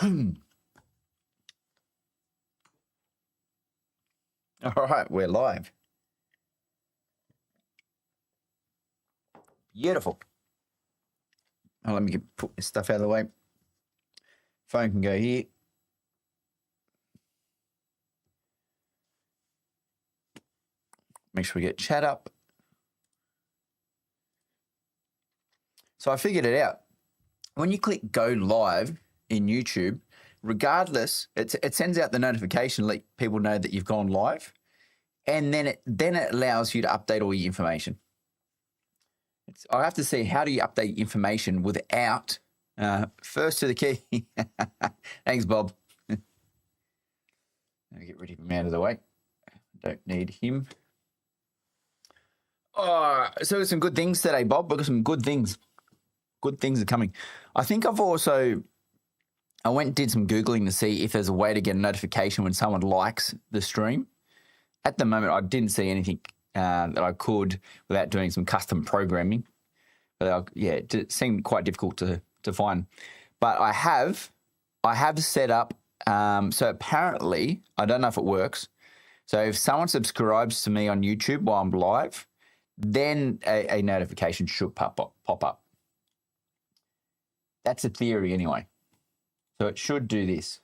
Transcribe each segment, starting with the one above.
All right, we're live. Beautiful. Oh, let me put this stuff out of the way. Phone can go here. Make sure we get chat up. So I figured it out. When you click go live in YouTube, regardless, it sends out the notification, let people know that you've gone live, and then it allows you to update all your information. I have to see, how do you update information without first to the key? Thanks, Bob. Let me get rid of him out of the way. Don't need him. So some good things today, Bob. We've got some good things. Good things are coming. I think I went and did some Googling to see if there's a way to get a notification when someone likes the stream. At the moment, I didn't see anything that I could without doing some custom programming. But it seemed quite difficult to find. But I have set up, so apparently, I don't know if it works. So if someone subscribes to me on YouTube while I'm live, then a notification should pop up. That's a theory anyway. So it should do this.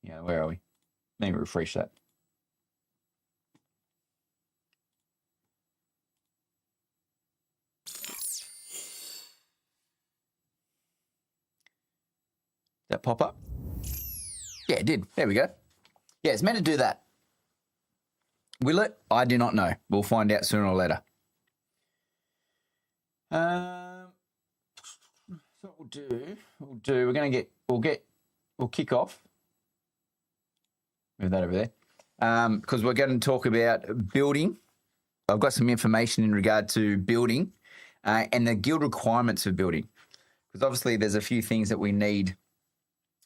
Yeah, where are we? Let me refresh that. That pop up? Yeah, it did. There we go. Yeah, it's meant to do that. Will it? I do not know. We'll find out sooner or later. So what we'll kick off. Move that over there. Because we're going to talk about building. I've got some information in regard to building and the guild requirements for building. Because obviously there's a few things that we need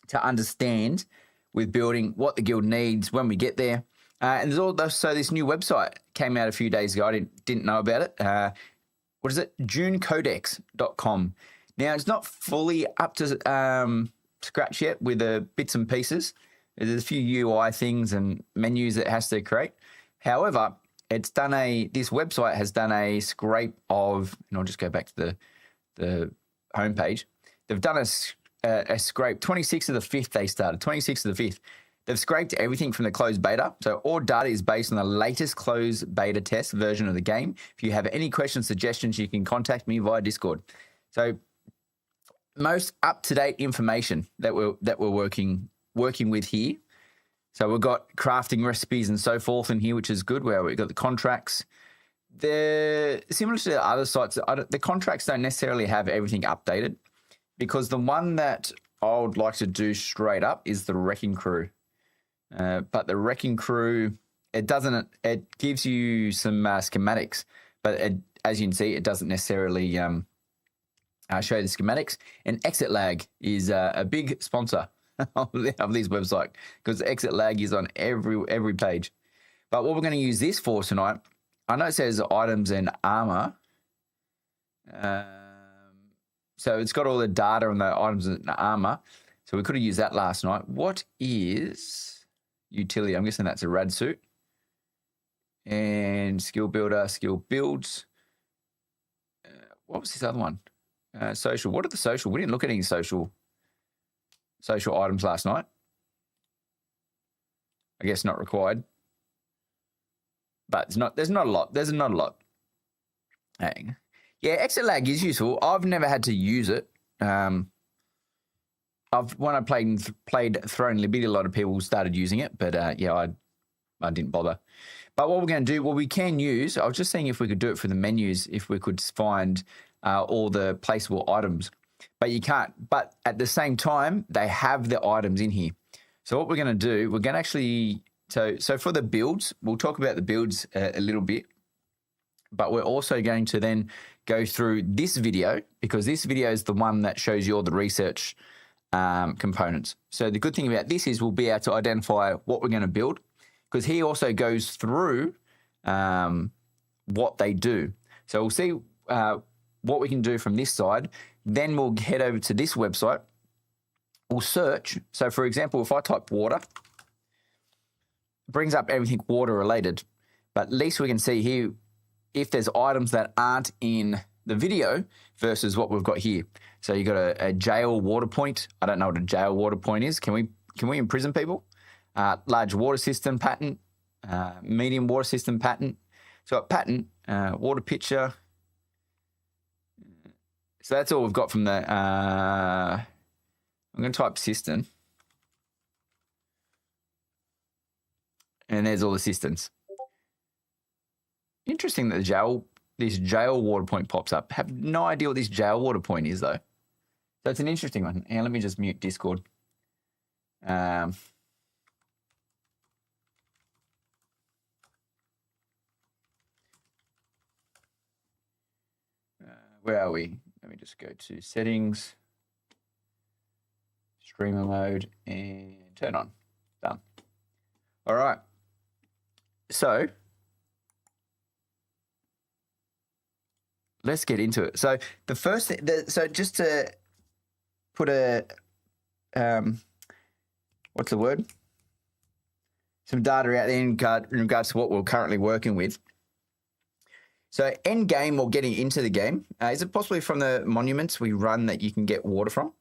to understand with building, what the guild needs when we get there. And there's also this new website came out a few days ago. I didn't know about it. What is it? JuneCodex.com. Now, it's not fully up to scratch yet with the bits and pieces. There's a few UI things and menus it has to create. However, this website has done a scrape of, and I'll just go back to the homepage. They've done a scrape. 26th of the 5th they started. 26th of the 5th. They've scraped everything from the closed beta. So all data is based on the latest closed beta test version of the game. If you have any questions, suggestions, you can contact me via Discord. So most up-to-date information that we're working with here. So we've got crafting recipes and so forth in here, which is good, where we've got the contracts. They're similar to the other sites. The contracts don't necessarily have everything updated, because the one that I would like to do straight up is the Wrecking Crew. But the Wrecking Crew, it gives you some schematics, but as you can see, it doesn't necessarily show the schematics. And Exit Lag is a big sponsor of this website, because Exit Lag is on every page. But what we're going to use this for tonight, I know it says items and armor. So it's got all the data on the items and armor. So we could have used that last night. What is utility? I'm guessing that's a rad suit. And skill builder, skill builds. What was this other one? Social. What are the social? We didn't look at any social items last night. I guess not required. But there's not a lot. There's not a lot. Hang. Yeah, Exit Lag is useful. I've never had to use it. When I played Throne Liberty, a lot of people started using it, but I didn't bother. But what we're going to do, we can use, I was just seeing if we could do it for the menus, if we could find all the placeable items. But you can't. But at the same time, they have the items in here. So what we're going to do, we're going to actually, so for the builds, we'll talk about the builds a little bit. But we're also going to then go through this video, because this video is the one that shows you all the research components. So the good thing about this is we'll be able to identify what we're going to build, because he also goes through what they do. So we'll see what we can do from this side. Then we'll head over to this website. will search. So, for example, if I type water, it brings up everything water related. But at least we can see here if there's items that aren't in the video versus what we've got here. So you've got a jail water point. I don't know what a jail water point is. Can we imprison people? Large water system pattern, medium water system pattern. So at pattern, water pitcher. So that's all we've got from the, I'm going to type cistern. And there's all the cisterns. Interesting that this jail water point pops up. Have no idea what this jail water point is though. So it's an interesting one. And let me just mute Discord. Where are we? Let me just go to settings, streamer mode, and turn on. Done. All right. So let's get into it. So the first thing, so just to put a, what's the word? Some data out there in regards to what we're currently working with. So Endgame, or getting into the game, is it possibly from the monuments we run that you can get water from?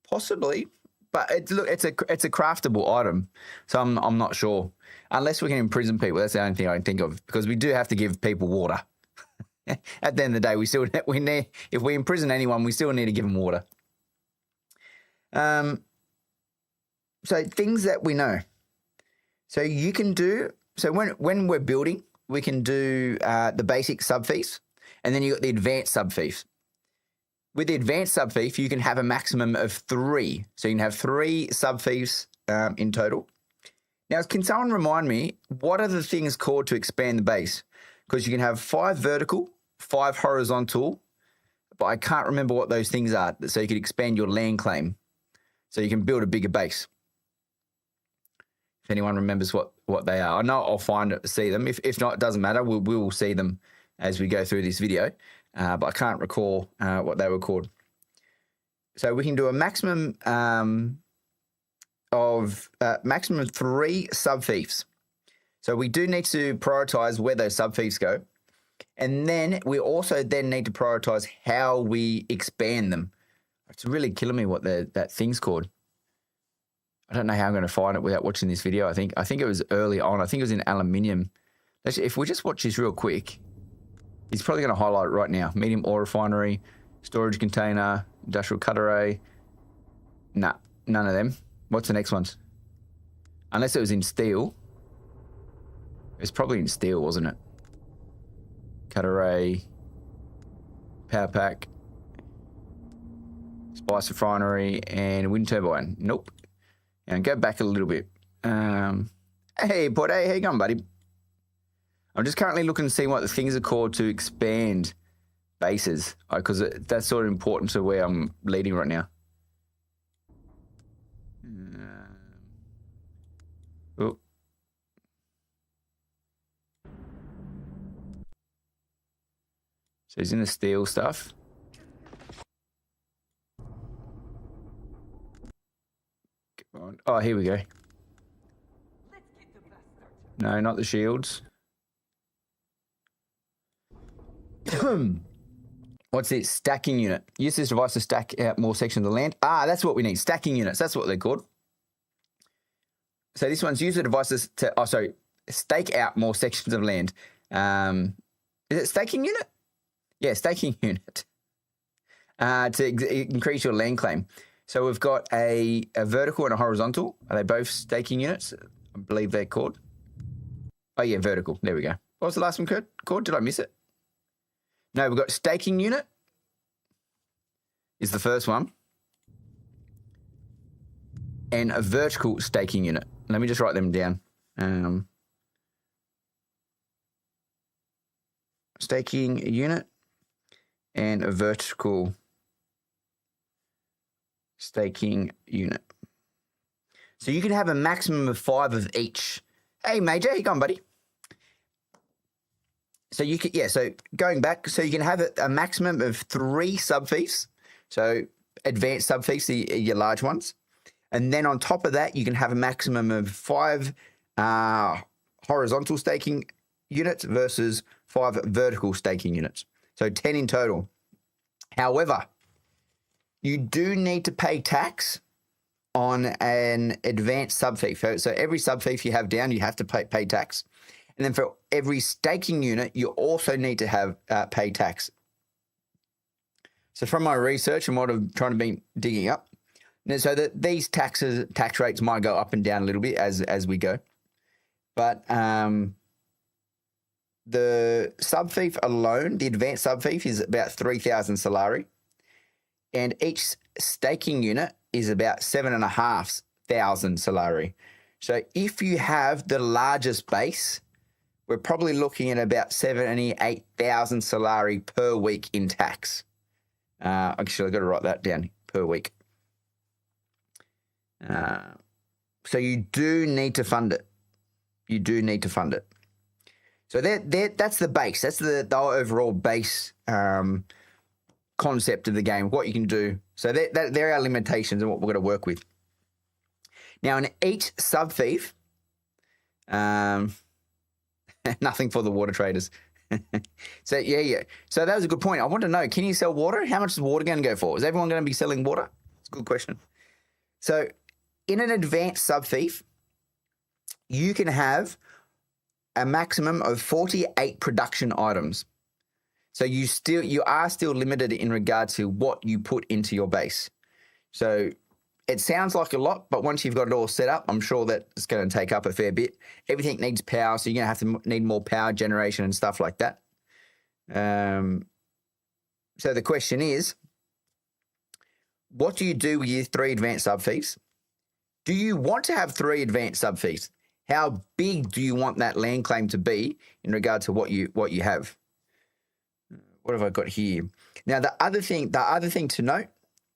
Possibly, but it's a craftable item, so I'm not sure. Unless we can imprison people, that's the only thing I can think of, because we do have to give people water. At the end of the day, we need, if we imprison anyone, we still need to give them water. So things that we know. So you can do, so when we're building, we can do the basic subfiefs, and then you got the advanced subfiefs. With the advanced subfief, you can have a maximum of 3. So you can have 3 subfiefs in total. Now, can someone remind me, what are the things called to expand the base? Because you can have 5 vertical, 5 horizontal, but I can't remember what those things are. So you can expand your land claim. So you can build a bigger base. If anyone remembers what they are. I know I'll see them. If not, it doesn't matter. We will see them as we go through this video. But I can't recall what they were called. So we can do a maximum of 3 subfiefs. So we do need to prioritize where those subfiefs go. And then we also then need to prioritize how we expand them. It's really killing me what that thing's called. I don't know how I'm going to find it without watching this video. I think it was early on. I think it was in aluminium. Actually, if we just watch this real quick, he's probably going to highlight it right now. Medium ore refinery, storage container, industrial cut array. Nah, none of them. What's the next ones? Unless it was in steel. It was probably in steel, wasn't it? Cut array, power pack, spice refinery, and wind turbine. Nope. And go back a little bit. Hey, Port, hey, how you going, buddy? I'm just currently looking to see what the things are called to expand bases, because that's sort of important to where I'm leading right now. Oh. So he's in the steel stuff. Oh, here we go. No, not the shields. What's this? Stacking unit. Use this device to stack out more sections of land. That's what we need. Stacking units. That's what they're called. So this one's use the devices to, stake out more sections of land. Is it staking unit? Yeah, staking unit. To increase your land claim. So we've got a vertical and a horizontal. Are they both staking units? I believe they're called. Oh, yeah, vertical. There we go. What was the last one called? Did I miss it? No, we've got staking unit is the first one. And a vertical staking unit. Let me just write them down. Staking unit and a vertical staking unit. So you can have a maximum of 5 of each. Hey, Major, how you going, buddy? So you can, so going back, so you can have a maximum of 3 subfiefs. So advanced subfiefs, your large ones. And then on top of that, you can have a maximum of 5 horizontal staking units versus 5 vertical staking units. So 10 in total. However, you do need to pay tax on an advanced subfief. So every subfief you have down, you have to pay tax. And then for every staking unit, you also need to have pay tax. So from my research and what I've trying to be digging up, so that these tax rates might go up and down a little bit as we go. But the subfief alone, the advanced subfief, is about 3,000 Solari. And each staking unit is about 7,500 Solari. So if you have the largest base, we're probably looking at about 78,000 Solari per week in tax. Actually, I've got to write that down, per week. So you do need to fund it. You do need to fund it. So that's the base. That's the overall base concept of the game, what you can do. So there are limitations and what we're going to work with. Now, in each subfief, nothing for the water traders. So, yeah. So that was a good point. I want to know, can you sell water? How much is water going to go for? Is everyone going to be selling water? It's a good question. So in an advanced subfief, you can have a maximum of 48 production items. So you are still limited in regard to what you put into your base. So it sounds like a lot, but once you've got it all set up, I'm sure that it's going to take up a fair bit. Everything needs power, so you're going to have to need more power generation and stuff like that. So the question is, what do you do with your 3 advanced subfiefs? Do you want to have 3 advanced subfiefs? How big do you want that land claim to be in regard to what you have? What have I got here? Now, the other thing to note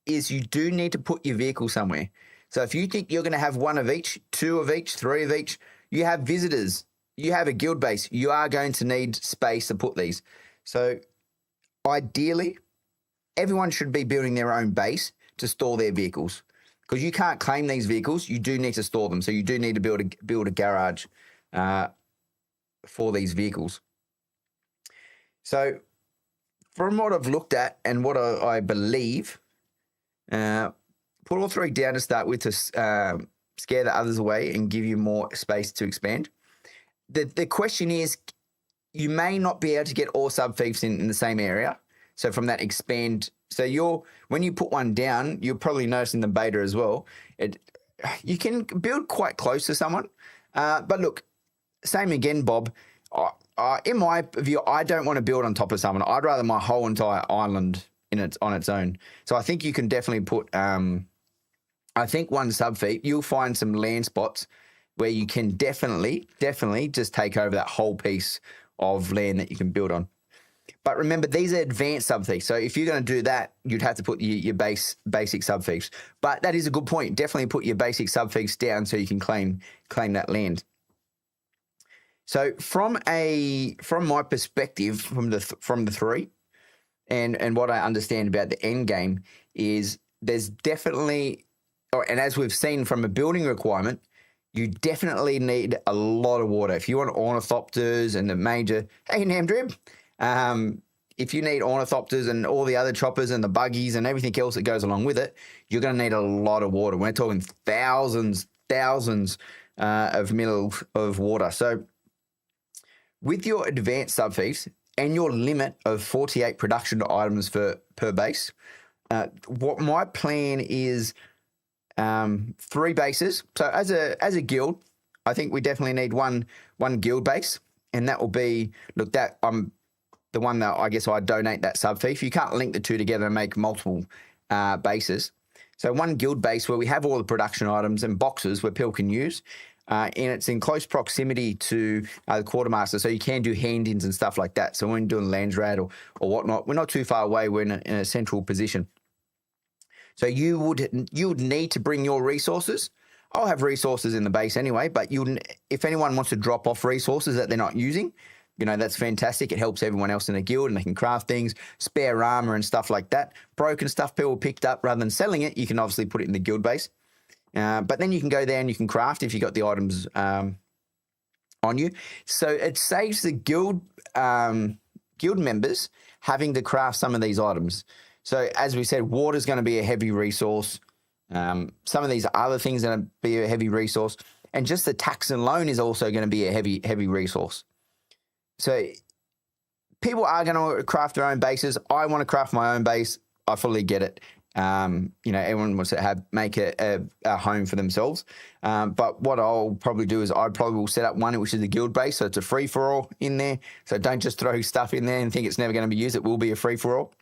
is you do need to put your vehicle somewhere. So if you think you're going to have 1 of each, 2 of each, 3 of each, you have visitors, you have a guild base, you are going to need space to put these. So ideally, everyone should be building their own base to store their vehicles, because you can't claim these vehicles. You do need to store them. So you do need to build a garage for these vehicles. So from what I've looked at and what I believe, put all 3 down to start with to scare the others away and give you more space to expand. The question is, you may not be able to get all subfiefs in the same area. So from that expand, so when you put one down, you'll probably notice in the beta as well, you can build quite close to someone. But look, same again, Bob. In my view, I don't want to build on top of someone. I'd rather my whole entire island on its own. So I think you can definitely put, I think 1 subfief, you'll find some land spots where you can definitely just take over that whole piece of land that you can build on. But remember, these are advanced subfiefs. So if you're going to do that, you'd have to put your basic subfiefs. But that is a good point. Definitely put your basic subfiefs down so you can claim that land. So from my perspective, from the 3, and what I understand about the end game is there's definitely, and as we've seen from a building requirement, you definitely need a lot of water. If you want ornithopters and the major, hey Namdrib, if you need ornithopters and all the other choppers and the buggies and everything else that goes along with it, you're going to need a lot of water. We're talking thousands of mils of water. So with your advanced subfiefs and your limit of 48 production items per base, what my plan is, 3 bases. So as a guild, I think we definitely need one guild base, and that will be, look, that the one that I guess I donate that subfief. You can't link the 2 together and make multiple bases. So 1 guild base where we have all the production items and boxes where people can use, and it's in close proximity to the quartermaster, so you can do hand-ins and stuff like that. So when you're doing Landsrat or whatnot, we're not too far away. We're in a central position. So you would need to bring your resources. I'll have resources in the base anyway, but if anyone wants to drop off resources that they're not using, that's fantastic. It helps everyone else in the guild, and they can craft things, spare armor and stuff like that. Broken stuff people picked up, rather than selling it, you can obviously put it in the guild base. But then you can go there and you can craft if you got the items on you. So it saves the guild members having to craft some of these items. So as we said, water is going to be a heavy resource. Some of these other things are going to be a heavy resource. And just the tax and loan is also going to be a heavy resource. So people are going to craft their own bases. I want to craft my own base. I fully get it. Everyone wants to make a home for themselves. But what I'll probably do is I probably will set up one which is a guild base, so it's a free for all in there. So don't just throw stuff in there and think it's never going to be used. It will be a free for all.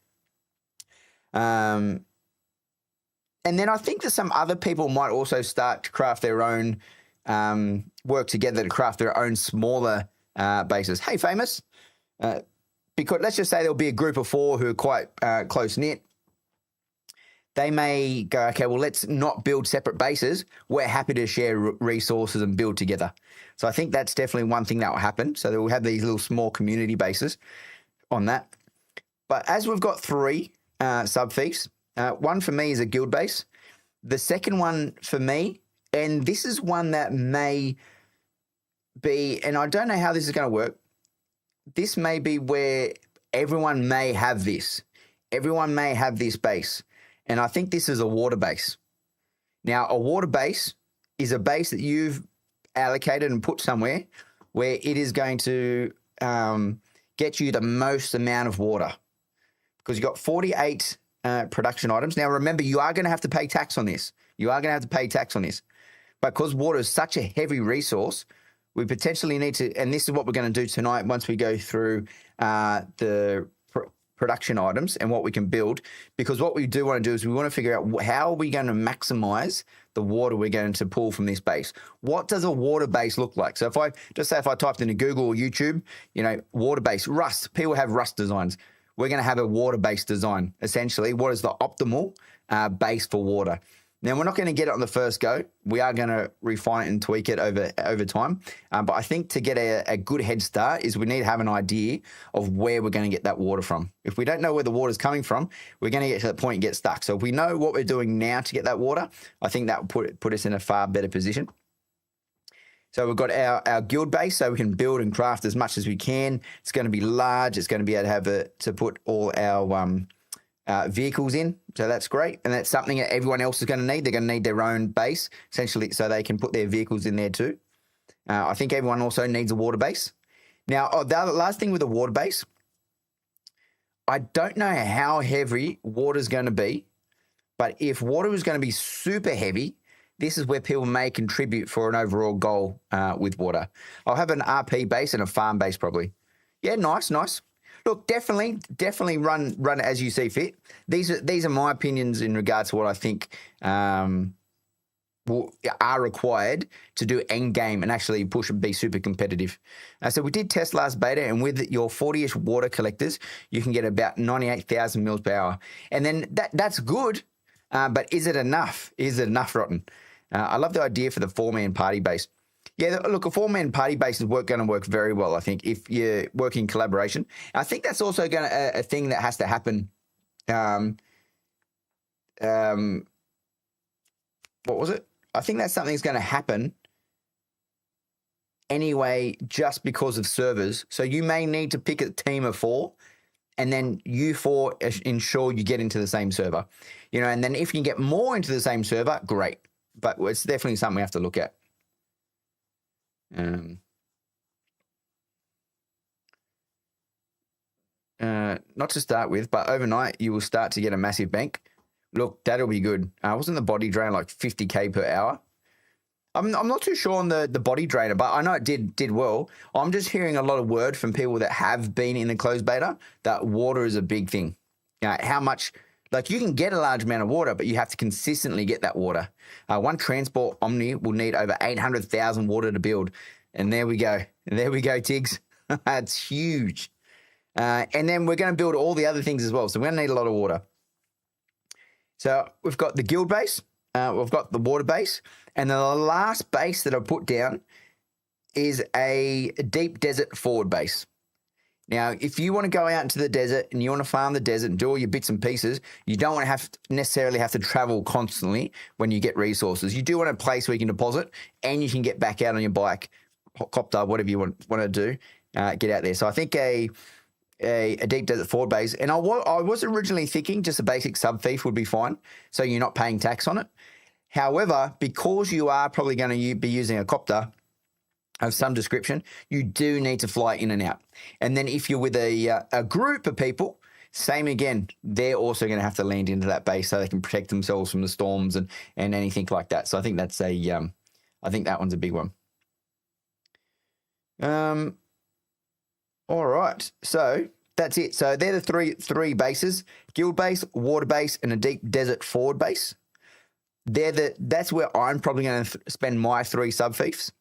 And then I think that some other people might also start to craft their own, work together to craft their own smaller bases. Hey, Famous, because let's just say there'll be a group of 4 who are quite close knit. They may go, okay, well, let's not build separate bases. We're happy to share resources and build together. So I think that's definitely one thing that will happen. So that we'll have these little small community bases on that. But as we've got 3 sub-fiefs, one for me is a guild base. The second one for me, and this is one that may be, and I don't know how this is going to work, this may be where everyone may have this. Everyone may have this base. And I think this is a water base. Now, a water base is a base that you've allocated and put somewhere where it is going to get you the most amount of water. Because you've got 48 production items. Now, remember, you are going to have to pay tax on this. But because water is such a heavy resource, we potentially need to, and this is what we're going to do tonight once we go through the production items and what we can build, because what we do want to do is we want to figure out how are we going to maximize the water we're going to pull from this base. What does a water base look like? So if I typed into Google or YouTube, water base, Rust, people have Rust designs. We're going to have a water base design. Essentially, what is the optimal base for water? Now, we're not going to get it on the first go. We are going to refine it and tweak it over time. But I think to get a good head start is we need to have an idea of where we're going to get that water from. If we don't know where the water is coming from, we're going to get to that point and get stuck. So if we know what we're doing now to get that water, I think that will put us in a far better position. So we've got our guild base, so we can build and craft as much as we can. It's going to be large. It's going to be able to have to put all our vehicles in, so that's great, and that's something that everyone else is going to need. They're going to need their own base, essentially, so they can put their vehicles in there too. I think everyone also needs a water base. Now, the last thing with the water base, I don't know how heavy water is going to be, but if water is going to be super heavy, this is where people may contribute for an overall goal with water. I'll have an RP base and a farm base probably. Yeah, nice. Look, definitely run it as you see fit. These are my opinions in regards to what I think are required to do Endgame and actually push and be super competitive. So we did test last beta, and with your 40-ish water collectors, you can get about 98,000 mils per hour. And then that's good, but is it enough? Is it enough, Rotten? I love the idea for the 4-man party base. Yeah, look, a 4-man party base is going to work very well, I think, if you're working in collaboration. I think that's also a thing that has to happen. What was it? I think that's something that's going to happen anyway, just because of servers. So you may need to pick a team of 4, and then you 4 ensure you get into the same server. And then if you can get more into the same server, great. But it's definitely something we have to look at. Not to start with, but overnight you will start to get a massive bank. Look, that'll be good. Wasn't the body drain like 50k per hour? I'm not too sure on the body drainer, but I know it did well. I'm just hearing a lot of word from people that have been in the closed beta that water is a big thing. How much? Like, you can get a large amount of water, but you have to consistently get that water. One transport Omni will need over 800,000 water to build. And there we go. Tiggs. That's huge. And then we're going to build all the other things as well. So we're going to need a lot of water. So we've got the guild base. We've got the water base. And then the last base that I've put down is a deep desert forward base. Now, if you want to go out into the desert and you want to farm the desert and do all your bits and pieces, you don't want to necessarily have to travel constantly when you get resources. You do want a place where you can deposit and you can get back out on your bike, copter, whatever you want to do, get out there. So I think a deep desert forward base, and I was originally thinking just a basic sub-thief would be fine, so you're not paying tax on it. However, because you are probably going to be using a copter of some description, you do need to fly in and out. And then if you're with a group of people, same again, they're also going to have to land into that base so they can protect themselves from the storms and anything like that. So I think that's I think that one's a big one. All right, so that's it. So they're the three bases: guild base, water base, and a deep desert forward base. That's where I'm probably going to spend my 3 sub-fiefs.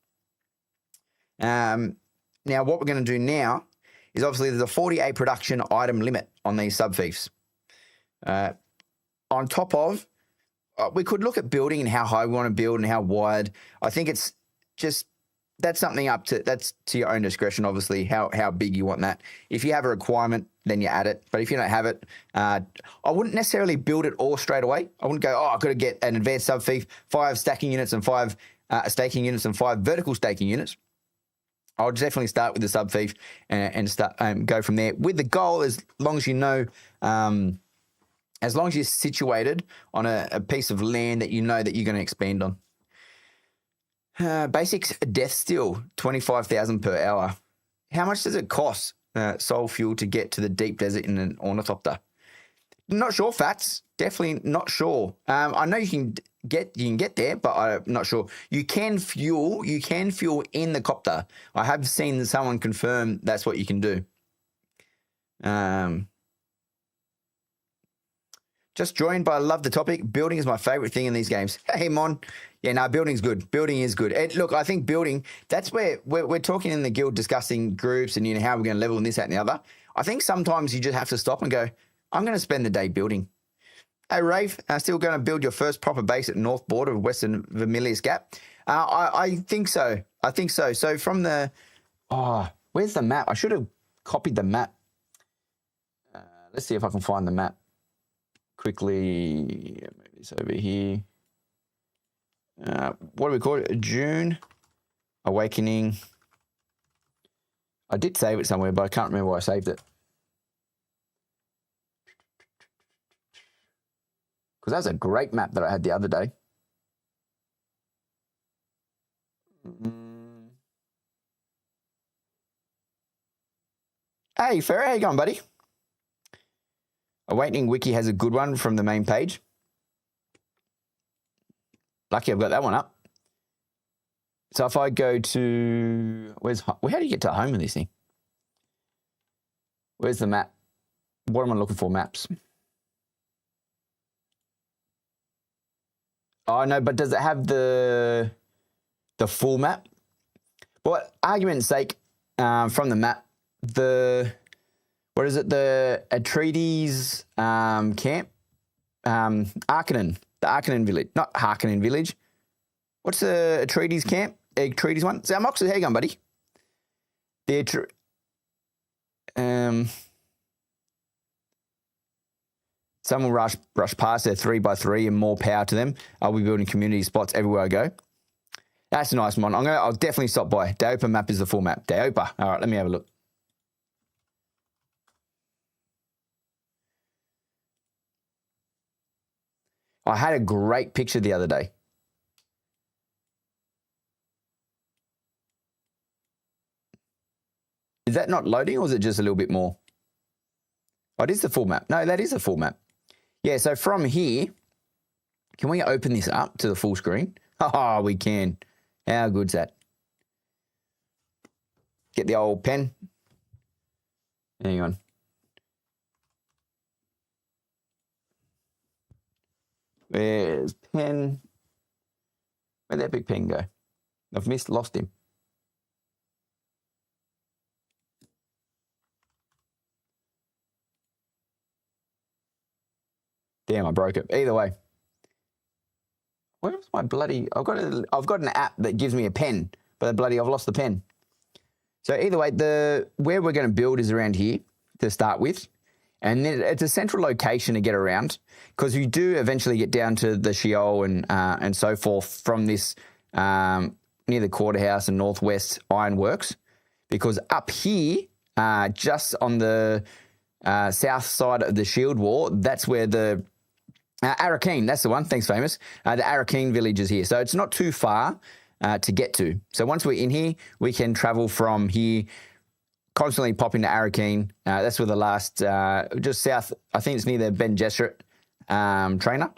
Now, what we're going to do now is obviously there's a 48 production item limit on these sub-fiefs. On top of, we could look at building and how high we want to build and how wide. I think it's just, that's something that's to your own discretion, obviously, how big you want that. If you have a requirement, then you add it. But if you don't have it, I wouldn't necessarily build it all straight away. I wouldn't go, I've got to get an advanced sub-fief, 5 stacking units and 5 staking units and 5 vertical staking units. I'll definitely start with the sub-fief and start go from there with the goal, as long as you know, as long as you're situated on a piece of land that you know that you're going to expand on. Basics, death steal, 25,000 per hour. How much does it cost soul fuel to get to the deep desert in an ornithopter? Not sure, Fats. Definitely not sure. I know you can get there, but I'm not sure. You can fuel in the copter. I have seen someone confirm that's what you can do. Just joined, but I love the topic. Building is my favorite thing in these games. Hey, Mon. Yeah, no, building's good. Building is good. And look, I think building, that's where we're talking in the guild, discussing groups and how we're going to level and this, that, and the other. I think sometimes you just have to stop and go, I'm going to spend the day building. Hey, Rafe, still going to build your first proper base at north border of Western Vermilius Gap? I think so. I think so. So from the... where's the map? I should have copied the map. Let's see if I can find the map quickly. Maybe it's over here. What do we call it? Dune Awakening. I did save it somewhere, but I can't remember where I saved it. Because that was a great map that I had the other day. Hey, Ferrer, how you going, buddy? Awakening Wiki has a good one from the main page. Lucky I've got that one up. So if I go to... how do you get to home with this thing? Where's the map? What am I looking for? Maps. Oh, no, but does it have the full map? Well, argument's sake, from the map, what is it? The Atreides camp? Arkanen. The Arkanen village. Not Harkonnen village. What's the Atreides camp? Atreides one? Sam Moxley, how you going, buddy? The some will rush past their 3x3 and more power to them. I'll be building community spots everywhere I go. That's a nice one. I'll definitely stop by. Daopa map is the full map. Daopa. All right, let me have a look. I had a great picture the other day. Is that not loading or is it just a little bit more? Oh, it is the full map. No, that is a full map. Yeah, so from here, can we open this up to the full screen? Oh, we can. How good's that? Get the old pen. Hang on. Where's pen? Where'd that big pen go? I've lost him. Damn, I broke it. Either way. Where's my bloody... I've got an app that gives me a pen, but I've lost the pen. So either way, where we're going to build is around here to start with. And then it's a central location to get around because you do eventually get down to the Sheol and so forth from this near the Courthouse and Northwest Ironworks. Because up here, just on the south side of the shield wall, that's where the Arrakis, that's the one. Thanks, Famous. The Arrakis village is here. So it's not too far to get to. So once we're in here, we can travel from here, constantly pop into Arrakis. That's where the last, just south, I think it's near the Ben Gesserit trainer.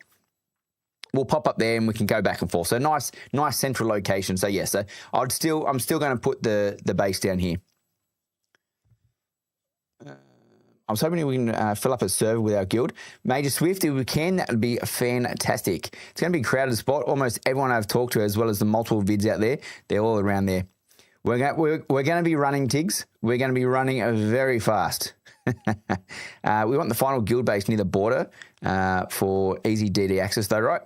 We'll pop up there and we can go back and forth. So nice central location. So yeah, so I'm still going to put the base down here. I was hoping we can fill up a server with our guild. Major Swift, if we can, that would be fantastic. It's going to be a crowded spot. Almost everyone I've talked to, as well as the multiple vids out there, they're all around there. We're going to be running Tigs. We're going to be running very fast. We want the final guild base near the border for easy DD access, though, right?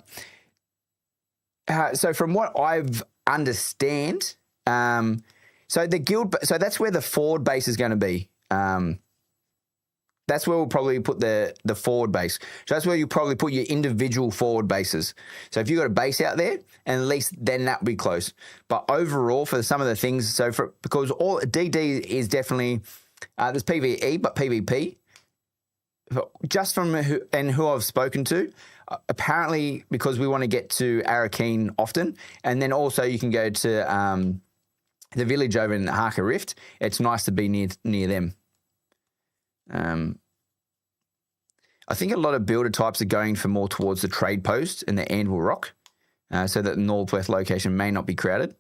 So from what I've understand, so that's where the forward base is going to be. That's where we'll probably put the forward base. So that's where you probably put your individual forward bases. So if you've got a base out there, and at least then that would be close. But overall, for some of the things, because all DD is definitely, there's PvE, but PvP, just from who I've spoken to, apparently because we want to get to Arrakis often, and then also you can go to the village over in Harker Rift. It's nice to be near them. I think a lot of builder types are going for more towards the trade post and the Anvil Rock, so that the Northwest location may not be crowded.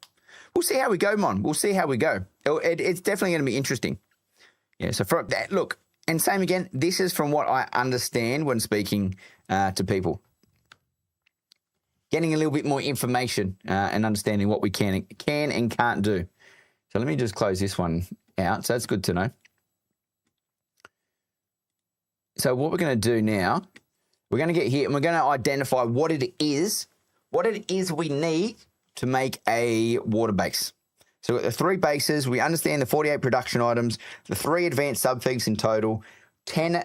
We'll see how we go, Mon. We'll see how we go. It's definitely going to be interesting. Yeah, so from that, look, and same again, this is from what I understand when speaking to people. Getting a little bit more information and understanding what we can and can't do. So let me just close this one out. So that's good to know. So what we're going to do now, we're going to get here and we're going to identify what it is we need to make a water base. So we've got the 3 bases. We understand the 48 production items, the 3 advanced subfigs in total, 10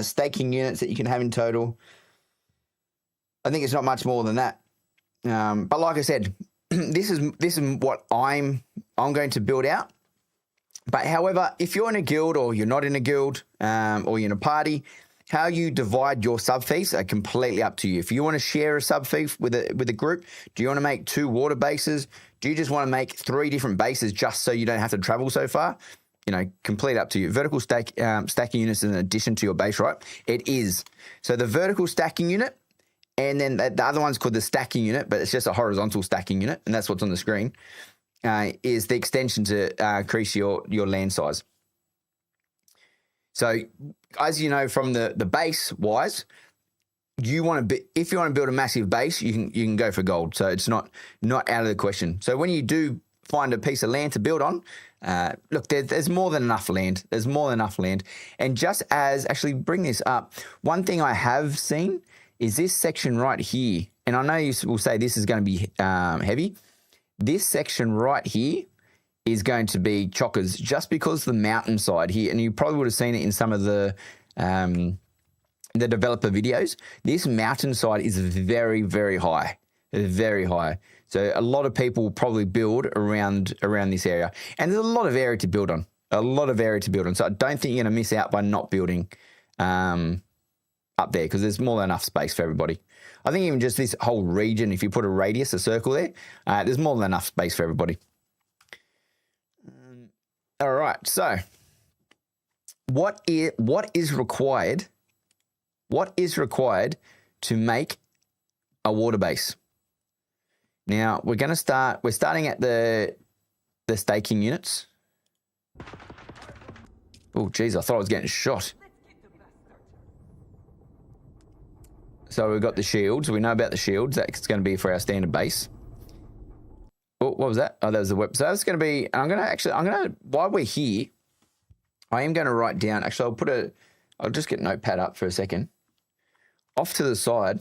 staking units that you can have in total. I think it's not much more than that. But like I said, this is what I'm going to build out. But however, if you're in a guild or you're not in a guild or you're in a party, how you divide your sub fees are completely up to you. If you want to share a sub fee with a group, do you want to make 2 water bases? Do you just want to make 3 different bases just so you don't have to travel so far? You know, complete up to you. Vertical stacking units is in addition to your base, right? It is. So the vertical stacking unit, and then the other one's called the stacking unit, but it's just a horizontal stacking unit, and that's what's on the screen. Is the extension to increase your land size. So, as you know from the base wise, if you want to build a massive base, you can go for gold. So it's not out of the question. So when you do find a piece of land to build on, look, there's more than enough land. There's more than enough land. And just as actually bring this up, one thing I have seen is this section right here. And I know you will say this is going to be heavy. This section right here is going to be chockers just because the mountainside here, and you probably would have seen it in some of the developer videos. This mountainside is very, very high, very high. So a lot of people probably build around this area, and there's a lot of area to build on. So I don't think you're going to miss out by not building up there because there's more than enough space for everybody. I think even just this whole region, if you put a circle there, there's more than enough space for everybody. All right, so what is required? What is required to make a water base? Now we're starting at the staking units. Oh, geez, I thought I was getting shot. So we've got the shields. We know about the shields. That's going to be for our standard base. Oh, what was that? Oh, that was the whip. So that's going to be, while we're here, I am going to write down, actually I'll just get Notepad up for a second. Off to the side,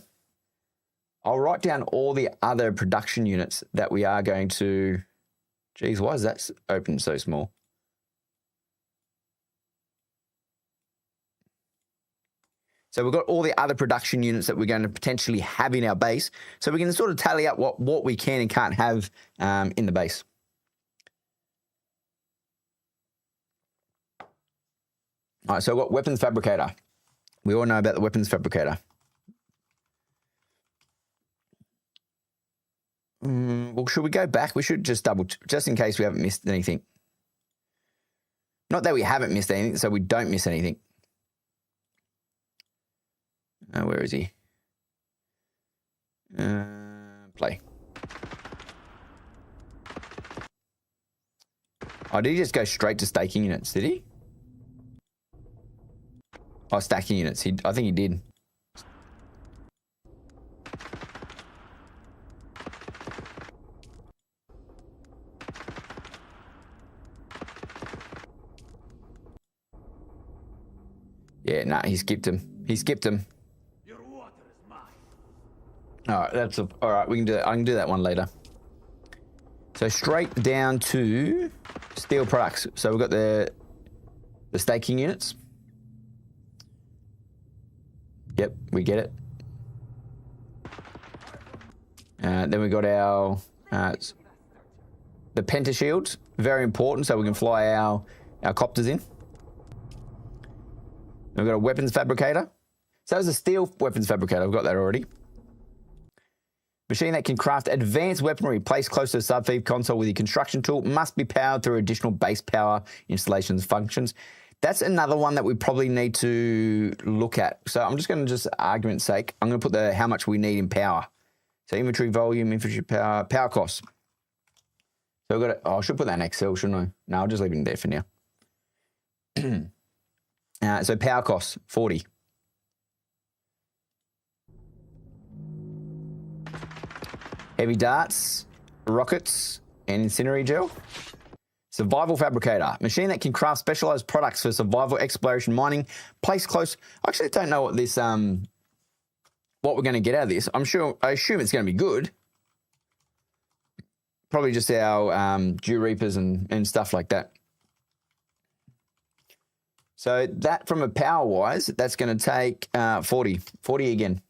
I'll write down all the other production units that we are going to, geez, why is that open so small? So we've got all the other production units that we're going to potentially have in our base. So we can sort of tally up what we can and can't have in the base. All right, so we've got weapons fabricator. We all know about the weapons fabricator. Well, should we go back? We should just just in case we haven't missed anything. Not that we haven't missed anything, so we don't miss anything. Where is he? Play. Oh, did he just go straight to staking units? Did he? Oh, stacking units. I think he did. Yeah, nah, he skipped him. He skipped him. Your water is mine. All right, all right. We can do that. I can do that one later. So straight down to steel products. So we've got the staking units. Yep, we get it. Then we got our the pentashields, very important, so we can fly our copters in. Then we've got a weapons fabricator. So there's a steel weapons fabricator. I've got that already. Machine that can craft advanced weaponry placed close to the subfeed console with your construction tool must be powered through additional base power installations functions. That's another one that we probably need to look at. So I'm just going to, argument's sake, I'm going to put how much we need in power. So inventory volume, infantry power, power costs. So we've got I should put that in Excel, shouldn't I? No, I'll just leave it in there for now. So power costs, 40. Heavy darts, rockets, and incendiary gel. Survival fabricator, machine that can craft specialized products for survival, exploration, mining, placed close. I actually don't know what this, what we're going to get out of this. I assume it's going to be good. Probably just our Dew Reapers and stuff like that. So that, from a power wise, that's going to take 40 again.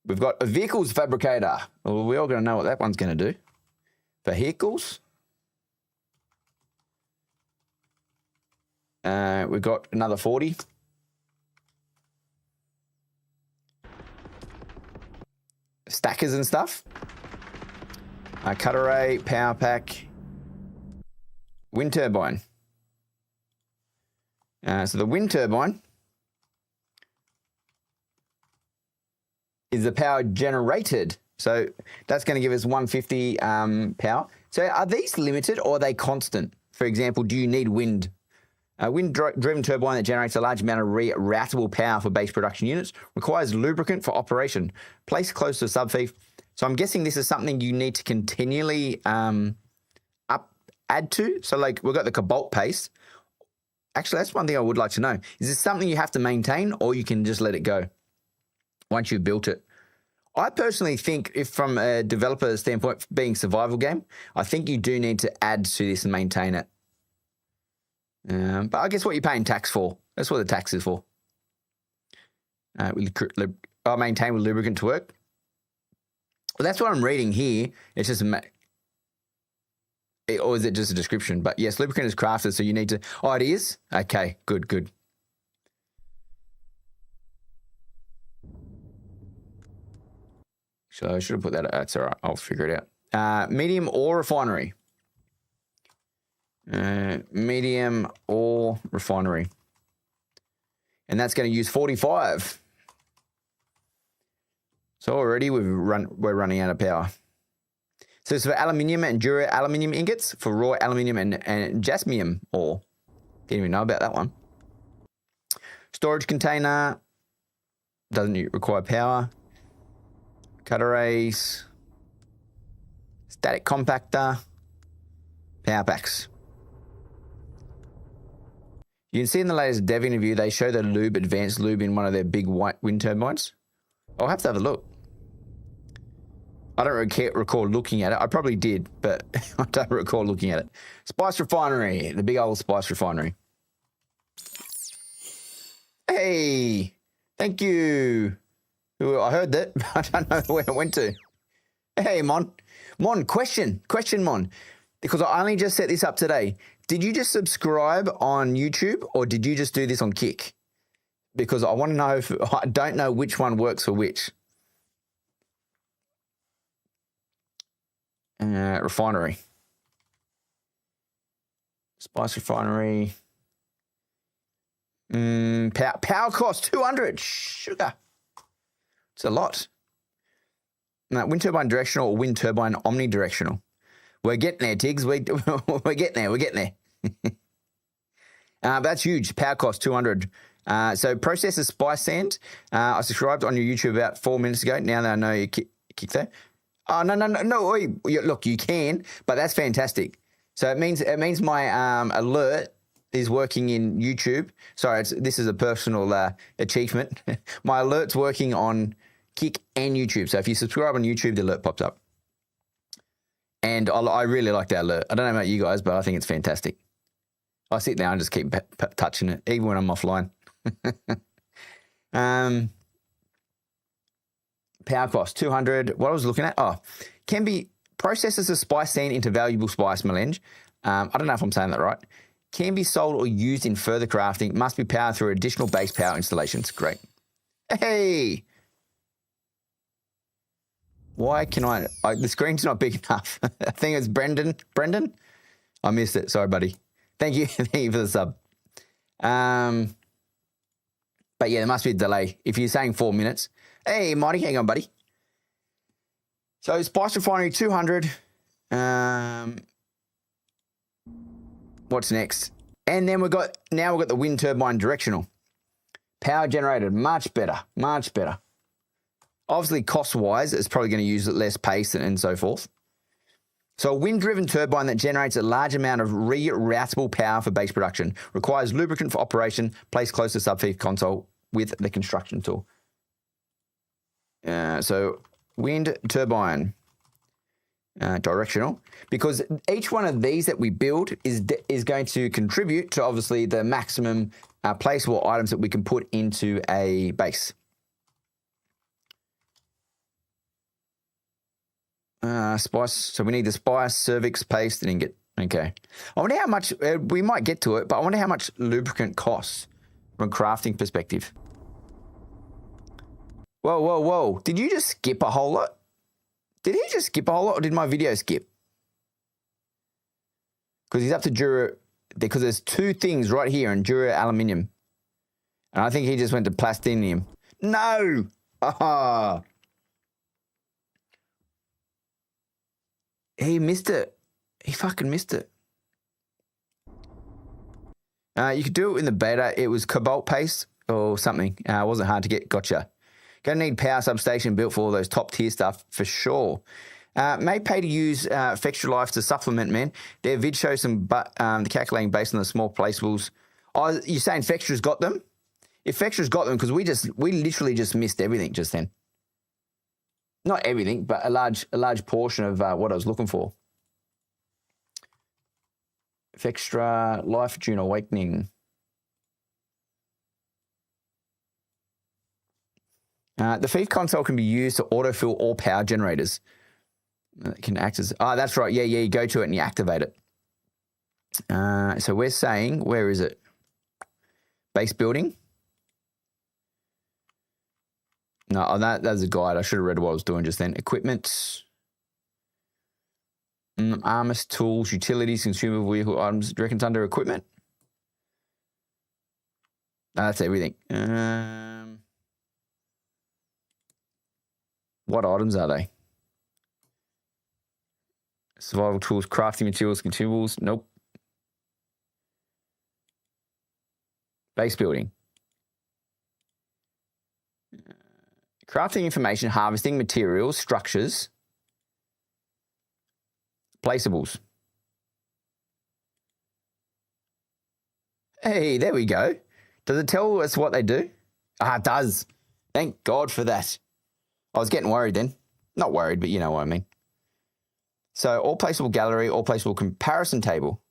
We've got a vehicles fabricator. Well, we're all going to know what that one's going to do. Vehicles. We've got another 40. Stackers and stuff. Cut array, power pack, wind turbine. So the wind turbine is the power generated. So that's going to give us 150 power. So are these limited or are they constant? For example, do you need wind? A wind-driven turbine that generates a large amount of routable power for base production units requires lubricant for operation. Placed close to subfeed. So I'm guessing this is something you need to continually add to. So like we've got the cobalt paste. Actually, that's one thing I would like to know. Is this something you have to maintain or you can just let it go once you've built it? I personally think, if from a developer standpoint, being a survival game, I think you do need to add to this and maintain it. But I guess what you're paying tax for. That's what the tax is for. I'll maintain with lubricant to work. Well, that's what I'm reading here. It's just or is it just a description? But yes, lubricant is crafted, so you need to... Oh, it is? Okay, good. So I should have put that... That's all right. I'll figure it out. Medium ore refinery. Medium ore refinery. And that's going to use 45. So already we're running out of power. So it's for aluminium and dura aluminium ingots, for raw aluminium and jasmium ore. Didn't even know about that one. Storage container. Doesn't require power. Cut arrays. Static compactor. Power packs. You can see in the latest dev interview, they show the advanced lube in one of their big white wind turbines. I'll have to have a look. I don't recall looking at it. I probably did, but I don't recall looking at it. Spice refinery, the big old spice refinery. Hey, thank you. I heard that. I don't know where it went to. Hey, Mon. Mon, question, Mon. Because I only just set this up today. Did you just subscribe on YouTube or did you just do this on Kick? Because I want to know if I don't know which one works for which. Refinery. Spice refinery. Power cost 200. Sugar. It's a lot. No, wind turbine directional or wind turbine omnidirectional. We're getting there, Tiggs. We're getting there. That's huge. Power cost 200. So processor spice sand. I subscribed on your YouTube about 4 minutes ago. Now that I know you kick there. Oh, no. Look, you can, but that's fantastic. So it means my alert is working in YouTube. Sorry, this is a personal achievement. My alert's working on Kick and YouTube. So if you subscribe on YouTube, the alert pops up. And I really like that alert. I don't know about you guys, but I think it's fantastic. I sit there and just keep touching it, even when I'm offline. Power cost 200. What I was looking at, can be processes the spice sand into valuable spice melange. I don't know if I'm saying that right. Can be sold or used in further crafting. Must be powered through additional base power installations. Great. Hey. Why can the screen's not big enough. I think it's Brendan. Brendan? I missed it. Sorry, buddy. Thank you. Thank you for the sub. But yeah, there must be a delay. If you're saying 4 minutes. Hey, Marty, hang on, buddy. So Spice Refinery 200. What's next? And then we've got the wind turbine directional. Power generated, much better. Obviously, cost-wise, it's probably going to use less pace and so forth. So a wind-driven turbine that generates a large amount of reroutable power for base production requires lubricant for operation, placed close to subfeed console with the construction tool. So wind turbine directional, because each one of these that we build is going to contribute to obviously the maximum placeable items that we can put into a base. Spice. So we need the spice, cervix, paste, and ingot. Okay. I wonder how much, we might get to it, but I wonder how much lubricant costs from a crafting perspective. Whoa. Did you just skip a whole lot? Did he just skip a whole lot, or did my video skip? Because he's up to Dura, because there's two things right here in Dura aluminium. And I think he just went to plastinium. No! Ah. He missed it. He fucking missed it. You could do it in the beta. It was cobalt paste or something. It wasn't hard to get. Gotcha. Gonna need power substation built for all those top tier stuff for sure. May pay to use Fextra Life to supplement, man. Their vid shows some the calculating based on the small placeables. Oh, you're saying Fextra's got them? If Fextra's got them, because we literally just missed everything just then. Not everything, but a large portion of what I was looking for. Fextra Life Dune Awakening. The feed console can be used to autofill all power generators. It can act as... Oh, that's right. Yeah, you go to it and you activate it. So we're saying... Where is it? Base building? No, that's a guide. I should have read what I was doing just then. Equipment. Armors, tools, utilities, consumable vehicle items. Do you reckon it's under equipment? No, that's everything. What items are they? Survival tools, crafting materials, consumables. Nope. Base building. Crafting information, harvesting materials, structures, placeables. Hey, there we go. Does it tell us what they do? It does. Thank God for that. I was getting worried then. Not worried, but you know what I mean. So all placeable gallery, all placeable comparison table.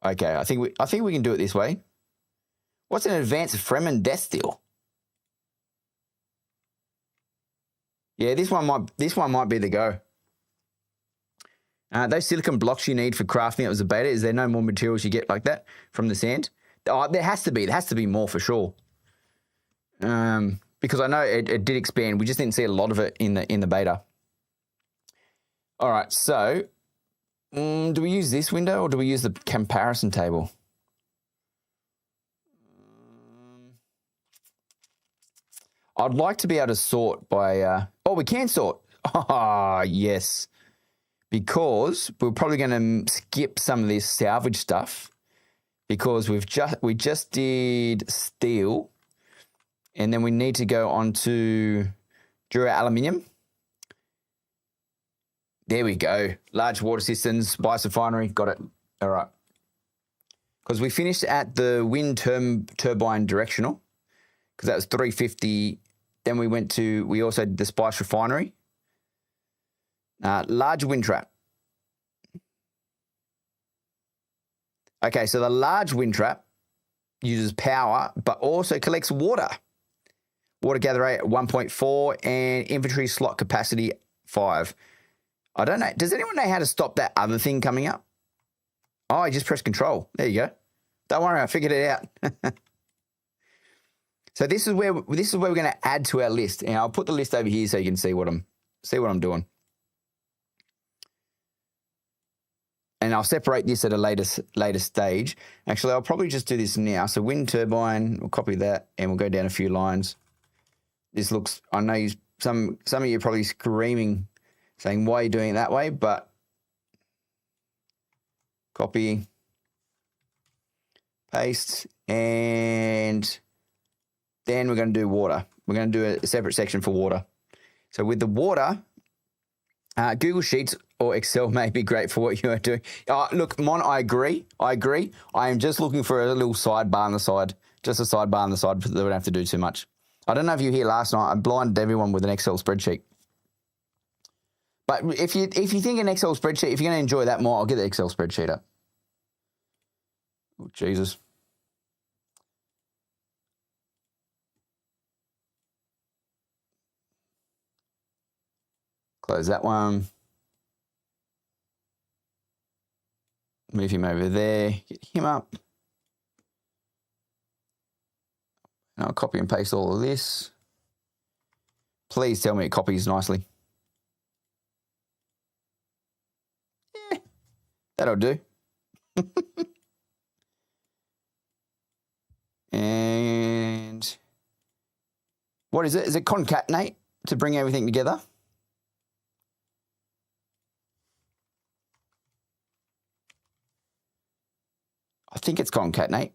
Okay, I think we can do it this way. What's an advanced Fremen death steel? Yeah, this one might be the go. Those silicon blocks you need for crafting, it was a beta. Is there no more materials you get like that from the sand? Oh, there has to be. There has to be more for sure. Because I know it did expand. We just didn't see a lot of it in the beta. All right, so do we use this window or do we use the comparison table? I'd like to be able to sort by... we can sort. Oh, yes. Because we're probably going to skip some of this salvage stuff because we just did steel and then we need to go on to Dura Aluminium. There we go. Large water systems, spice refinery. Got it. All right. Because we finished at the wind turbine directional because that was 350. Then we also did the spice refinery. Large wind trap. Okay, so the large wind trap uses power, but also collects water. Water gather rate at 1.4 and inventory slot capacity 5. I don't know. Does anyone know how to stop that other thing coming up? Oh, I just press control. There you go. Don't worry, I figured it out. So this is where we're going to add to our list, and I'll put the list over here so you can see what I'm doing. And I'll separate this at a later stage. Actually, I'll probably just do this now. So wind turbine, we'll copy that, and we'll go down a few lines. This looks, I know some of you are probably screaming, saying, why are you doing it that way? But copy, paste, and then we're going to do water. We're going to do a separate section for water. So with the water, Google Sheets or Excel may be great for what you are doing. Look, Mon, I agree. I am just looking for a little sidebar on the side, just a sidebar on the side that we don't have to do too much. I don't know if you were here last night. I blinded everyone with an Excel spreadsheet. But if you think an Excel spreadsheet, if you're going to enjoy that more, I'll get the Excel spreadsheet up. Oh, Jesus. Close that one. Move him over there. Get him up. And I'll copy and paste all of this. Please tell me it copies nicely. Yeah, that'll do. And what is it? Is it concatenate to bring everything together? I think it's concatenate.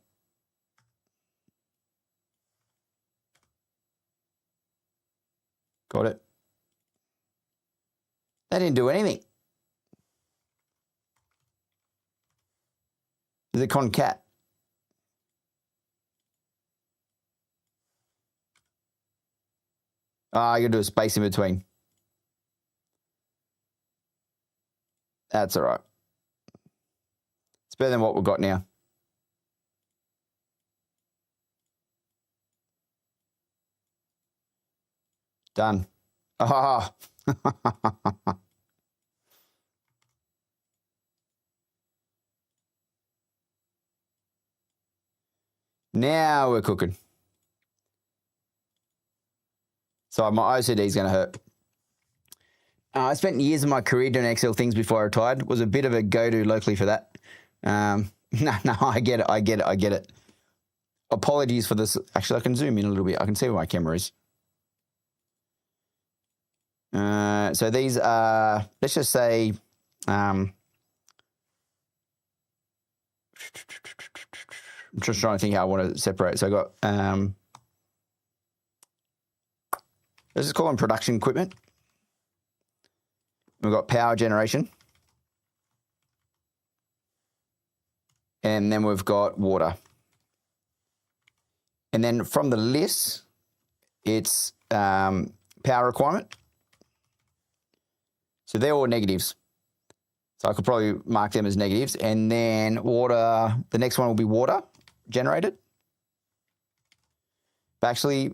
Got it. That didn't do anything. Is it concat? I got to do a space in between. That's all right. It's better than what we've got now. Done. Ah. Now we're cooking. So my OCD is going to hurt. I spent years of my career doing Excel things before I retired. Was a bit of a go-to locally for that. No, I get it. Apologies for this. Actually, I can zoom in a little bit. I can see where my camera is. So these are, let's just say, I'm just trying to think how I want to separate. So I got, let's just call them production equipment. We've got power generation. And then we've got water. And then from the list, it's power requirement. So they're all negatives. So I could probably mark them as negatives. And then water, the next one will be water generated. But actually,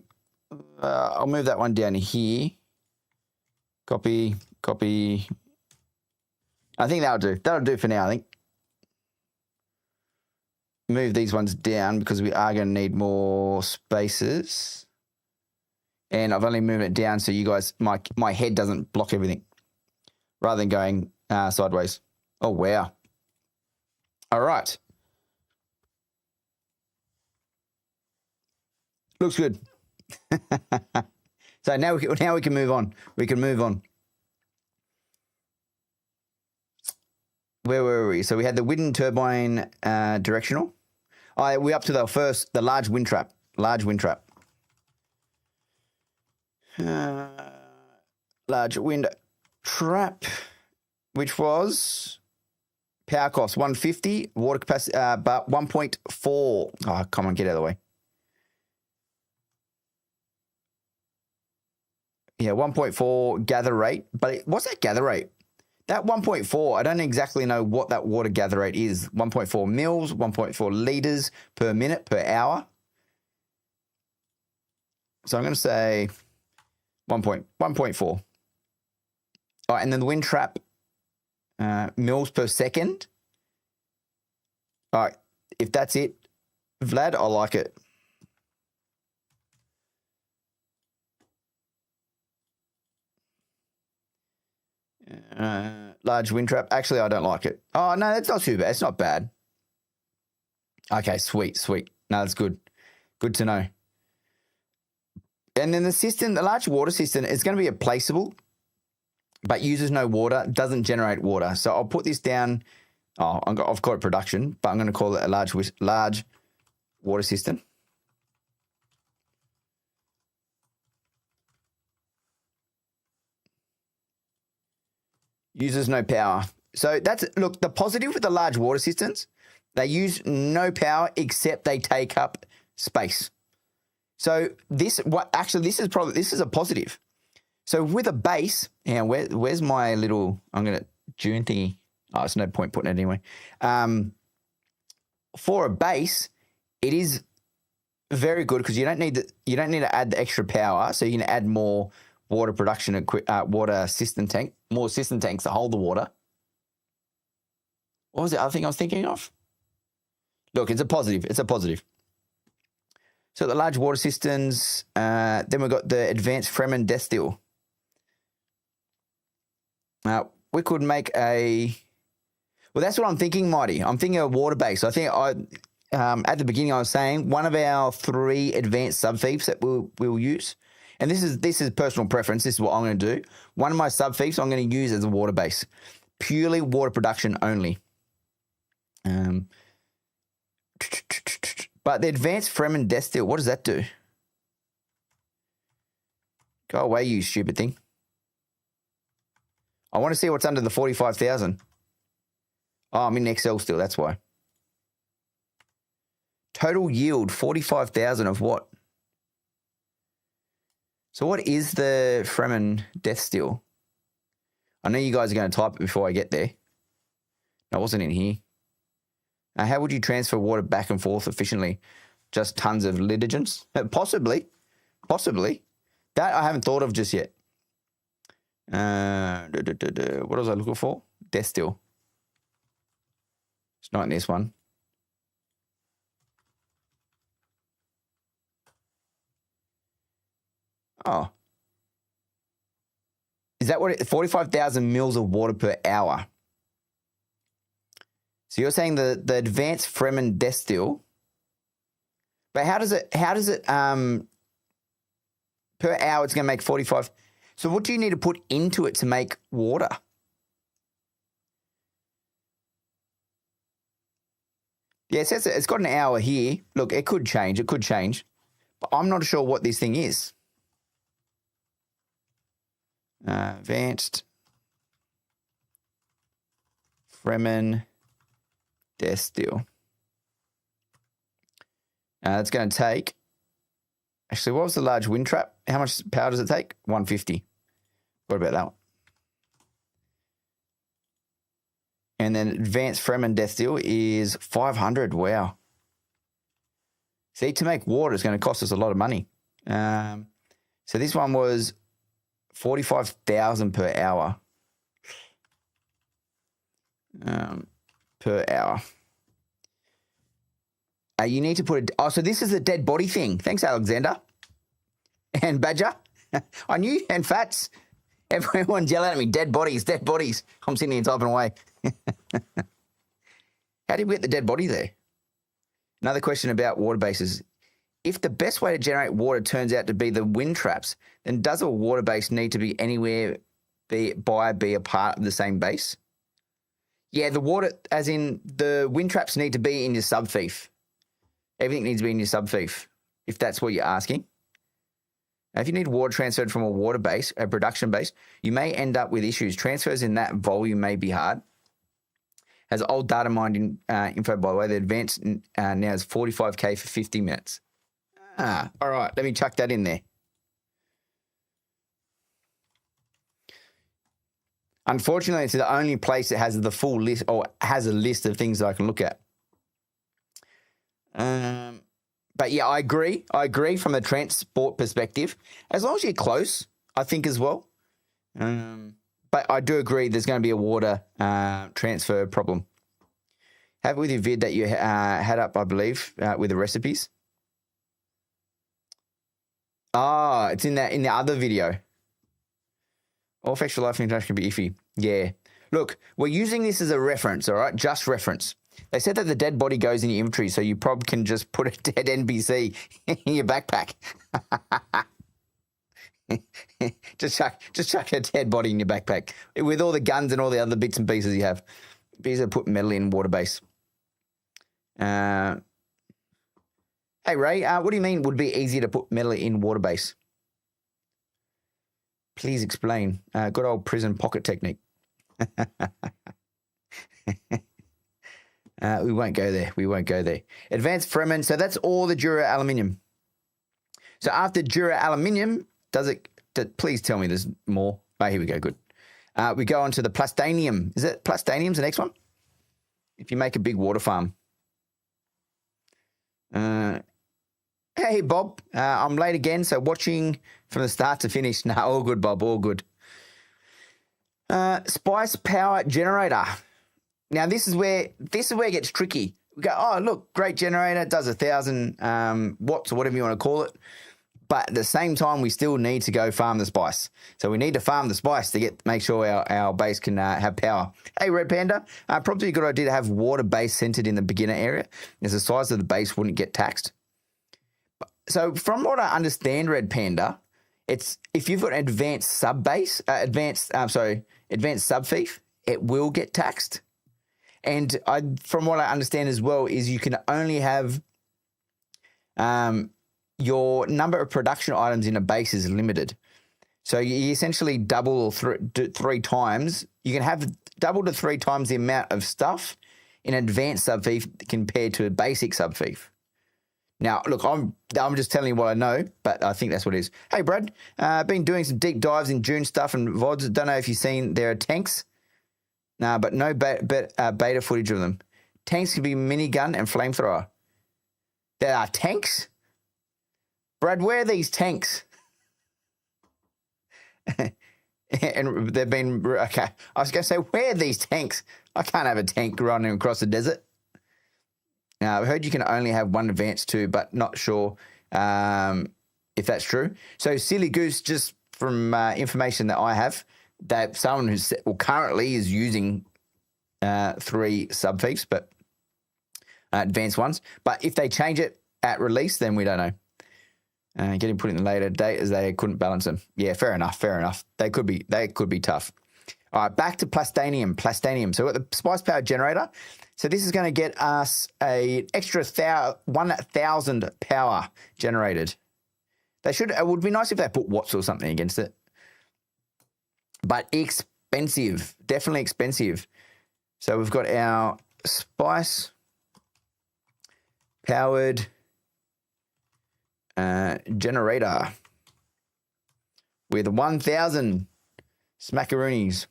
I'll move that one down here. Copy. I think that'll do. That'll do for now, I think. Move these ones down because we are going to need more spaces. And I've only moved it down so you guys, my head doesn't block everything rather than going sideways. Oh, wow. All right. Looks good. So now we can move on. We can move on. Where were we? So we had the wind turbine directional. We're up to the large wind trap. Large wind trap. Large wind trap, which was power cost 150, water capacity, but 1.4. Oh, come on, get out of the way. Yeah, 1.4 gather rate. But what's that gather rate? That 1.4, I don't exactly know what that water gather rate is. 1.4 mils, 1.4 litres per minute, per hour. So I'm going to say 1.4. All right, and then the wind trap, mils per second. All right, if that's it, Vlad, I like it. Large wind trap. Actually, I don't like it. Oh, no, that's not too bad. It's not bad. Okay, sweet. No, that's good. Good to know. And then the system, the large water system, is going to be a placeable, but uses no water, doesn't generate water. So I'll put this down. I've got it production, but I'm going to call it a large water system. Uses no power. So look, the positive with the large water systems, they use no power except they take up space. So this is a positive. So with a base, and where's my little, I'm going to Dune thingy. Oh, it's no point putting it anyway. For a base, it is very good because you don't need to add the extra power. So you can add more water production and water system tank, more system tanks to hold the water. What was the other thing I was thinking of? Look, it's a positive. It's a positive. So the large water systems, then we've got the advanced Fremen Destil. We could make well, that's what I'm thinking, Mighty. I'm thinking a water base. I think at the beginning I was saying one of our 3 advanced subfiefs that we'll use. And this is personal preference. This is what I'm going to do. One of my subfiefs I'm going to use as a water base. Purely water production only. But the advanced Fremen Destil, what does that do? Go away, you stupid thing. I want to see what's under the 45,000. Oh, I'm in Excel still, that's why. Total yield, 45,000 of what? So what is the Fremen Destil? I know you guys are going to type it before I get there. No, it wasn't in here. How would you transfer water back and forth efficiently? Just tons of litigants? Possibly. That I haven't thought of just yet. What was I looking for? Destil. It's not in this one. Oh. Is that what 45,000 mils of water per hour? So you're saying the advanced Fremen Destil, but how does it per hour it's going to make 45? So what do you need to put into it to make water? Yeah, it says it's got an hour here. Look, it could change, but I'm not sure what this thing is. Advanced Fremen Destil. It's going to take, actually, what was the large wind trap? How much power does it take? 150. What about that one? And then advanced Fremen death deal is 500. Wow. See, to make water is going to cost us a lot of money. So this one was 45,000 per hour. Per hour. You need to put so this is a dead body thing. Thanks, Alexander. And Badger. I knew, and Fats. Everyone's yelling at me, dead bodies, dead bodies. I'm sitting here typing away. How did we get the dead body there? Another question about water bases. If the best way to generate water turns out to be the wind traps, then does a water base need to be anywhere be a part of the same base? Yeah, the water, as in the wind traps need to be in your subfief. Everything needs to be in your subfief, if that's what you're asking. If you need water transferred from a water base, a production base, you may end up with issues. Transfers in that volume may be hard. Has old data mined info, by the way. The advanced now is 45K for 50 minutes. All right. Let me chuck that in there. Unfortunately, it's the only place that has the full list or has a list of things that I can look at. But yeah, I agree. I agree from the transport perspective. As long as you're close, I think as well. But I do agree there's going to be a water transfer problem. Have it with your vid that you had up, I believe, with the recipes. It's in the other video. All factual life interaction can be iffy. Yeah. Look, we're using this as a reference, all right? Just reference. They said that the dead body goes in your inventory, so you probably can just put a dead NPC in your backpack. just chuck a dead body in your backpack with all the guns and all the other bits and pieces you have. Because put metal in water base. Hey Ray, what do you mean would be easier to put metal in water base? Please explain. Good old prison pocket technique. We won't go there. We won't go there. Advanced Fremen. So that's all the Dura aluminium. So after Dura aluminium, please tell me there's more. Oh, here we go. Good. We go on to the plastanium. Is it plastanium's the next one? If you make a big water farm. Hey, Bob. I'm late again, so watching from the start to finish. No, all good, Bob. All good. Spice power generator. Now, this is where it gets tricky. We go, oh, look, great generator. It does 1,000 watts or whatever you want to call it. But at the same time, we still need to go farm the spice. So we need to farm the spice to make sure our base can have power. Hey, Red Panda, probably a good idea to have water base centered in the beginner area, as the size of the base wouldn't get taxed. So from what I understand, Red Panda, it's if you've got an advanced sub-base, advanced sub-fief, it will get taxed. And from what I understand as well is you can only have your number of production items in a base is limited. So you essentially double or three times. You can have double to three times the amount of stuff in advanced sub-fief compared to a basic sub-fief. Now, look, I'm just telling you what I know, but I think that's what it is. Hey, Brad, been doing some deep dives in Dune stuff and VODs. Don't know if you've seen there are tanks. No, but no beta footage of them. Tanks can be minigun and flamethrower. There are tanks? Brad, where are these tanks? And they've been, okay. I was going to say, where are these tanks? I can't have a tank running across the desert. Now, I heard you can only have one advanced too, but not sure if that's true. So, Silly Goose, just from information that I have, that someone who's currently is using 3 sub-fiefs, but advanced ones. But if they change it at release, then we don't know. Getting put in the later date as they couldn't balance them. Yeah, fair enough. They could be tough. All right, back to plastanium. So we've got the spice power generator. So this is going to get us an extra 1,000 power generated. It would be nice if they put watts or something against it. But expensive, definitely expensive. So we've got our spice powered generator with 1,000 smackaroonies.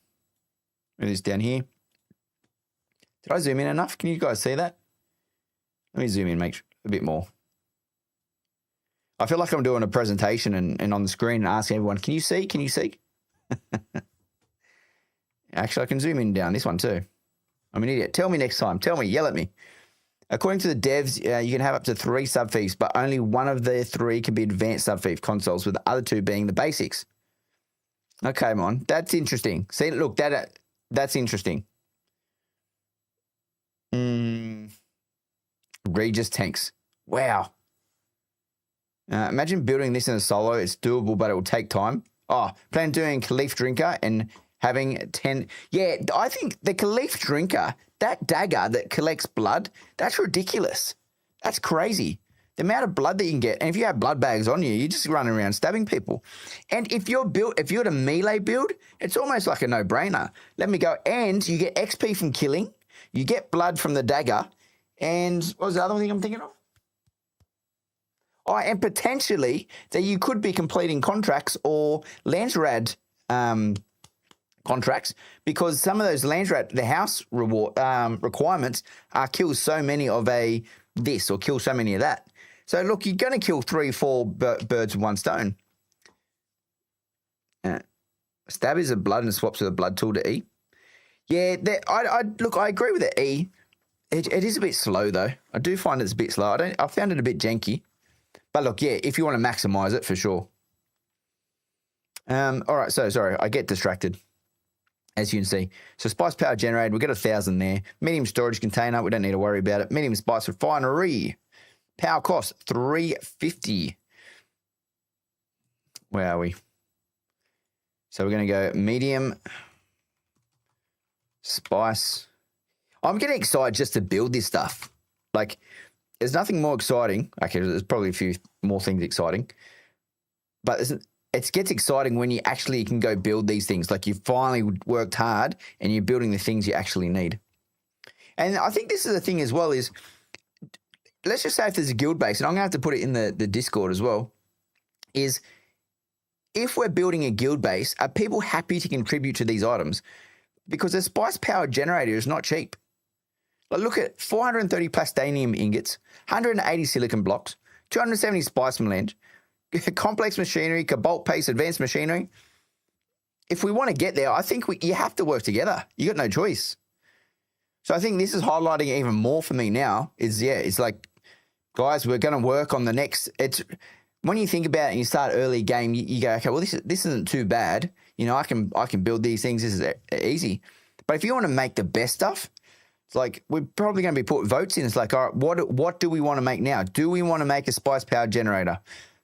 Move this down here. Did I zoom in enough? Can you guys see that? Let me zoom in, make a bit more. I feel like I'm doing a presentation and on the screen and asking everyone, can you see? Can you see? Actually, I can zoom in and down this one too. I'm an idiot. Tell me next time. Tell me. Yell at me. According to the devs, you can have up to 3 subfiefs, but only one of the 3 can be advanced subfief consoles, with the other 2 being the basics. Okay, man. That's interesting. See, look, that's interesting. Regis tanks. Wow. Imagine building this in a solo. It's doable, but it will take time. Oh, plan on doing Khalif Drinker and having 10. Yeah, I think the Khalif Drinker, that dagger that collects blood, that's ridiculous. That's crazy. The amount of blood that you can get. And if you have blood bags on you, you're just running around stabbing people. And if you're a melee build, it's almost like a no-brainer. Let me go. And you get XP from killing. You get blood from the dagger. And what was the other thing I'm thinking of? Oh, and potentially that you could be completing contracts or Landsrad contracts, because some of those Landsrad, the house reward requirements are kill so many of this or kill so many of that. So look, you're going to kill 3 or 4 birds with one stone. Stab is a blood and swaps with a blood tool to E. Yeah, I agree with the E. It is a bit slow though. I do find it's a bit slow. I found it a bit janky. But look, yeah, if you want to maximize it, for sure. All right, so sorry, I get distracted, as you can see. So spice power generated, we got 1,000 there. Medium storage container, we don't need to worry about it. Medium spice refinery, power cost 350. Where are we? So we're going to go medium spice. I'm getting excited just to build this stuff. Like, there's nothing more exciting. Okay, there's probably a few more things exciting. But it gets exciting when you actually can go build these things. Like, you finally worked hard and you're building the things you actually need. And I think this is the thing as well is, let's just say if there's a guild base, and I'm going to have to put it in the Discord as well, is if we're building a guild base, are people happy to contribute to these items? Because the spice power generator is not cheap. Like, look at 430 plastanium ingots, 180 silicon blocks, 270 spice melange, complex machinery, cobalt paste, advanced machinery. If we want to get there, I think you have to work together. You got no choice. So I think this is highlighting even more for me now is, it's like, guys, we're going to work on the next. It's when you think about it and you start early game, you go, okay, well, this isn't too bad. You know, I can build these things. This is easy. But if you want to make the best stuff, it's like, we're probably going to be put votes in. It's like, all right, what do we want to make now? Do we want to make a spice power generator?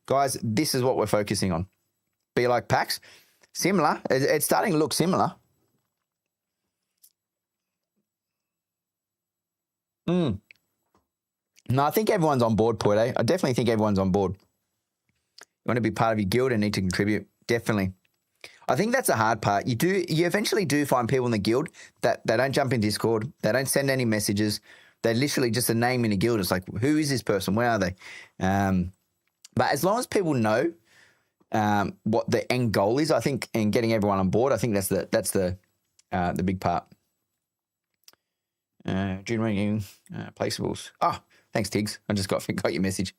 Guys, this is what we're focusing on. Be like PAX. Similar. It's starting to look similar. No, I think everyone's on board, Poite. I definitely think everyone's on board. You want to be part of your guild and need to contribute. Definitely. I think that's the hard part. You eventually do find people in the guild that they don't jump in Discord. They don't send any messages. They're literally just a name in a guild. It's like, who is this person? Where are they? But as long as people know what the end goal is, I think, and getting everyone on board, I think that's the big part. Dune Awakening, placeables. Oh, thanks, Tiggs. I just got your message.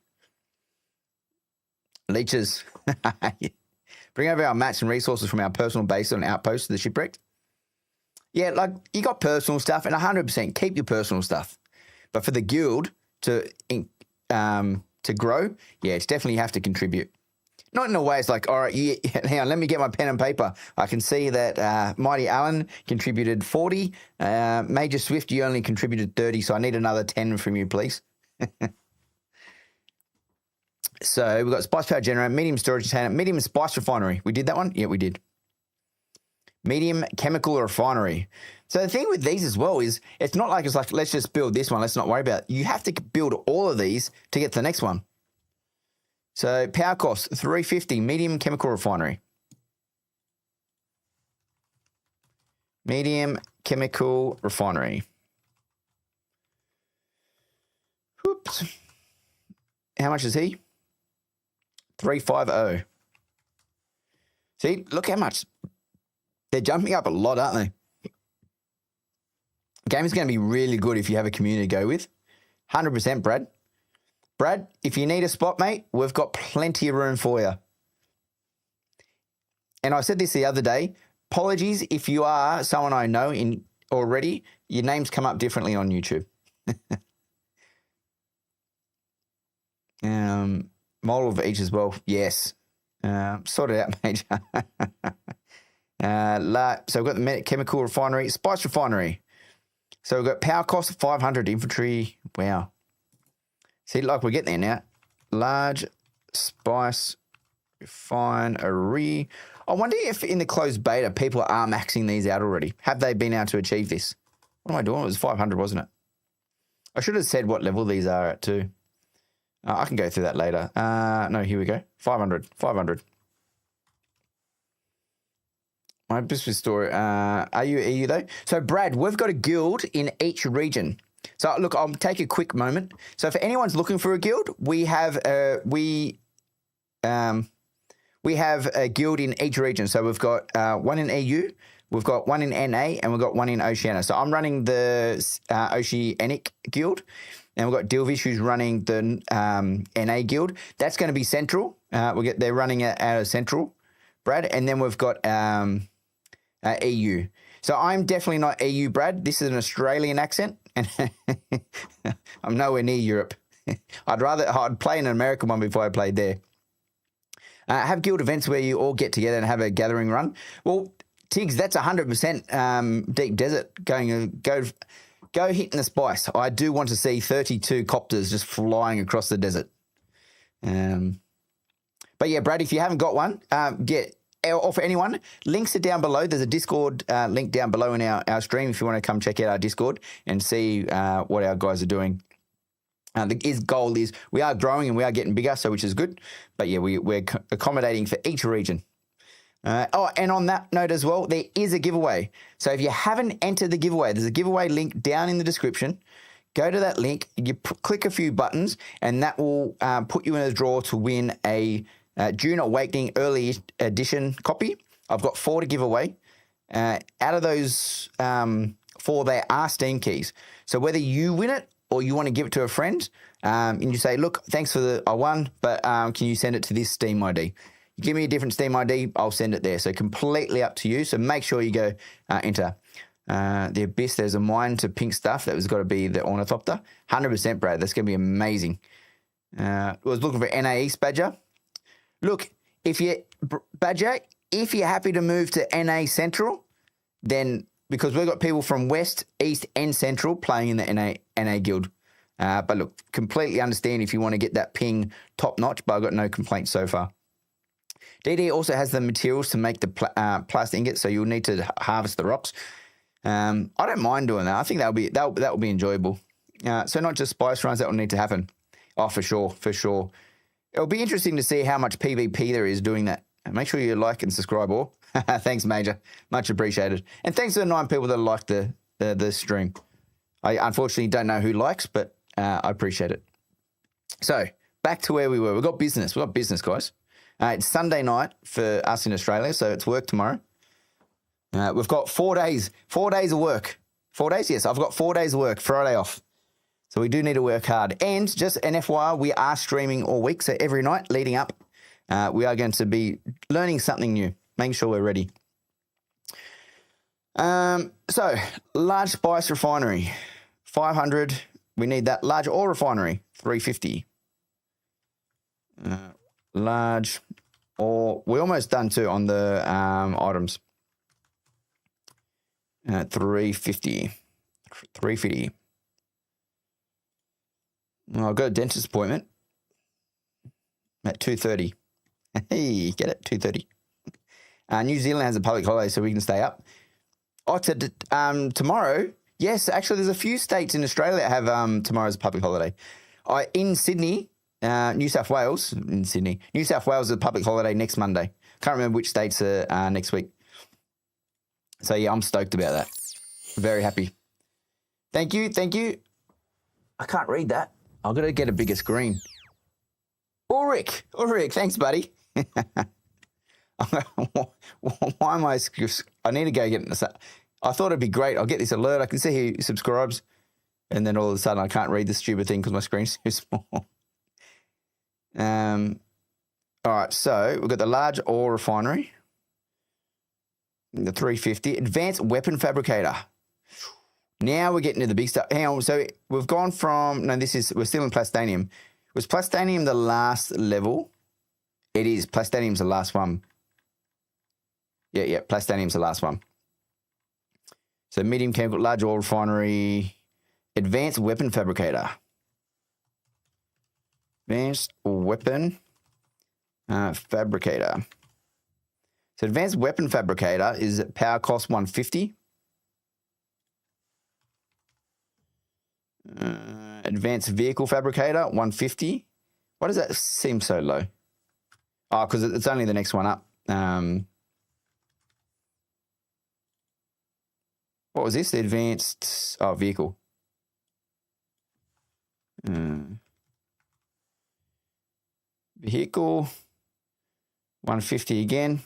Leeches. Bring over our mats and resources from our personal base on outpost to the shipwrecked. Yeah, like, you got personal stuff, and 100% keep your personal stuff. But for the guild to grow, yeah, it's definitely you have to contribute. Not in a way it's like, all right, hang on, let me get my pen and paper. I can see that Mighty Allen contributed 40. Major Swift, you only contributed 30, so I need another 10 from you, please. So we've got spice power generator, medium storage container, medium spice refinery. We did that one? Yeah, we did. Medium chemical refinery. So the thing with these as well is it's not like it's like, let's just build this one. Let's not worry about it. You have to build all of these to get to the next one. So power cost, 350, medium chemical refinery. Medium chemical refinery. Oops. How much is he? 350. See, look how much. They're jumping up a lot, aren't they? Game is going to be really good if you have a community to go with. 100%, Brad. Brad, if you need a spot, mate, we've got plenty of room for you. And I said this the other day. Apologies if you are someone I know in already. Your names come up differently on YouTube. Model of each as well. Yes. Sort it out, mate. So we've got the chemical refinery, spice refinery. So we've got power cost of 500, infantry. Wow. See, like we're getting there now. Large spice refinery. I wonder if in the closed beta people are maxing these out already. Have they been able to achieve this? What am I doing? It was 500, wasn't it? I should have said what level these are at too. I can go through that later. No, here we go. 500. My business story. Are you though? So, Brad, we've got a guild in each region. So, look, I'll take a quick moment. So, for anyone's looking for a guild, we have a guild in each region. So, we've got one in EU, we've got one in NA, and we've got one in Oceania. So, I'm running the Oceanic guild, and we've got Dilvish who's running the NA guild. That's going to be central. They're running it out of central, Brad, and then we've got EU. So I'm definitely not EU, Brad. This is an Australian accent, and I'm nowhere near Europe. I'd play an American one before I played there. Have guild events where you all get together and have a gathering run. Well, Tiggs, that's 100% deep desert go hitting the spice. I do want to see 32 copters just flying across the desert. But yeah, Brad, if you haven't got one, or for anyone, links are down below. There's a Discord link down below in our stream if you want to come check out our Discord and see what our guys are doing. The goal is we are growing and we are getting bigger, so which is good. But yeah, we're accommodating for each region. And on that note as well, there is a giveaway. So if you haven't entered the giveaway, there's a giveaway link down in the description. Go to that link, you click a few buttons, and that will put you in a draw to win a Dune Awakening early edition copy. I've got 4 to give away. Out of those 4, they are Steam keys. So whether you win it or you want to give it to a friend, and you say, look, thanks for I won, but can you send it to this Steam ID? You give me a different Steam ID, I'll send it there. So completely up to you. So make sure you go enter. The Abyss, there's a mine to pink stuff. That was got to be the Ornithopter. 100%, Brad. That's going to be amazing. I was looking for NA East Badger. Look, Badger, if you're happy to move to NA Central, then because we've got people from West, East, and Central playing in the NA Guild. But look, completely understand if you want to get that ping top notch, but I've got no complaints so far. DD also has the materials to make the plastic ingots, so you'll need to harvest the rocks. I don't mind doing that. I think that will be enjoyable. So not just spice runs, that will need to happen. Oh, for sure. It'll be interesting to see how much PvP there is doing that. Make sure you like and subscribe all. Thanks, Major. Much appreciated. And thanks to the 9 people that like the stream. I unfortunately don't know who likes, but I appreciate it. So back to where we were. We've got business, guys. It's Sunday night for us in Australia, so it's work tomorrow. We've got 4 days of work. 4 days? Yes, I've got 4 days of work, Friday off. So we do need to work hard. And just an FYI, we are streaming all week. So every night leading up, we are going to be learning something new, making sure we're ready. So large spice refinery, 500. We need that. Large oil refinery, 350. Large oil. We're almost done too on the items. 350. 350. I've got a dentist appointment at 2:30. Hey, get it? 2:30. New Zealand has a public holiday, so we can stay up. Tomorrow, yes, actually, there's a few states in Australia that have tomorrow's a public holiday. In Sydney, New South Wales is a public holiday next Monday. Can't remember which states are next week. So, yeah, I'm stoked about that. Very happy. Thank you. I can't read that. I've got to get a bigger screen. Ulrich, thanks, buddy. Why am I need to go get this. I thought it'd be great. I'll get this alert. I can see who subscribes. And then all of a sudden I can't read the stupid thing because my screen's too small. All right, so we've got the large ore refinery. The 350. Advanced weapon fabricator. Now we're getting to the big stuff. Hang on, so we've gone from, we're still in Plastanium. Was Plastanium the last level? It is. Plastanium's the last one. Yeah, Plastanium's the last one. So medium chemical, large ore refinery, advanced weapon fabricator. Advanced weapon fabricator. So advanced weapon fabricator is power cost 150. Advanced vehicle fabricator 150. Why does that seem so low? Oh, because it's only the next one up. What was this? The advanced vehicle. Vehicle 150 again.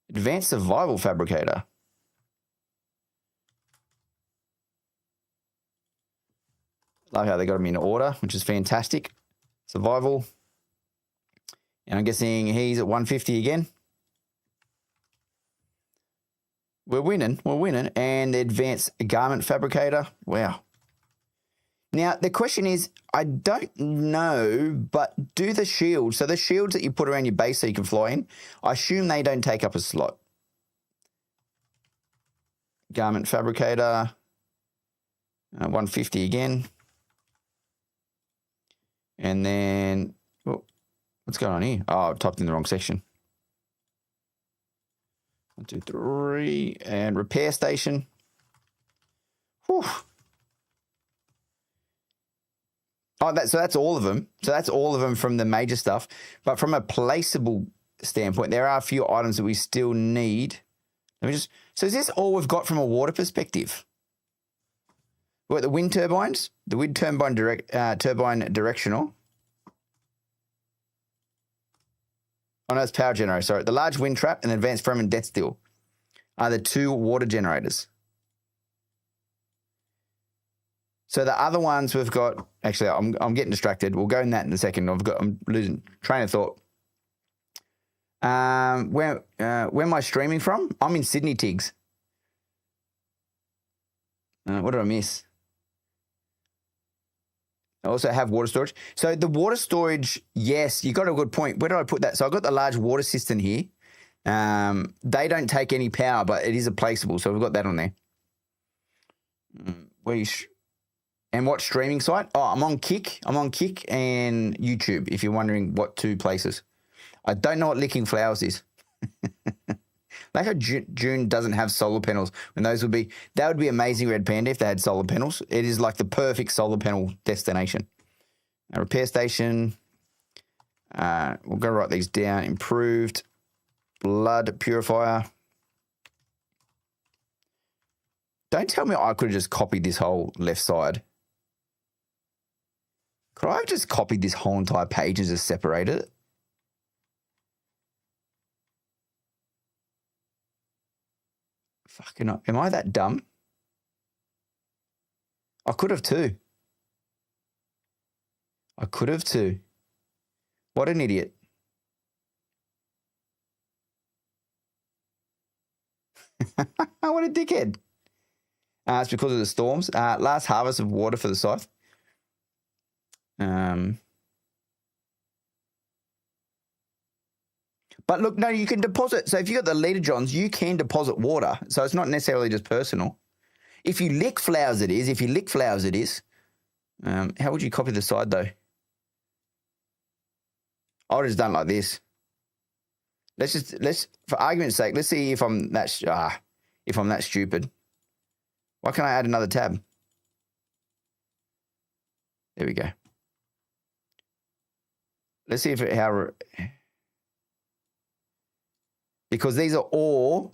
Advanced survival fabricator. Love how they got them in order, which is fantastic. Survival. And I'm guessing he's at 150 again. We're winning. And the advanced garment fabricator. Wow. Now, the question is, I don't know, but do the shields, so the shields that you put around your base so you can fly in, I assume they don't take up a slot. Garment fabricator, 150 again. And then, what's going on here? Oh, I've typed in the wrong section. 1, 2, 3, and repair station. Whew. Oh, so that's all of them. So that's all of them from the major stuff. But from a placeable standpoint, there are a few items that we still need. So is this all we've got from a water perspective? We've got the wind turbines, the wind turbine turbine directional. Oh, no, it's power generator. Sorry. The large wind trap and the advanced foam and death steel are the 2 water generators. So the other ones we've got, actually, I'm getting distracted. We'll go in that in a second. I'm losing train of thought. Where am I streaming from? I'm in Sydney, Tiggs. What did I miss? I also have water storage. So the water storage, yes, you got a good point. Where did I put that? So I've got the large water cistern here. They don't take any power, but it is a placeable. So we've got that on there. And what streaming site? Oh, I'm on Kick. I'm on Kick and YouTube, if you're wondering what 2 places. I don't know what licking flowers is. Like how Dune doesn't have solar panels. When that would be amazing, Red Panda, if they had solar panels. It is like the perfect solar panel destination. A repair station. We'll go write these down. Improved blood purifier. Don't tell me I could have just copied this whole left side. Could I have just copied this whole entire page and just separated it? Fucking, am I that dumb? I could have too. What an idiot. What a dickhead. It's because of the storms. Last harvest of water for the scythe. But look, no, you can deposit. So if you got the leader johns, you can deposit water. So it's not necessarily just personal. If you lick flowers, it is. How would you copy the side though? I would have just done it like this. Let's for argument's sake, let's see if I'm that stupid. Why can't I add another tab? There we go. Let's see because these are all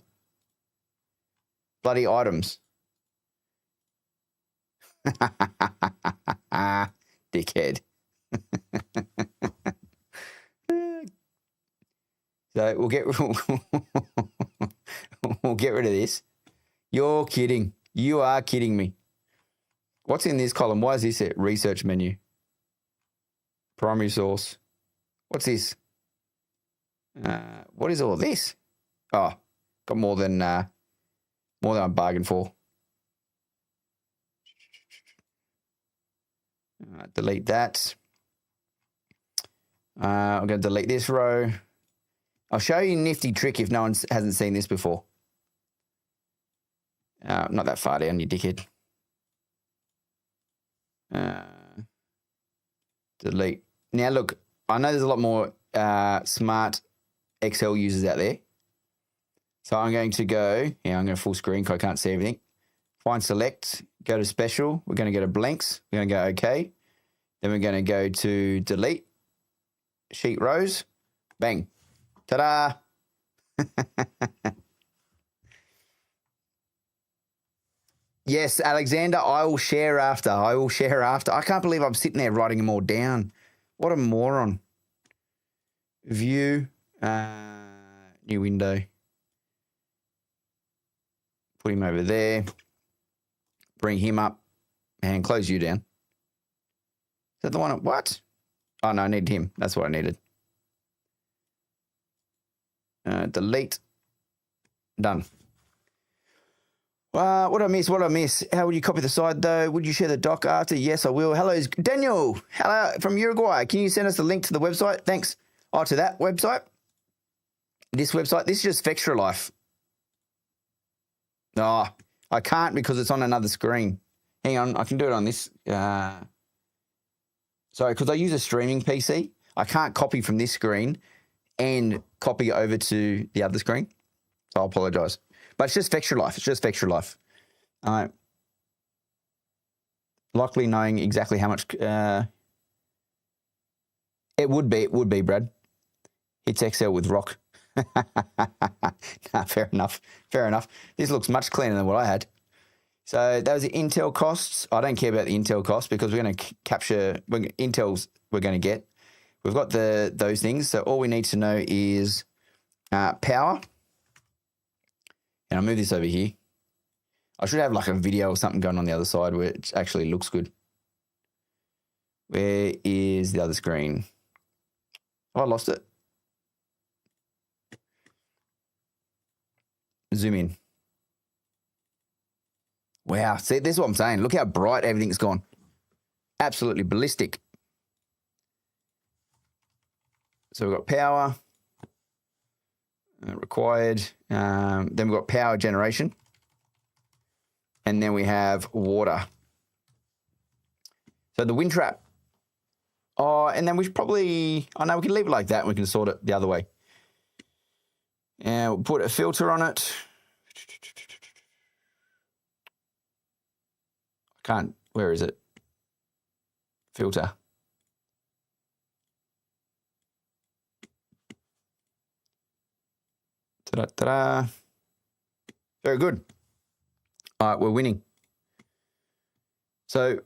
bloody items. Dickhead. So we'll get rid of this. You're kidding. You are kidding me. What's in this column? Why is this it? Research menu. Primary source. What's this? What is all this? Oh, got more than I bargained for. Delete that. I'm going to delete this row. I'll show you a nifty trick if no one hasn't seen this before. Not that far down, you dickhead. Delete. Now, look, I know there's a lot more smart Excel users out there. So I'm going to go, I'm going to full screen because I can't see everything. Find select, go to special. We're going to go to blanks. We're going to go OK. Then we're going to go to delete. Sheet rows. Bang. Ta-da. Yes, Alexander, I will share after. I can't believe I'm sitting there writing them all down. What a moron. View. New window. Put him over there. Bring him up. And close you down. Is that the one? What? Oh, no, I need him. That's what I needed. Delete. Done. What did I miss? How would you copy the side, though? Would you share the doc after? Yes, I will. Hello, Daniel. Hello from Uruguay. Can you send us the link to the website? Thanks. Oh, to that website? This website? This is just Fextra Life. Oh, I can't because it's on another screen. Hang on, I can do it on this. Sorry, because I use a streaming PC. I can't copy from this screen and copy over to the other screen. So I apologise. But it's just Fextra Life. Likely knowing exactly how much it would be, Brad. It's Excel with rock. Nah, fair enough. This looks much cleaner than what I had. So those are Intel costs. I don't care about the Intel costs because we're going to capture Intel's we're going to get. We've got those things. So all we need to know is power. And I'll move this over here. I should have like a video or something going on the other side where it actually looks good. Where is the other screen? Oh, I lost it. Zoom in. Wow. See, this is what I'm saying. Look how bright everything's gone. Absolutely ballistic. So we've got power. Required. Then we've got power generation. And then we have water. So the wind trap. Oh, and then we should probably, we can leave it like that and we can sort it the other way. And we'll put a filter on it. Where is it? Filter. Ta-da. Very good. All right, we're winning. So,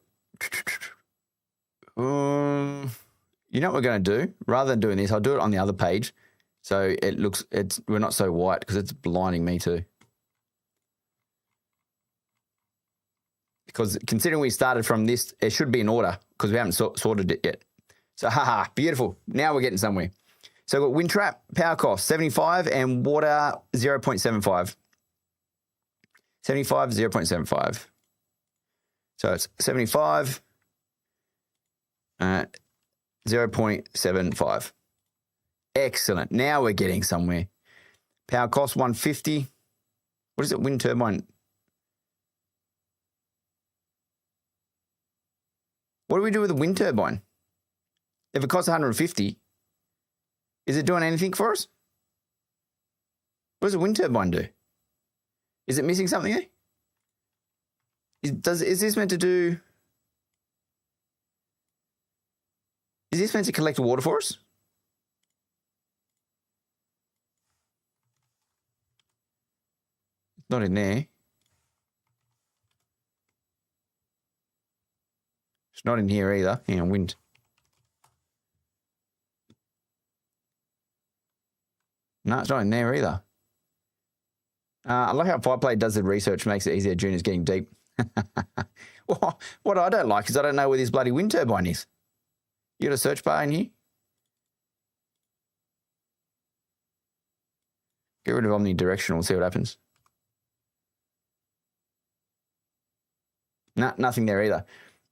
you know what we're going to do? Rather than doing this, I'll do it on the other page. So we're not so white because it's blinding me too. Because considering we started from this, it should be in order because we haven't sorted it yet. So, beautiful. Now we're getting somewhere. So we've got wind trap, power cost, 75, and water, 0.75. 75, 0.75. So it's 75, 0.75. Excellent. Now we're getting somewhere. Power cost, 150. What is it? Wind turbine. What do we do with the wind turbine? If it costs 150, is it doing anything for us? What does a wind turbine do? Is it missing something there? Is this meant to do... Is this meant to collect water for us? Not in there. It's not in here either. Hang on, wind. No, it's not in there either. I like how Fireplay does the research, makes it easier. June is getting deep. Well, what I don't like is I don't know where this bloody wind turbine is. You got a search bar in here? Get rid of omnidirectional, see what happens. Nah, nothing there either.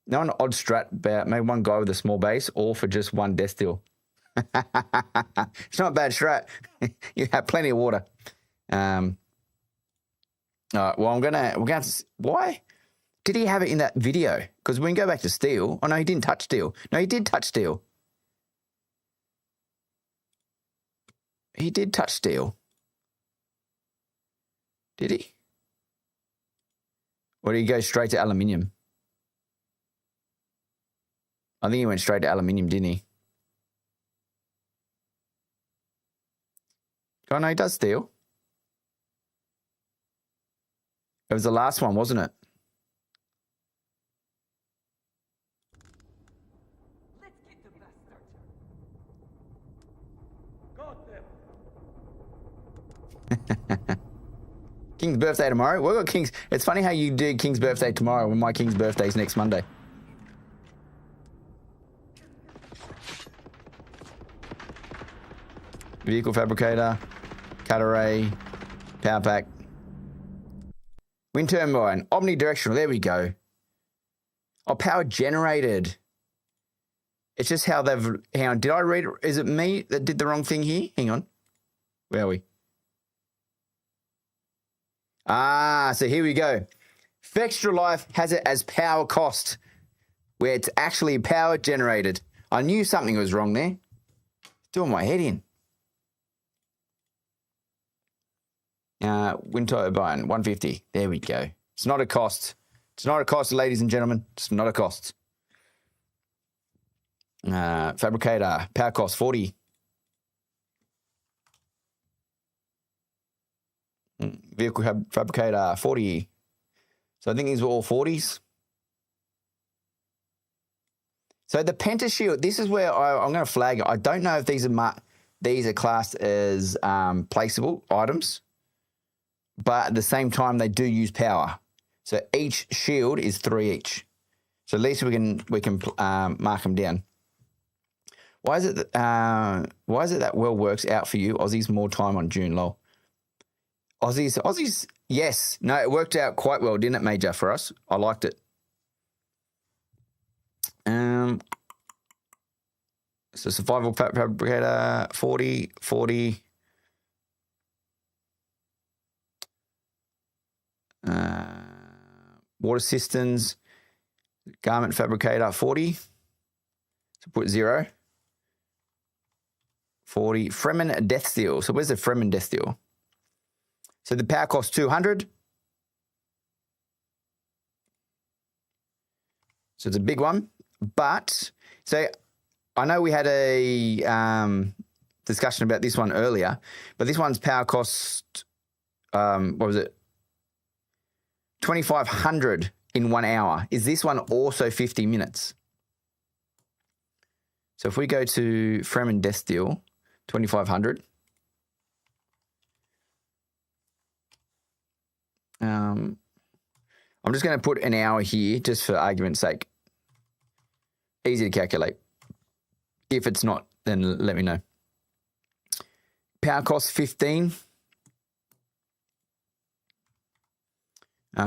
No an odd strat about maybe one guy with a small base, all for just one death deal. It's not a bad strat. You have plenty of water. All right, well, we're going to, why did he have it in that video? Because we can go back to steel. Oh, no, he didn't touch steel. No, he did touch steel. He did touch steel. Did he? Or did he go straight to aluminium? I think he went straight to aluminium, didn't he? Oh, no, he does steel. It was the last one, wasn't it? Let's get the bastard. Got them. King's birthday tomorrow. We've got King's. It's funny how you do King's birthday tomorrow when my King's birthday is next Monday. Vehicle fabricator, cut array, power pack, wind turbine, omnidirectional. There we go. Oh, power generated. It's just how they've. Hang on, did I read it? Is it me that did the wrong thing here? Hang on. Where are we? So here we go. Extra Life has it as power cost, where it's actually power generated. I knew something was wrong there. Doing my head in. Wind turbine, 150. There we go. It's not a cost. It's not a cost, ladies and gentlemen. It's not a cost. Fabricator, power cost, 40. Vehicle fabricator, 40. So I think these were all 40s. So the Pentashield, this is where I'm going to flag it. I don't know if these are classed as placeable items, but at the same time they do use power. So each shield is 3 each. So at least we can mark them down. Why is it that well works out for you? Aussies more time on June, lol. Aussies, yes. No, it worked out quite well, didn't it, Major, for us? I liked it. So survival fabricator, 40, 40. Water systems, garment fabricator, 40. So put 0. 40. Fremen Death Steel. So where's the Fremen Death Steel? So the power cost 200. So it's a big one. But, so I know we had a discussion about this one earlier, but this one's power cost, what was it? 2,500 in 1 hour. Is this one also 50 minutes? So if we go to Fremen Death Steel, 2,500. I'm just going to put an hour here just for argument's sake. Easy to calculate. If it's not, then let me know. Power cost 15.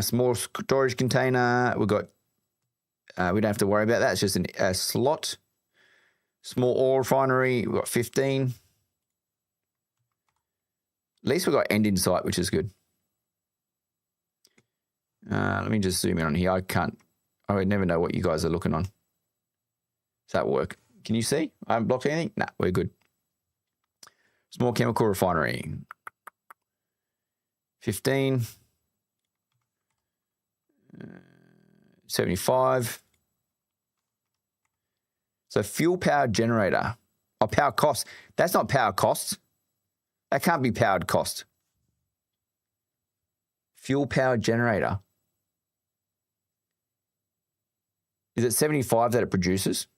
Small storage container. We've got, we don't have to worry about that. It's just a slot. Small oil refinery. We've got 15. At least we've got end in sight, which is good. Let me just zoom in on here. I would never know what you guys are looking on. Does that work? Can you see? I haven't blocked anything? Nah, we're good. Small chemical refinery. 15. 75. So fuel power generator. Oh, power cost. That's not power cost. That can't be powered cost. Fuel power generator. Is it 75 that it produces?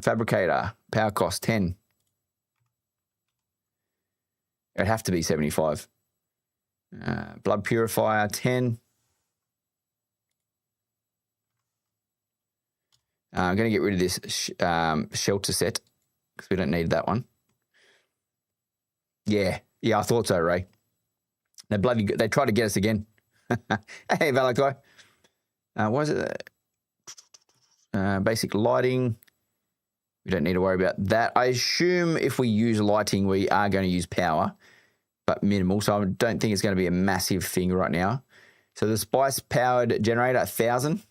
Fabricator, power cost 10. It'd have to be 75. Blood purifier, 10. I'm going to get rid of this shelter set because we don't need that one. Yeah, I thought so, Ray. They tried to get us again. Hey, Valakai. What is it? Basic lighting. We don't need to worry about that. I assume if we use lighting, we are going to use power, but minimal. So I don't think it's going to be a massive thing right now. So the spice-powered generator, 1,000.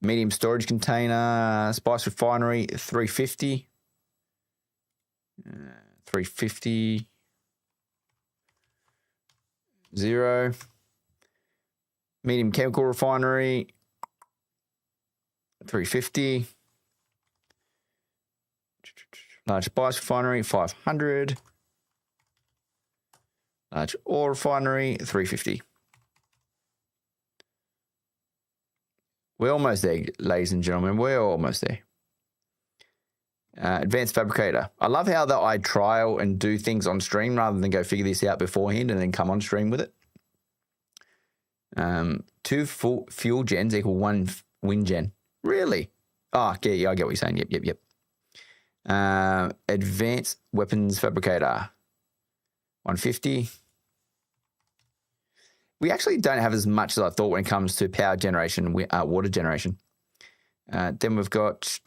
Medium storage container, spice refinery, 350. 350. 0. Medium chemical refinery, 350. Large spice refinery, 500. Large ore refinery, 350. We're almost there, ladies and gentlemen. We're almost there. Advanced fabricator. I love how that I trial and do things on stream rather than go figure this out beforehand and then come on stream with it. 2 full fuel gens equal 1 wind gen. Really? Oh, yeah, I get what you're saying. Yep. Advanced weapons fabricator. 150. We actually don't have as much as I thought when it comes to power generation, water generation. Then we've got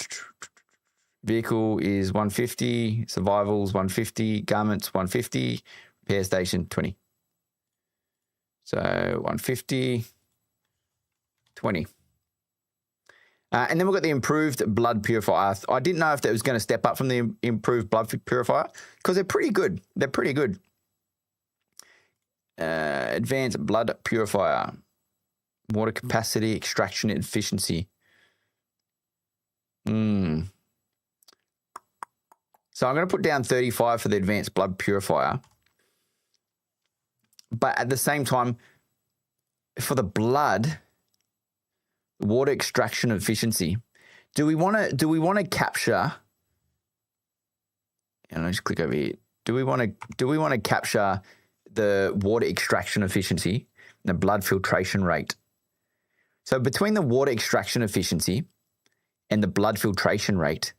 vehicle is 150, survival's 150, garments 150, repair station 20. So 150, 20. And then we've got the improved blood purifier. I didn't know if that was going to step up from the improved blood purifier because they're pretty good. Advanced blood purifier. Water capacity, extraction efficiency. So I'm going to put down 35 for the advanced blood purifier. But at the same time, for the blood, water extraction efficiency, do we want to capture? And I'll just click over here. Do we want to capture the water extraction efficiency and the blood filtration rate? So between the water extraction efficiency and the blood filtration rate,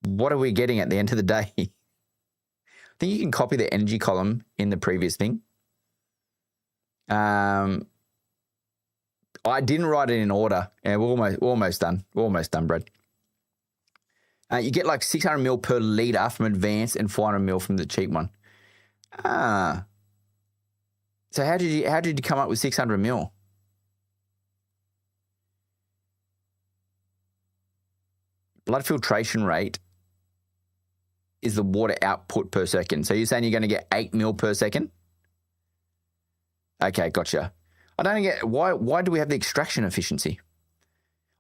what are we getting at the end of the day? I think you can copy the energy column in the previous thing. I didn't write it in order. Yeah, we're almost done. We're almost done, Brad. You get like 600 mil per litre from advanced and 400 mil from the cheap one. So how did you come up with 600 mil? Blood filtration rate is the water output per second. So you're saying you're going to get 8 mil per second? Okay, gotcha. I don't get why do we have the extraction efficiency?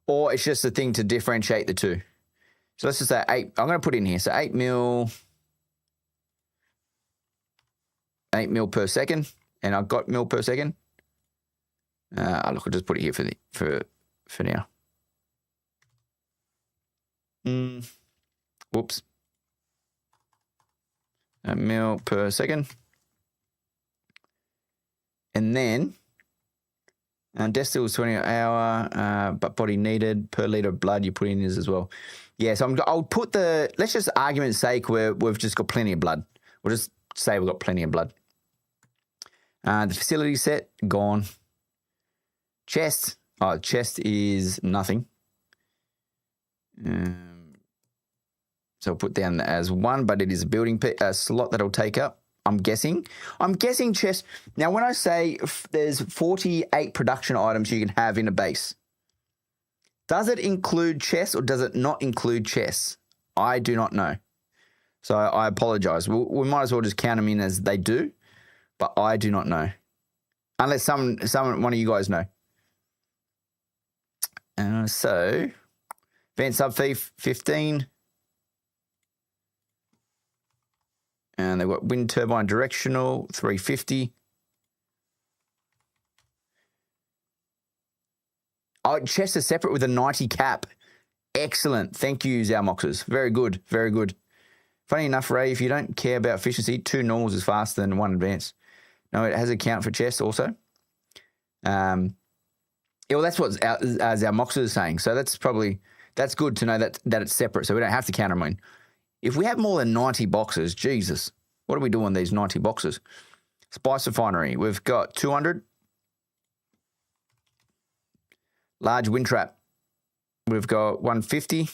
Or it's just a thing to differentiate the two. So let's just say 8. I'm going to put in here. So 8 mil per second. And I've got mil per second. Look, I'll just put it here for now. Whoops. A mil per second. And then Destil is 20 an hour, but body needed per litre of blood you put in is as well. Yeah, so I'll put let's just argument's sake we've just got plenty of blood. We'll just say we've got plenty of blood. The facility set, gone. Chest is nothing. So I'll put down as 1, but it is a building slot that'll take up. I'm guessing chest. Now, when I say there's 48 production items you can have in a base, does it include chests or does it not include chests? I do not know. So I apologize. We might as well just count them in as they do, but I do not know. Unless one of you guys know. So, advanced sub fee 15. And they've got wind turbine directional, 350. Oh, chests are separate with a 90 cap. Excellent. Thank you, Zalmoxes. Very good. Very good. Funny enough, Ray, if you don't care about efficiency, 2 normals is faster than 1 advanced. No, it has a count for chests also. Yeah, well, that's what as our Moxer is saying. So that's good to know that it's separate, so we don't have to count them in. If we have more than 90 boxes, Jesus, what are we doing these 90 boxes? Spice refinery, we've got 200. Large wind trap, we've got 150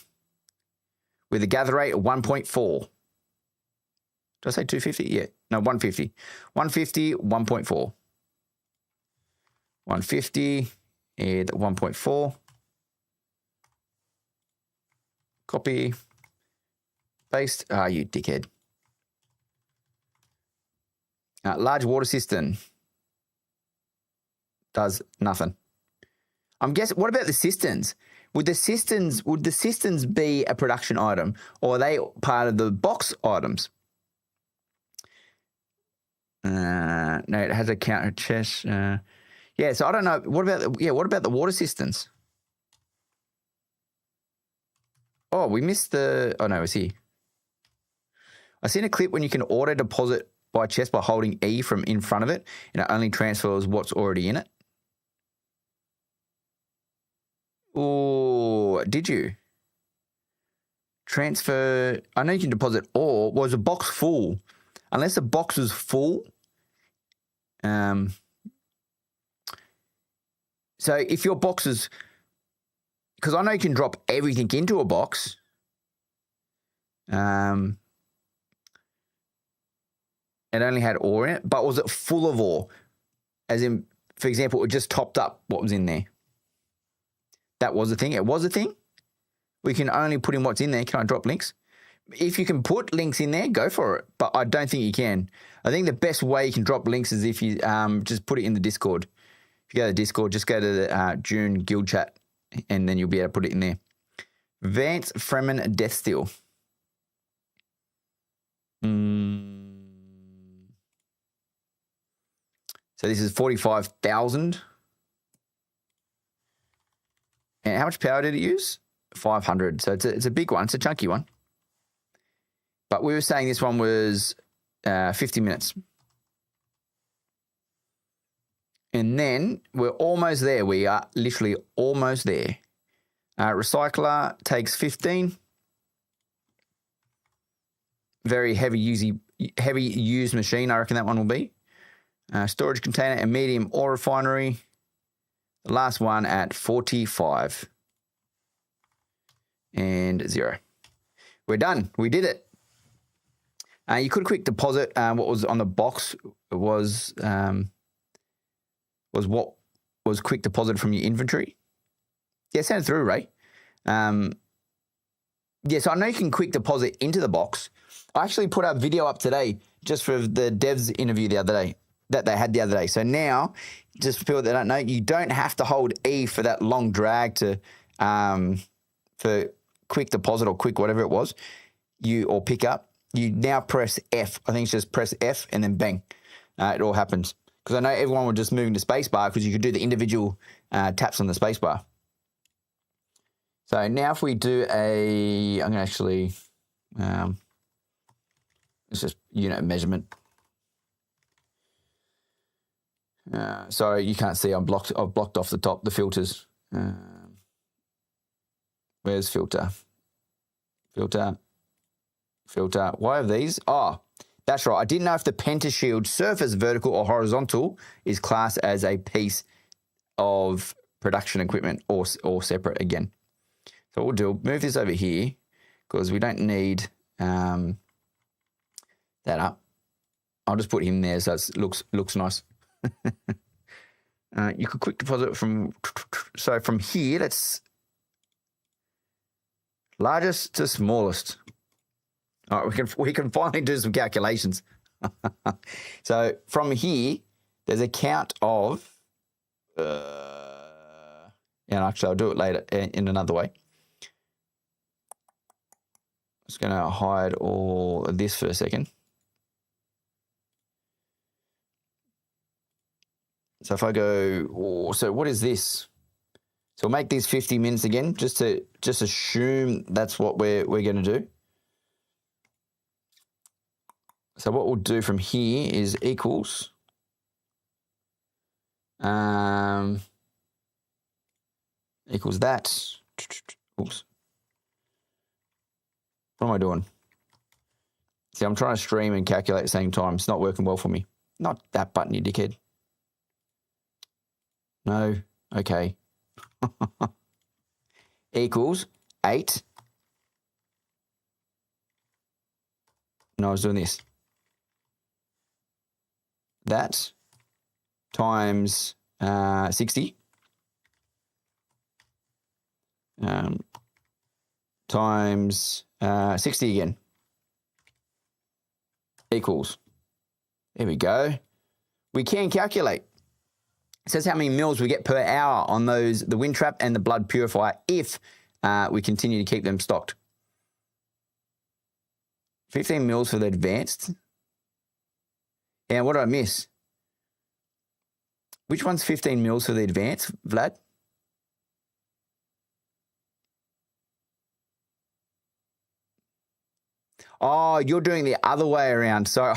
with a gather rate of 1.4. Did I say 250? Yeah, no, 150. 150, 1.4. 150 and 1.4. Copy, paste. Ah, you dickhead. Large water cistern does nothing. I'm guessing. What about the cisterns? Would the cisterns be a production item, or are they part of the box items? No, it has a counter chest. Yeah, so I don't know. What about the water cisterns? Oh, we missed the. Oh no, it's here. I seen a clip when you can auto deposit by chest by holding E from in front of it, and it only transfers what's already in it. Oh, did you? Transfer. I know you can deposit, or was the box full? Unless the box was full. So if your box is, because I know you can drop everything into a box. It only had ore in it, but was it full of ore? As in, for example, it just topped up what was in there. That was a thing. It was a thing. We can only put in what's in there. Can I drop links? If you can put links in there, go for it. But I don't think you can. I think the best way you can drop links is if you just put it in the Discord. If you go to Discord, just go to the Dune Guild chat, and then you'll be able to put it in there. Vance Fremen Death Steel. So this is 45,000. And how much power did it use? 500. So it's a big one. It's a chunky one. But we were saying this one was 50 minutes. And then we're almost there. We are literally almost there. Recycler takes 15. Very heavy used machine, I reckon that one will be. Storage container and medium ore refinery. The last one at 45. And 0. We're done. We did it. You could quick deposit. What was on the box was what was quick deposit from your inventory. Yeah, send it through, Ray. Yeah, so I know you can quick deposit into the box. I actually put a video up today just for the devs interview the other day that they had the other day. So now, just for people that don't know, you don't have to hold E for that long drag to for quick deposit or quick whatever it was, or pick up. You now press F. I think it's just press F and then bang. It all happens. Because I know everyone was just moving to spacebar because you could do the individual taps on the spacebar. So now if we do I'm going to actually, it's just unit of measurement. Sorry, you can't see. I've blocked off the top, the filters. Where's filter? Filter. Why are these? Oh, that's right. I didn't know if the pentashield surface, vertical or horizontal, is classed as a piece of production equipment or separate again. So what we'll do, move this over here because we don't need that up. I'll just put him there so it looks nice. You could quick deposit from here, that's largest to smallest. All right, we can finally do some calculations. So from here, there's a count of, and actually I'll do it later in another way. Just going to hide all of this for a second. So if I go, so what is this? So we'll make these 50 minutes again, just assume that's what we're going to do. So what we'll do from here is equals. Equals that. Oops. What am I doing? See, I'm trying to stream and calculate at the same time. It's not working well for me. Not that button, you dickhead. No. Okay. Equals 8. No, I was doing this. That times 60 times 60 again equals. There we go. We can calculate. It says how many mils we get per hour on those, the wind trap and the blood purifier, if we continue to keep them stocked. 15 mils for the advanced. And what did I miss? Which one's 15 mils for the advanced, Vlad? Oh, you're doing the other way around. So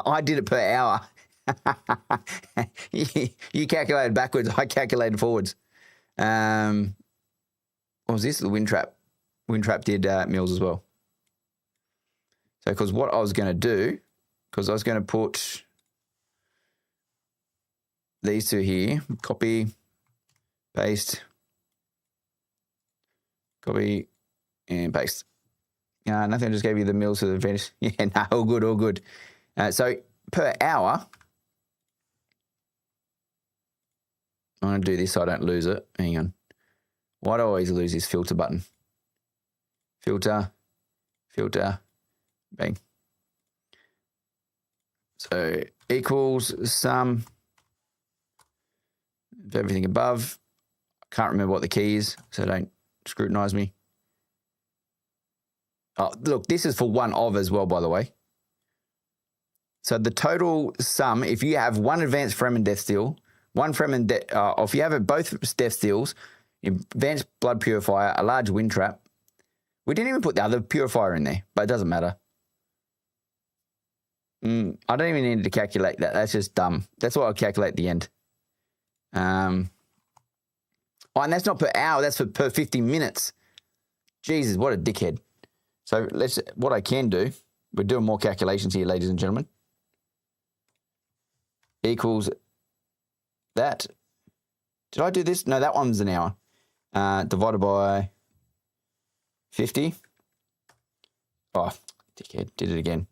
I did it per hour. You calculated backwards. I calculated forwards. What was this? The wind trap. Wind trap did mils as well. So because what I was going to do, because I was going to put these two here, copy, paste, copy, and paste. Nothing, I just gave you the mils for the advantage. Yeah, no, all good, all good. So per hour, I'm going to do this so I don't lose it. Hang on. Why do I always lose this filter button? Filter, filter, bang. So equals sum of everything above. I can't remember what the key is, so don't scrutinize me. Oh, look, this is for one of as well, by the way. So the total sum, if you have one advanced Fremen death steal, one Fremen, or if you have both death steals, advanced blood purifier, a large wind trap. We didn't even put the other purifier in there, but it doesn't matter. I don't even need to calculate that. That's just dumb. That's what I'll calculate at the end. Oh, and that's not per hour. That's for per 50 minutes. Jesus, what a dickhead. So what I can do, we're doing more calculations here, ladies and gentlemen. Equals that. Did I do this? No, that one's an hour. Divided by 50. Oh, dickhead, did it again.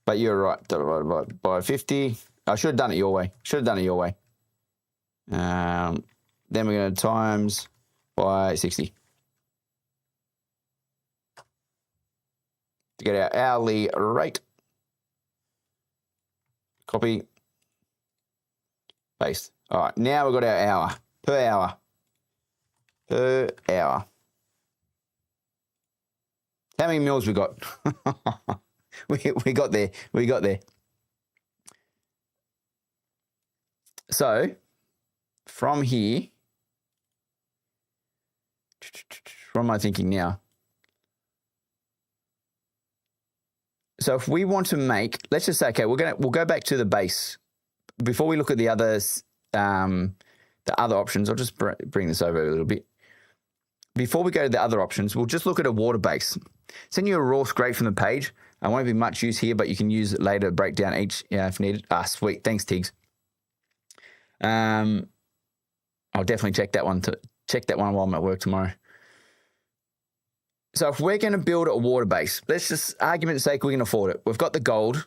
But you're right, divided by 50. I should have done it your way. Then we're going to times by 60. To get our hourly rate. Copy. Paste. All right, now we've got our hour. Per hour. Per hour. How many mils we got? we got there. We got there. So, from here, what am I thinking now? So if we want to make, let's just say, okay, we'll go back to the base before we look at the others, the other options. I'll just bring this over a little bit. Before we go to the other options, we'll just look at a water base. Send you a raw scrape from the page. I won't be much use here, but you can use it later to break down each if needed. Sweet. Thanks, Tiggs. I'll definitely check that one while I'm at work tomorrow. So if we're going to build a water base, let's just, argument's sake, we can afford it. We've got the gold,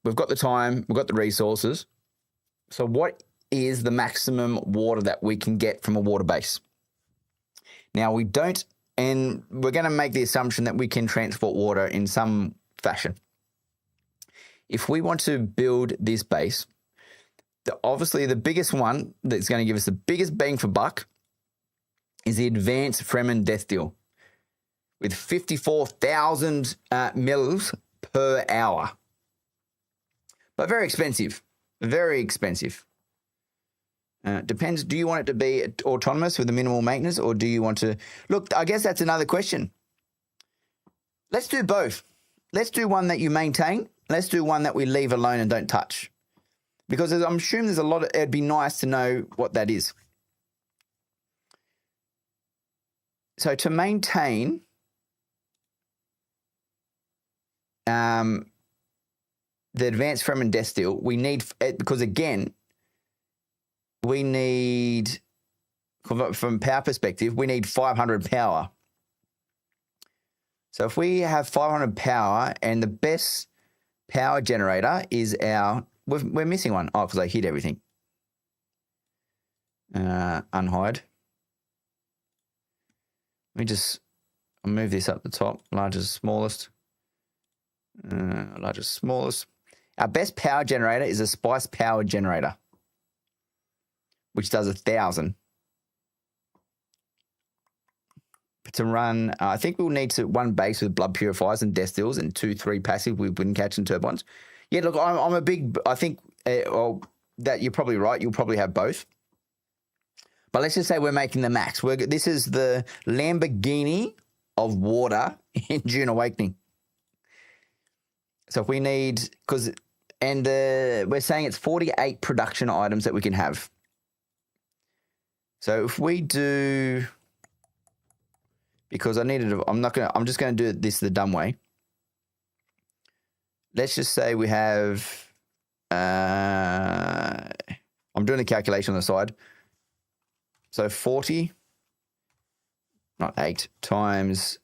we've got the time, we've got the resources. So what is the maximum water that we can get from a water base? Now we don't, and we're going to make the assumption that we can transport water in some fashion. If we want to build this base, obviously the biggest one that's going to give us the biggest bang for buck is the advanced Fremen death deal with 54,000 mils per hour. But very expensive. Very expensive. Depends. Do you want it to be autonomous with the minimal maintenance, or do you want to... Look, I guess that's another question. Let's do both. let's do one that you maintain. Let's do one that we leave alone and don't touch. Because I'm assuming there's a lot of, it'd be nice to know what that is. So to maintain, the advanced Fremen Destil, we need, because again, we need, from power perspective, we need 500 power. So if we have 500 power and the best power generator is our, we're missing one. Oh, because I hid everything. Unhide. Let me just, I'll move this up the top, largest, smallest. Largest, smallest. Our best power generator is a spice power generator, which does 1,000. To run, I think we'll need to one base with blood purifiers and destils and 2-3 passive with wind catch and turbines. Yeah, look, I'm a big, I think, that you're probably right. You'll probably have both. But let's just say we're making the max. This is the Lamborghini of water in Dune Awakening. So if we need, we're saying it's 48 production items that we can have. So if we do, because I'm just going to do this the dumb way. Let's just say we have, I'm doing the calculation on the side. So 40, not 8, times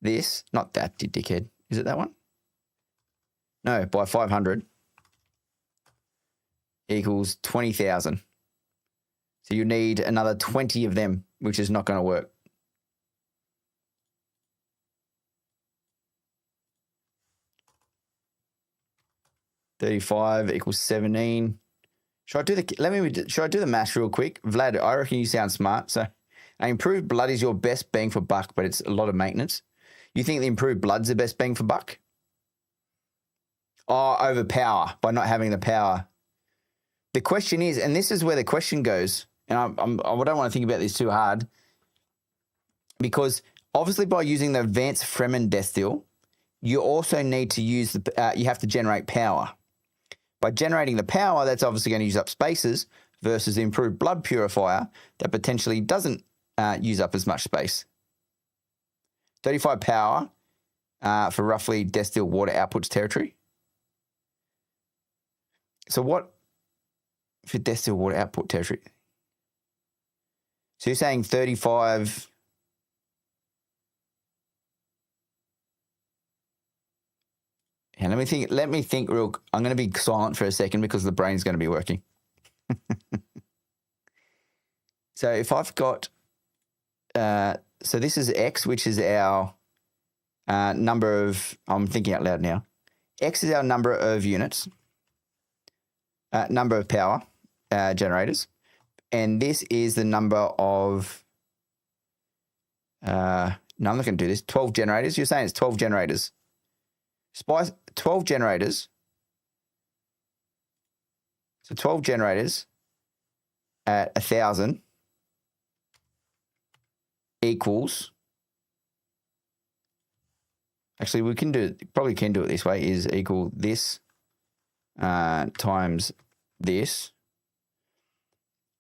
this, not that, you dickhead. Is it that one? No, by 500 equals 20,000. So you need another 20 of them, which is not going to work. $35 equals 17. Should I do the math real quick? Vlad, I reckon you sound smart. So improved blood is your best bang for buck, but it's a lot of maintenance. You think the improved blood's the best bang for buck? Oh, over power, by not having the power. The question is, and this is where the question goes, and I don't want to think about this too hard, because obviously by using the advanced Fremen Destil, you also need to use you have to generate power. By generating the power, that's obviously going to use up spaces versus the improved blood purifier that potentially doesn't use up as much space. 35 power for roughly distilled water outputs territory. So what for distilled water output territory? So you're saying 35... And let me think real. I'm going to be silent for a second because the brain's going to be working. So if I've got, so this is X, which is our number of, I'm thinking out loud now. X is our number of units, number of power generators. And this is the number of, no, I'm not going to do this, 12 generators. You're saying it's 12 generators. 12 generators. So 12 generators at 1,000 equals. Actually, we can do it. Probably can do it this way. Is equal this times this.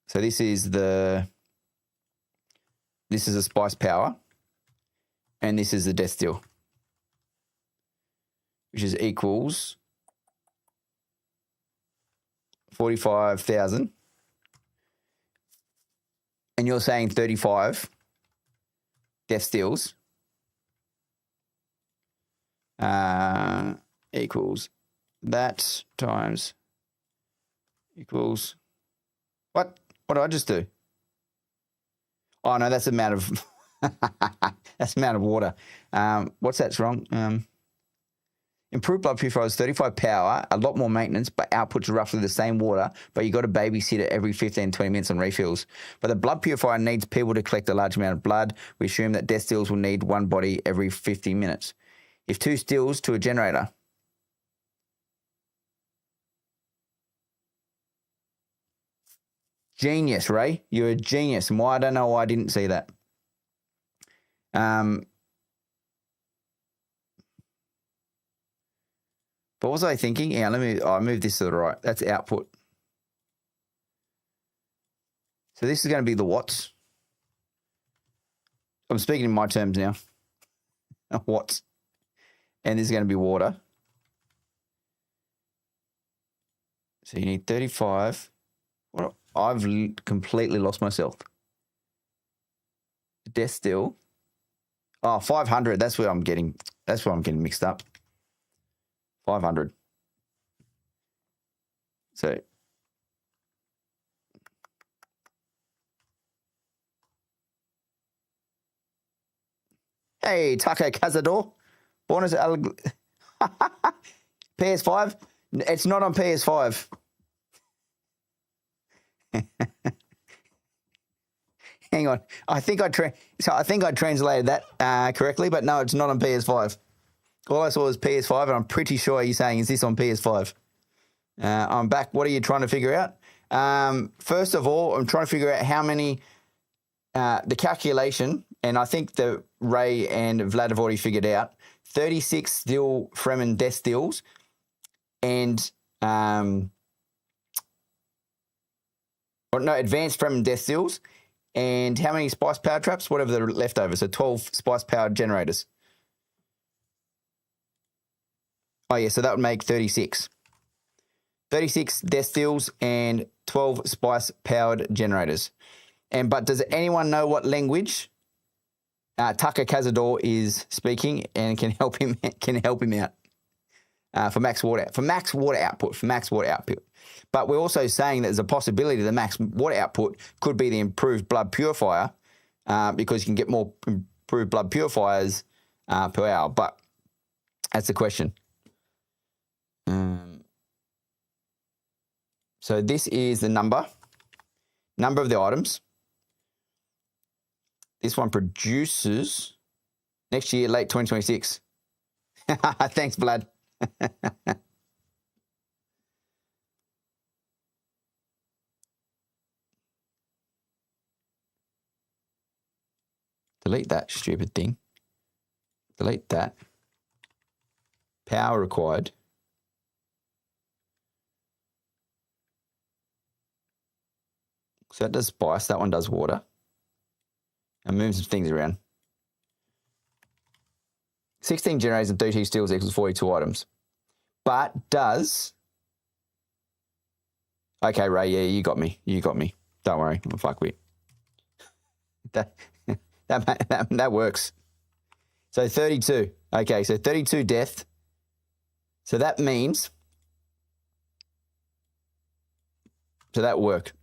So this is a spice power, and this is the destil, which is equals 45,000. And you're saying 35 destils equals that times equals what? What did I just do? Oh no, that's the amount of that's the amount of water. What's that's wrong? Improved blood purifier is 35 power, a lot more maintenance, but outputs roughly the same water, but you got to babysit it every 15, 20 minutes on refills. But the blood purifier needs people to collect a large amount of blood. We assume that destils will need one body every 50 minutes. If 2 stills to a generator. Genius, Ray. You're a genius. And why I don't know why I didn't see that. What was I thinking? Yeah, I'll move this to the right. That's output. So this is going to be the watts. I'm speaking in my terms now. Watts. And this is going to be water. So you need 35. What? I've completely lost myself. Death still. Oh, 500. That's where I'm getting mixed up. 500. So hey, Taco Cazador. Bonus PS5. It's not on PS5. Hang on. I think I translated that correctly, but no, it's not on PS5. All I saw was PS5, and I'm pretty sure you're saying, is this on PS5? I'm back. What are you trying to figure out? First of all, I'm trying to figure out how many, the calculation, and I think that Ray and Vlad have already figured out, 36 still Fremen death steals, and advanced Fremen death steals, and how many spice power traps? Whatever the leftovers. So 12 spice powered generators. Oh yeah, so that would make 36. 36 death steals and 12 spice powered generators. But does anyone know what language Tucker Cazador is speaking and can help him out for max water output? But we're also saying that there's a possibility the max water output could be the improved blood purifier because you can get more improved blood purifiers per hour. But that's the question. So this is the number of the items. This one produces next year, late 2026. Thanks, Vlad. Delete that stupid thing. Delete that. Power required. So that does spice. That one does water. And move some things around. 16 generators and 30 steals equals 42 items. But does... Okay, Ray, yeah, you got me. Don't worry, I'm a fuckwit. That works. So 32. Okay, so 32 death. So that means... So that'll work.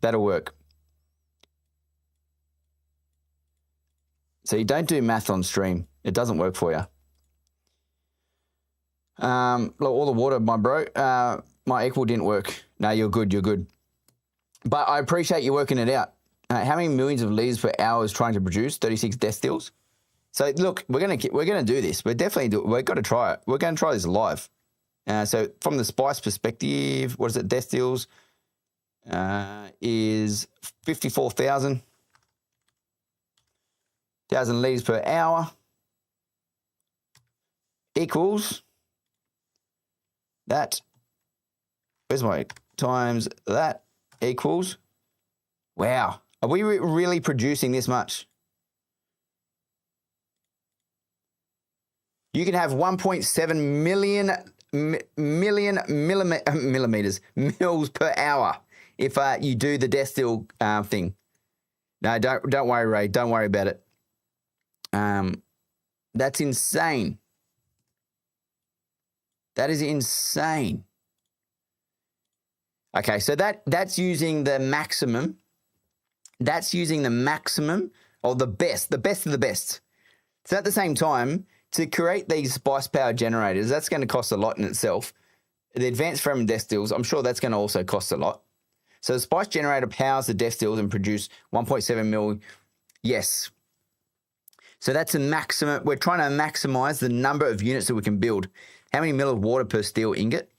So you don't do math on stream. It doesn't work for you. All the water, my bro. My equal didn't work. No, you're good. But I appreciate you working it out. How many millions of liters per hour is trying to produce 36 death steals? So look, we're gonna do this. We've got to try it. We're going to try this live. So from the spice perspective, what is it? Death steals is 54,000 liters per hour equals that. Where's my times that equals? Wow. Are we really producing this much? You can have 1.7 millimeters, mils per hour if you do the death steal thing. No, don't worry, Ray. Don't worry about it. That's insane. That is insane. Okay, so that's using the maximum. That's using the maximum or the best of the best. So at the same time, to create these spice power generators, that's going to cost a lot in itself. The advanced Fremen death steals, I'm sure that's going to also cost a lot. So the spice generator powers the death steals and produce 1.7 mil. Yes. So that's a maximum. We're trying to maximize the number of units that we can build. How many mil of water per steel ingot?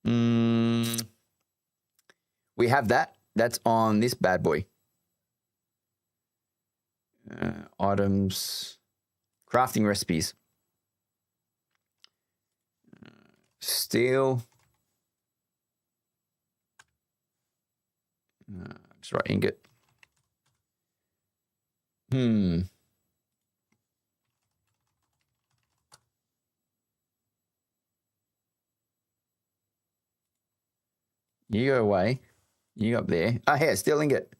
We have that. That's on this bad boy. Items. Crafting recipes. Steel. Just write ingot. You go away. You go up there. Oh, here, steel ingot.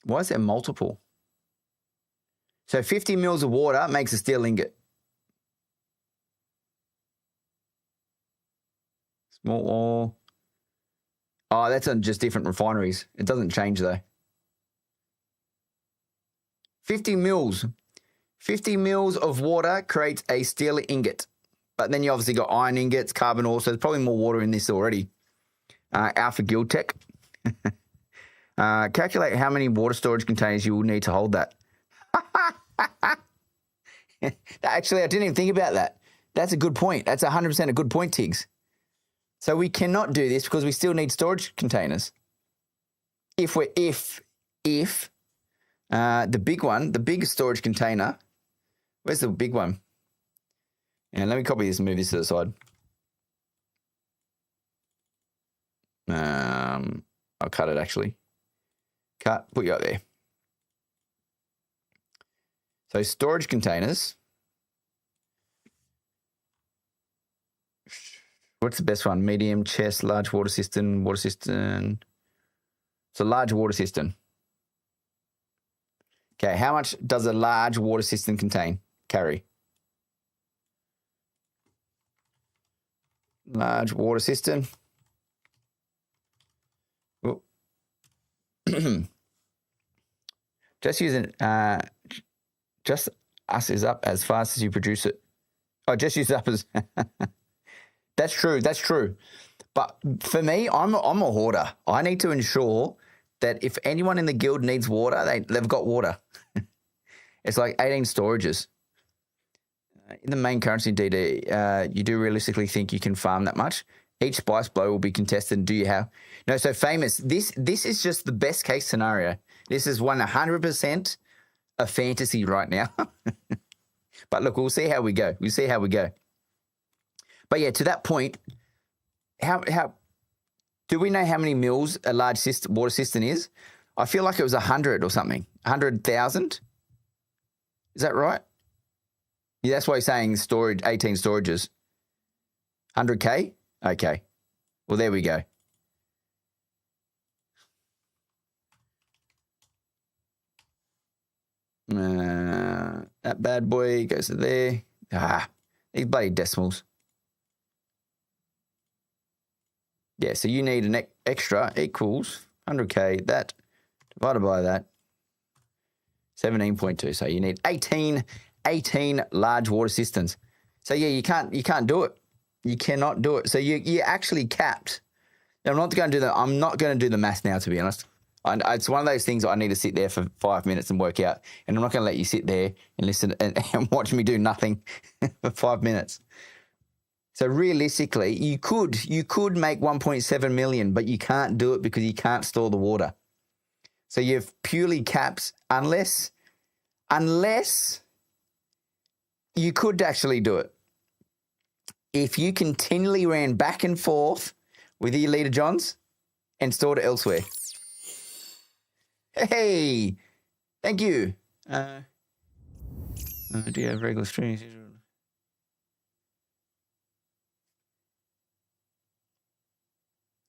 Why is there multiple? So 50 mils of water makes a steel ingot. Small ore. Oh, that's on just different refineries. It doesn't change though. 50 mils. 50 mils of water creates a steel ingot. But then you obviously got iron ingots, carbon ore, so there's probably more water in this already. Alpha Guild Tech. Calculate how many water storage containers you will need to hold that. Actually, I didn't even think about that. That's a good point. That's 100% a good point, Tiggs. So we cannot do this because we still need storage containers. If the big one, the big storage container, where's the big one? And let me copy this and move this to the side. I'll cut it actually. Cut, put you up there. So storage containers. What's the best one? Medium, chest, large water cistern, water cistern. It's a large water cistern. Okay, how much does a large water cistern carry? Large water cistern. Oh. Just using just us is up as fast as you produce it. Oh, just use up as That's true. That's true. But for me, I'm a hoarder. I need to ensure that if anyone in the guild needs water, they've got water. It's like 18 storages. In the main currency DD, you do realistically think you can farm that much? Each spice blow will be contested. Do you have? No, so famous. This is just the best case scenario. This is 100% a fantasy right now. But look, we'll see how we go. We'll see how we go. But yeah, to that point, how do we know how many mils a large water cistern is? I feel like it was 100 or something. 100,000? Is that right? Yeah, that's why he's saying storage, 18 storages. 100K? Okay. Well, there we go. That bad boy goes to there. These bloody decimals. Yeah, so you need an extra equals 100K, that divided by that, 17.2. So you need 18 large water cisterns. So yeah, you can't do it. You cannot do it. So you're actually capped. Now, I'm not going to do the math now, to be honest. It's one of those things I need to sit there for 5 minutes and work out, and I'm not going to let you sit there and listen and watch me do nothing for 5 minutes. So realistically, you could make 1.7 million, but you can't do it because you can't store the water. So you've purely capped unless you could actually do it. If you continually ran back and forth with your leader Johns and stored it elsewhere. Hey, thank you. Do you have regular streams?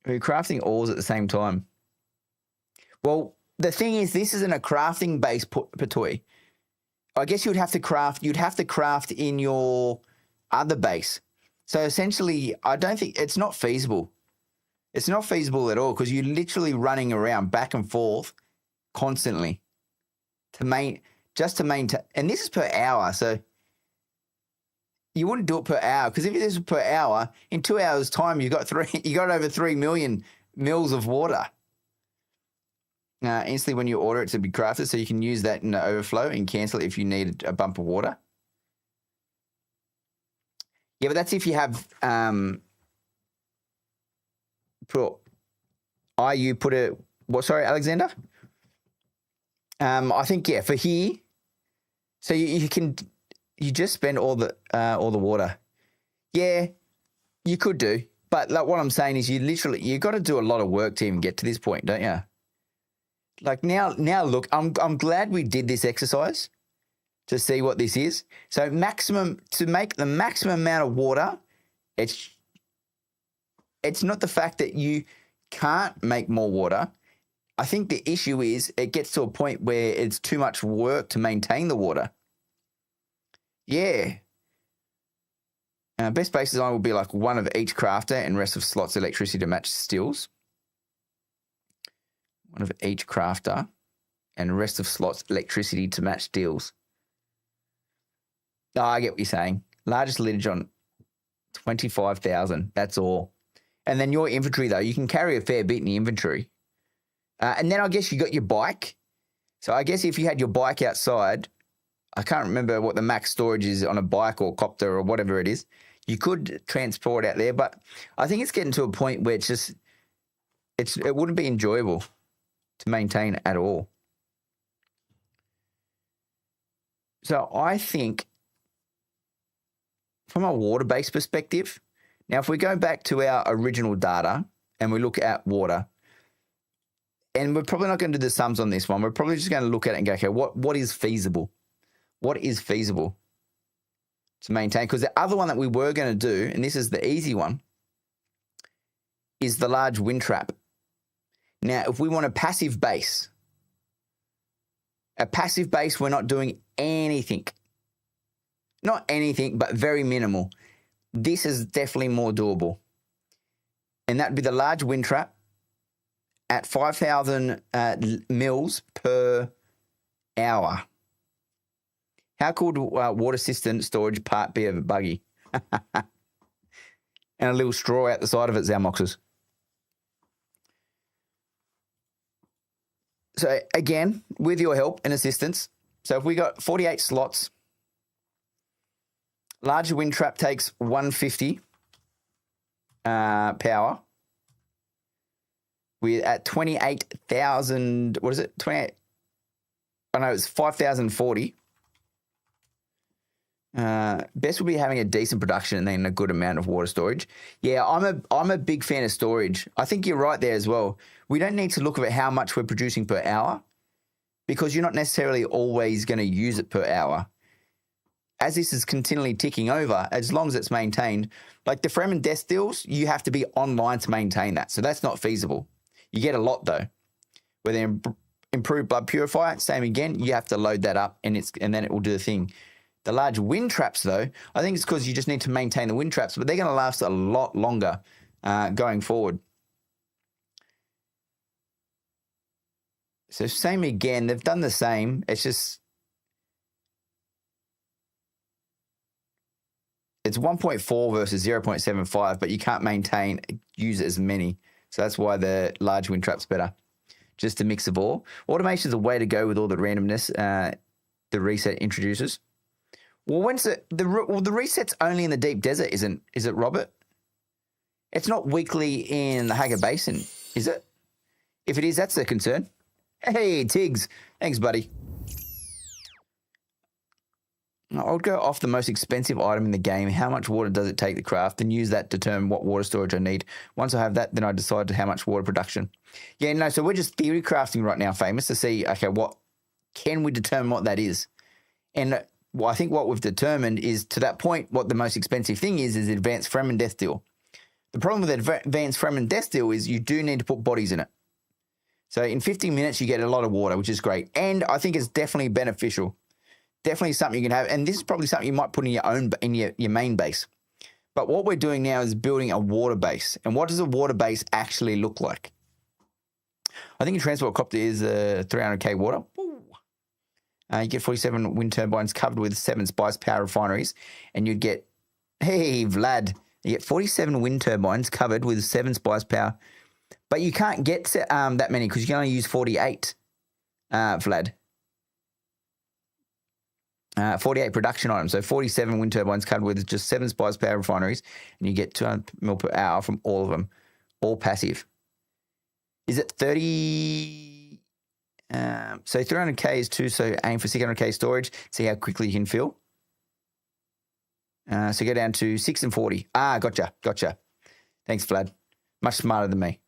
We're crafting ores at the same time. Well, the thing is, this isn't a crafting-based Patoy. I guess you'd have to craft in your other base. So essentially, I don't think it's not feasible. It's not feasible at all because you're literally running around back and forth constantly to maintain. And this is per hour, so you wouldn't do it per hour because if this was per hour, in 2 hours' time, you got over 3 million mils of water. Instantly when you order it to be crafted, so you can use that in the overflow and cancel it if you need a bump of water. Yeah, but that's if you have Alexander? I think, yeah, for here, so you can you just spend all the water. Yeah, you could do. But like what I'm saying is you got to do a lot of work to even get to this point, don't you? Like now look, I'm glad we did this exercise to see what this is. So to make the maximum amount of water, it's not the fact that you can't make more water. I think the issue is it gets to a point where it's too much work to maintain the water. Yeah. Best base design will be like one of each crafter and rest of slots electricity to match stills. One of each crafter and rest of slots electricity to match deals. Oh, I get what you're saying. Largest litage on 25,000. That's all. And then your inventory, though, you can carry a fair bit in the inventory. And then I guess you got your bike. So I guess if you had your bike outside, I can't remember what the max storage is on a bike or copter or whatever it is. You could transport out there, but I think it's getting to a point where it wouldn't be enjoyable to maintain at all. So I think from a water-based perspective, now if we go back to our original data and we look at water, and we're probably not going to do the sums on this one. We're probably just going to look at it and go, okay, what is feasible? What is feasible to maintain? Because the other one that we were going to do, and this is the easy one, is the large wind trap. Now, if we want a passive base, we're not doing anything. Not anything, but very minimal. This is definitely more doable. And that would be the large wind trap at 5,000 mils per hour. How cool would water system storage part be of a buggy? And a little straw out the side of it, Zalmoxes. So again, with your help and assistance, so if we got 48 slots, larger wind trap takes 150 power. We're at 28,000, what is it? 28, I know it's 5,040. Best will be having a decent production and then a good amount of water storage. Yeah, I'm a big fan of storage. I think you're right there as well. We don't need to look at how much we're producing per hour because you're not necessarily always going to use it per hour. As this is continually ticking over, as long as it's maintained, like the Fremen death deals, you have to be online to maintain that. So that's not feasible. You get a lot though. With the improved blood purifier, same again, you have to load that up and then it will do the thing. The large wind traps, though, I think it's because you just need to maintain the wind traps, but they're going to last a lot longer going forward. So same again, they've done the same. It's 1.4 versus 0.75, but you can't use as many. So that's why the large wind trap's better. Just a mix of all. Automation is the way to go with all the randomness the reset introduces. Well, the reset's only in the deep desert, is it, Robert? It's not weekly in the Haga Basin, is it? If it is, that's a concern. Hey, Tiggs. Thanks, buddy. I would go off the most expensive item in the game. How much water does it take to craft? And use that to determine what water storage I need. Once I have that, then I decide how much water production. Yeah, no, so we're just theory crafting right now, Famous, to see, okay, what can we determine what that is? And well, I think what we've determined is, to that point, what the most expensive thing is advanced Fremen death deal. The problem with advanced Fremen death deal is you do need to put bodies in it. So in 50 minutes, you get a lot of water, which is great. And I think it's definitely beneficial. Definitely something you can have. And this is probably something you might put in your main base. But what we're doing now is building a water base. And what does a water base actually look like? I think a transport copter is 300k water. You get 47 wind turbines covered with 7 spice power refineries. And you'd get, hey, Vlad, you get 47 wind turbines covered with 7 spice power. But you can't get that many because you can only use 48, Vlad. 48 production items. So 47 wind turbines covered with just 7 spice power refineries. And you get 200 mil per hour from all of them. All passive. Is it 30? So 300k is 2, so aim for 600k storage. See how quickly you can fill. So go down to 6 and 40. Gotcha. Thanks, Vlad. Much smarter than me.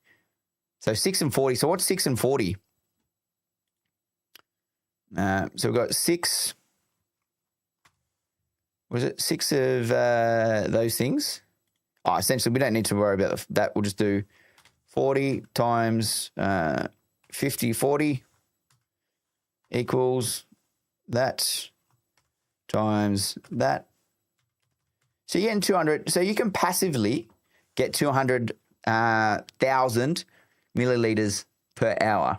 So 6 and 40. So what's 6 and 40? So we've got 6. Was it 6 of those things? Oh, essentially, we don't need to worry about that. We'll just do 40 times 50, 40 equals that times that. So you're getting 200. So you can passively get 200,000 milliliters per hour.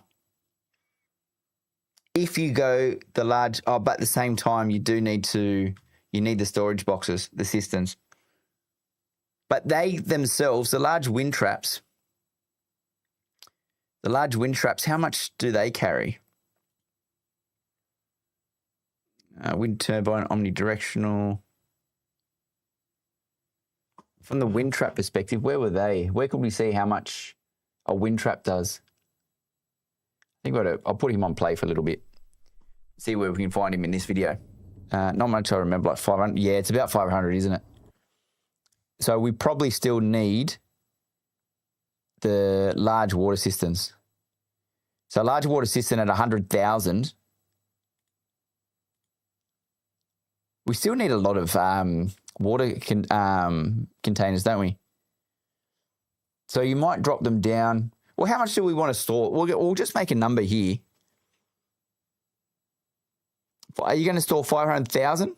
If you go the large, but at the same time, you need the storage boxes, the cisterns. But they themselves, the large wind traps, how much do they carry? Wind turbine, omnidirectional. From the wind trap perspective, where were they? Where could we see how much a wind trap does? I think I'll put him on play for a little bit. See where we can find him in this video. Not much I remember, like 500. Yeah, it's about 500, isn't it? So we probably still need the large water cisterns. So a large water cistern at 100,000. We still need a lot of water containers, don't we? So you might drop them down. Well, how much do we want to store? We'll just make a number here. Are you going to store 500,000?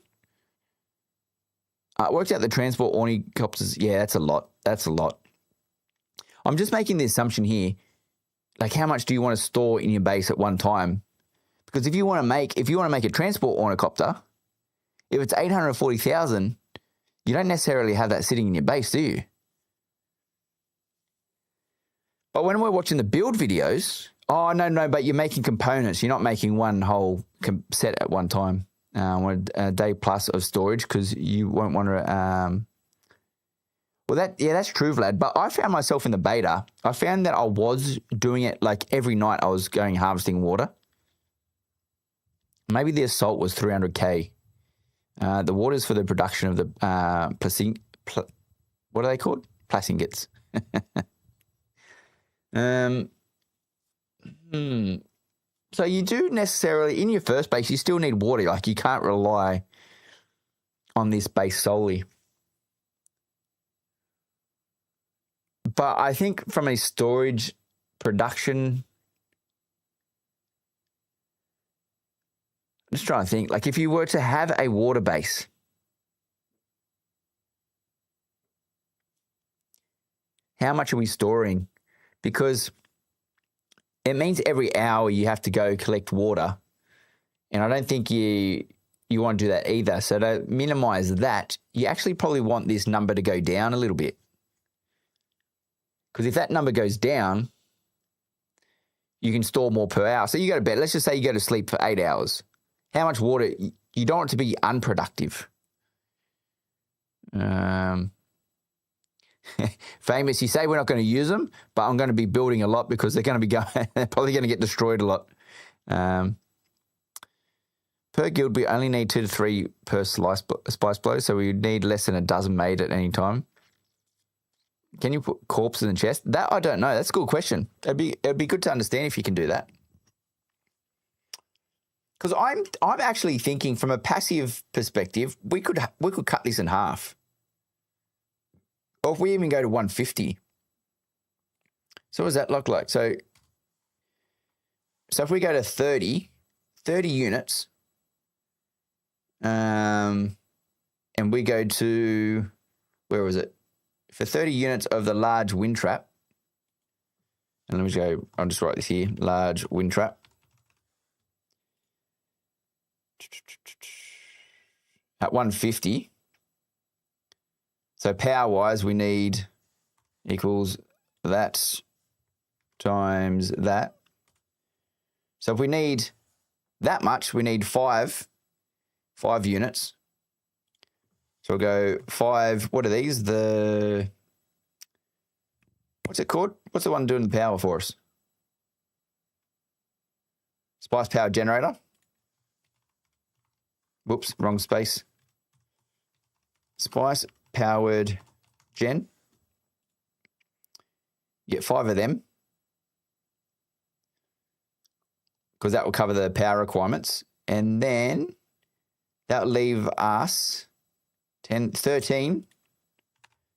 Worked out the transport ornithopters. Yeah, that's a lot. I'm just making the assumption here, like how much do you want to store in your base at one time? Because if you want to make a transport ornithopter, if it's 840,000, you don't necessarily have that sitting in your base, do you? But when we're watching the build videos, but you're making components. You're not making one whole set at one time. A day plus of storage because you won't want to. That's true, Vlad. But I found myself in the beta. I found that I was doing it like every night. I was going harvesting water. Maybe the assault was 300k. The water's for the production of the what are they called? Placingates. So you do necessarily, in your first base, you still need water. Like you can't rely on this base solely. But I think from a storage production, I'm just trying to think, like if you were to have a water base, how much are we storing? Because it means every hour you have to go collect water. And I don't think you want to do that either. So to minimize that, you actually probably want this number to go down a little bit. Because if that number goes down, you can store more per hour. So you go to bed. Let's just say you go to sleep for 8 hours. How much water? You don't want it to be unproductive. Famous, you say we're not going to use them, but I'm going to be building a lot because they're going to be they're probably going to get destroyed a lot. Per guild, we only need 2 to 3 per spice blow, so we need less than a dozen made at any time. Can you put corpses in the chest? That I don't know. That's a good question. It'd be good to understand if you can do that. Because I'm actually thinking from a passive perspective, we could cut this in half. Or if we even go to 150. So what does that look like? So if we go to 30 units, and we go to, where was it? For 30 units of the large wind trap, and let me just go, I'll just write this here, large wind trap. At 150. So power-wise, we need equals that times that. So if we need that much, we need 5 units. So we'll go 5, what are these? What's it called? What's the one doing the power for us? Spice power generator. Whoops, wrong space. spice powered gen. You get 5 of them because that will cover the power requirements. And then that will leave us 13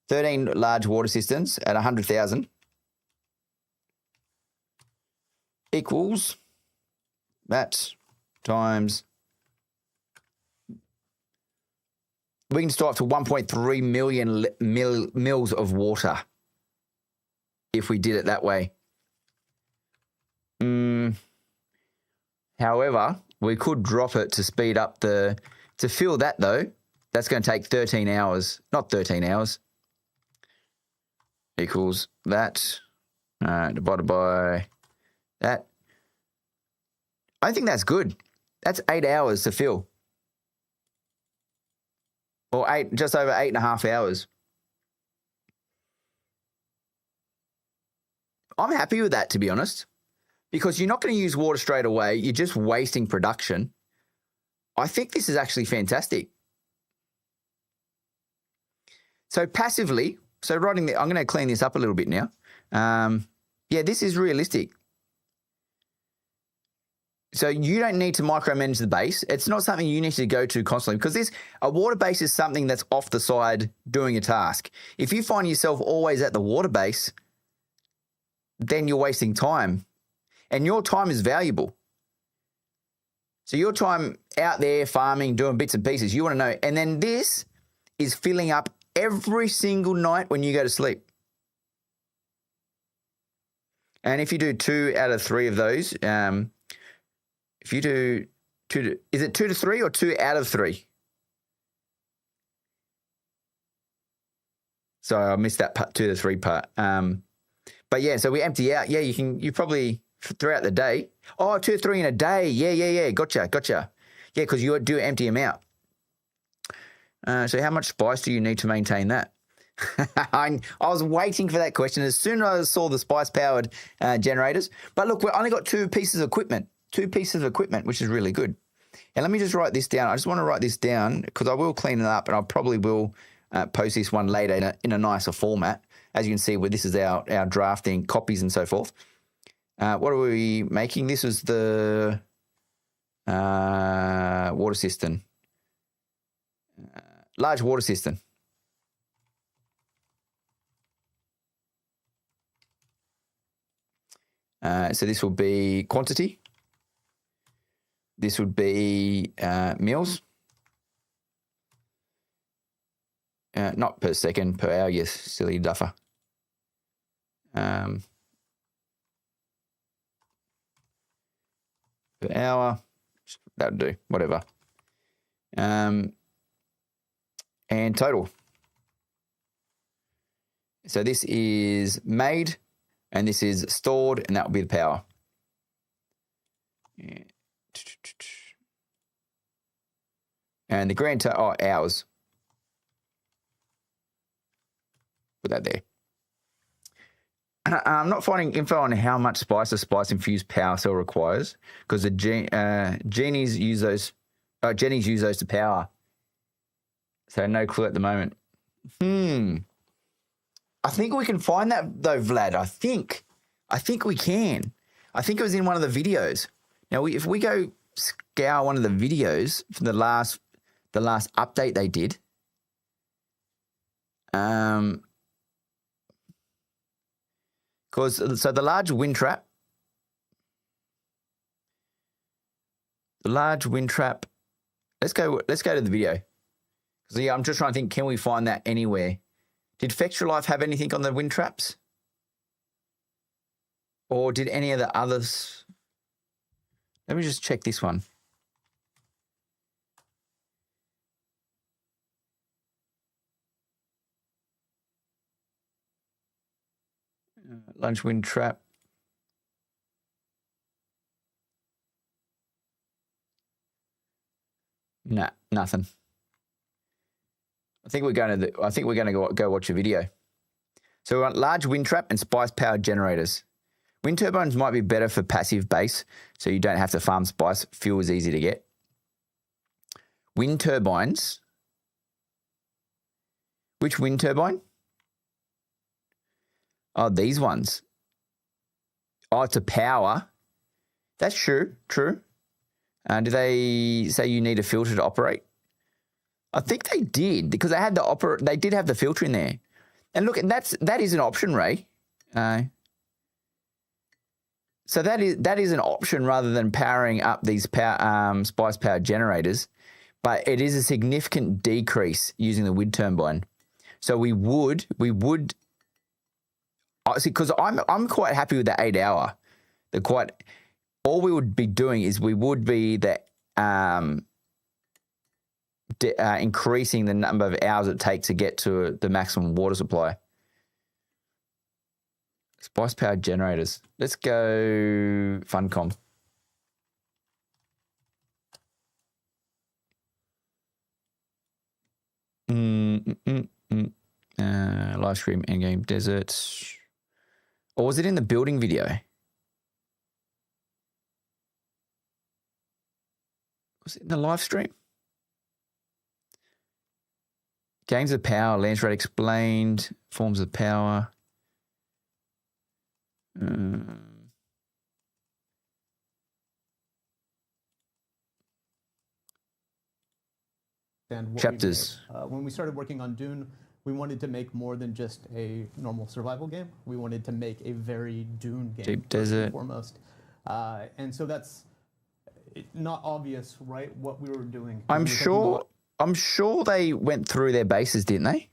large water cisterns at 100,000 equals that times, we can store up to 1.3 million mils of water if we did it that way. However, we could drop it to speed up to fill that though, that's going to take 13 hours, not 13 hours, equals that divided by that. I think that's good. That's 8 hours to fill. Or just over 8.5 hours. I'm happy with that, to be honest, because you're not going to use water straight away. You're just wasting production. I think this is actually fantastic. So passively, I'm going to clean this up a little bit now. Yeah, this is realistic. So you don't need to micromanage the base. It's not something you need to go to constantly because a water base is something that's off the side doing a task. If you find yourself always at the water base, then you're wasting time. And your time is valuable. So your time out there farming, doing bits and pieces, you want to know. And then this is filling up every single night when you go to sleep. And if you do 2 out of 3 of those, if you do is it 2 to 3 or 2 out of 3? Sorry, I missed that part, 2 to 3 part. But yeah, so we empty out. Yeah, you probably throughout the day. Oh, 2 to 3 in a day. Yeah. Gotcha. Yeah, because you do empty them out. So how much spice do you need to maintain that? I was waiting for that question as soon as I saw the spice-powered generators. But look, we've only got 2 pieces of equipment. 2 pieces of equipment, which is really good. And let me just write this down. I just want to write this down because I will clean it up and I probably will post this one later in a nicer format. As you can see, this is our drafting copies and so forth. What are we making? This is the water cistern. Large water cistern. So this will be quantity. This would be meals. Not per second, per hour, you silly duffer. Per hour, that would do, whatever. And total. So this is made, and this is stored, and that will be the power. Yeah. And the grand total, hours. Put that there. I'm not finding info on how much spice a spice-infused power cell requires because the genies use those. Jennies use those to power. So no clue at the moment. I think we can find that though, Vlad. I think we can. I think it was in one of the videos. Now, if we go scour one of the videos from the last update they did, so the large wind trap, let's go to the video. So yeah, I'm just trying to think, can we find that anywhere? Did Fextra Life have anything on the wind traps? Or did any of the others? Let me just check this one. Lunch wind trap. Nah, nothing. I think we're going to go watch a video. So we want large wind trap and spice powered generators. Wind turbines might be better for passive base, so you don't have to farm spice. Fuel is easy to get. Wind turbines Which wind turbine? Oh, these ones. Oh, it's a power. That's true. Do they say you need a filter to operate? I think they did because they had they did have the filter in there. And look, that is an option, Ray. So that is an option rather than powering up these spice power generators, but it is a significant decrease using the wind turbine. So we would because I'm quite happy with the 8 hour. All we would be doing is we would be increasing the number of hours it takes to get to the maximum water supply. Spice powered generators. Let's go Funcom. Live stream, Endgame, desert. Or was it in the building video? Was it in the live stream? Games of power, launch rate explained, forms of power. And Chapters. When we started working on Dune, we wanted to make more than just a normal survival game. We wanted to make a very Dune game. Deep desert. Foremost. And so that's not obvious, right, what we were doing. I'm sure they went through their bases, didn't they?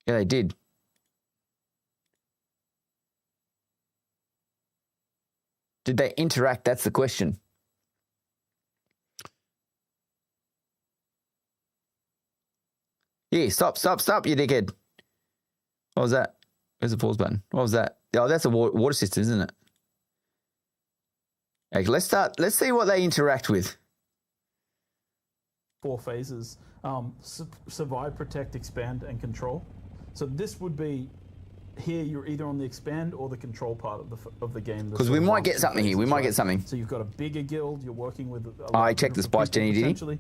Yeah, they did. Did they interact? That's the question. Yeah, stop, you dickhead. What was that? Where's the pause button? What was that? Oh, that's a water system, isn't it? Okay, let's see what they interact with. 4 phases: survive, protect, expand, and control. So this would be here. You're either on the expand or the control part of the game. Because we might get something here. We might get something. So you've got a bigger guild. You're working with. I checked the spice, Jenny. Did he?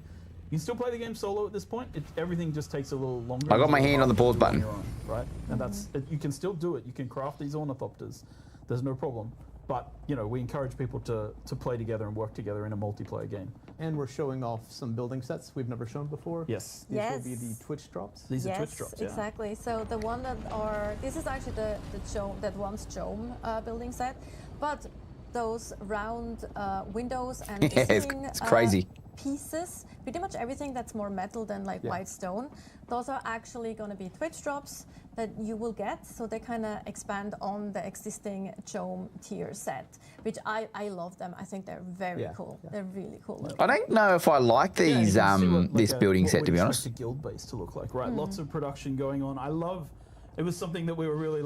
You can still play the game solo at this point. Everything just takes a little longer. I got my hand on the pause button. Right, and you can still do it. You can craft these ornithopters. There's no problem. But we encourage people to play together and work together in a multiplayer game. And we're showing off some building sets we've never shown before. Yes. These will be the Twitch drops. These are Twitch drops. Yeah. Exactly. So the one this is actually the one's Jome building set, but those round windows and it's crazy. Pieces, pretty much everything that's more metal than white stone, those are actually going to be Twitch drops that you will get. So they kind of expand on the existing Jome tier set, which I love them. I think they're very cool. Yeah. They're really cool. I don't know if I like these this building set, to be honest. A guild base to look like, right? Lots of production going on. It was something that we were really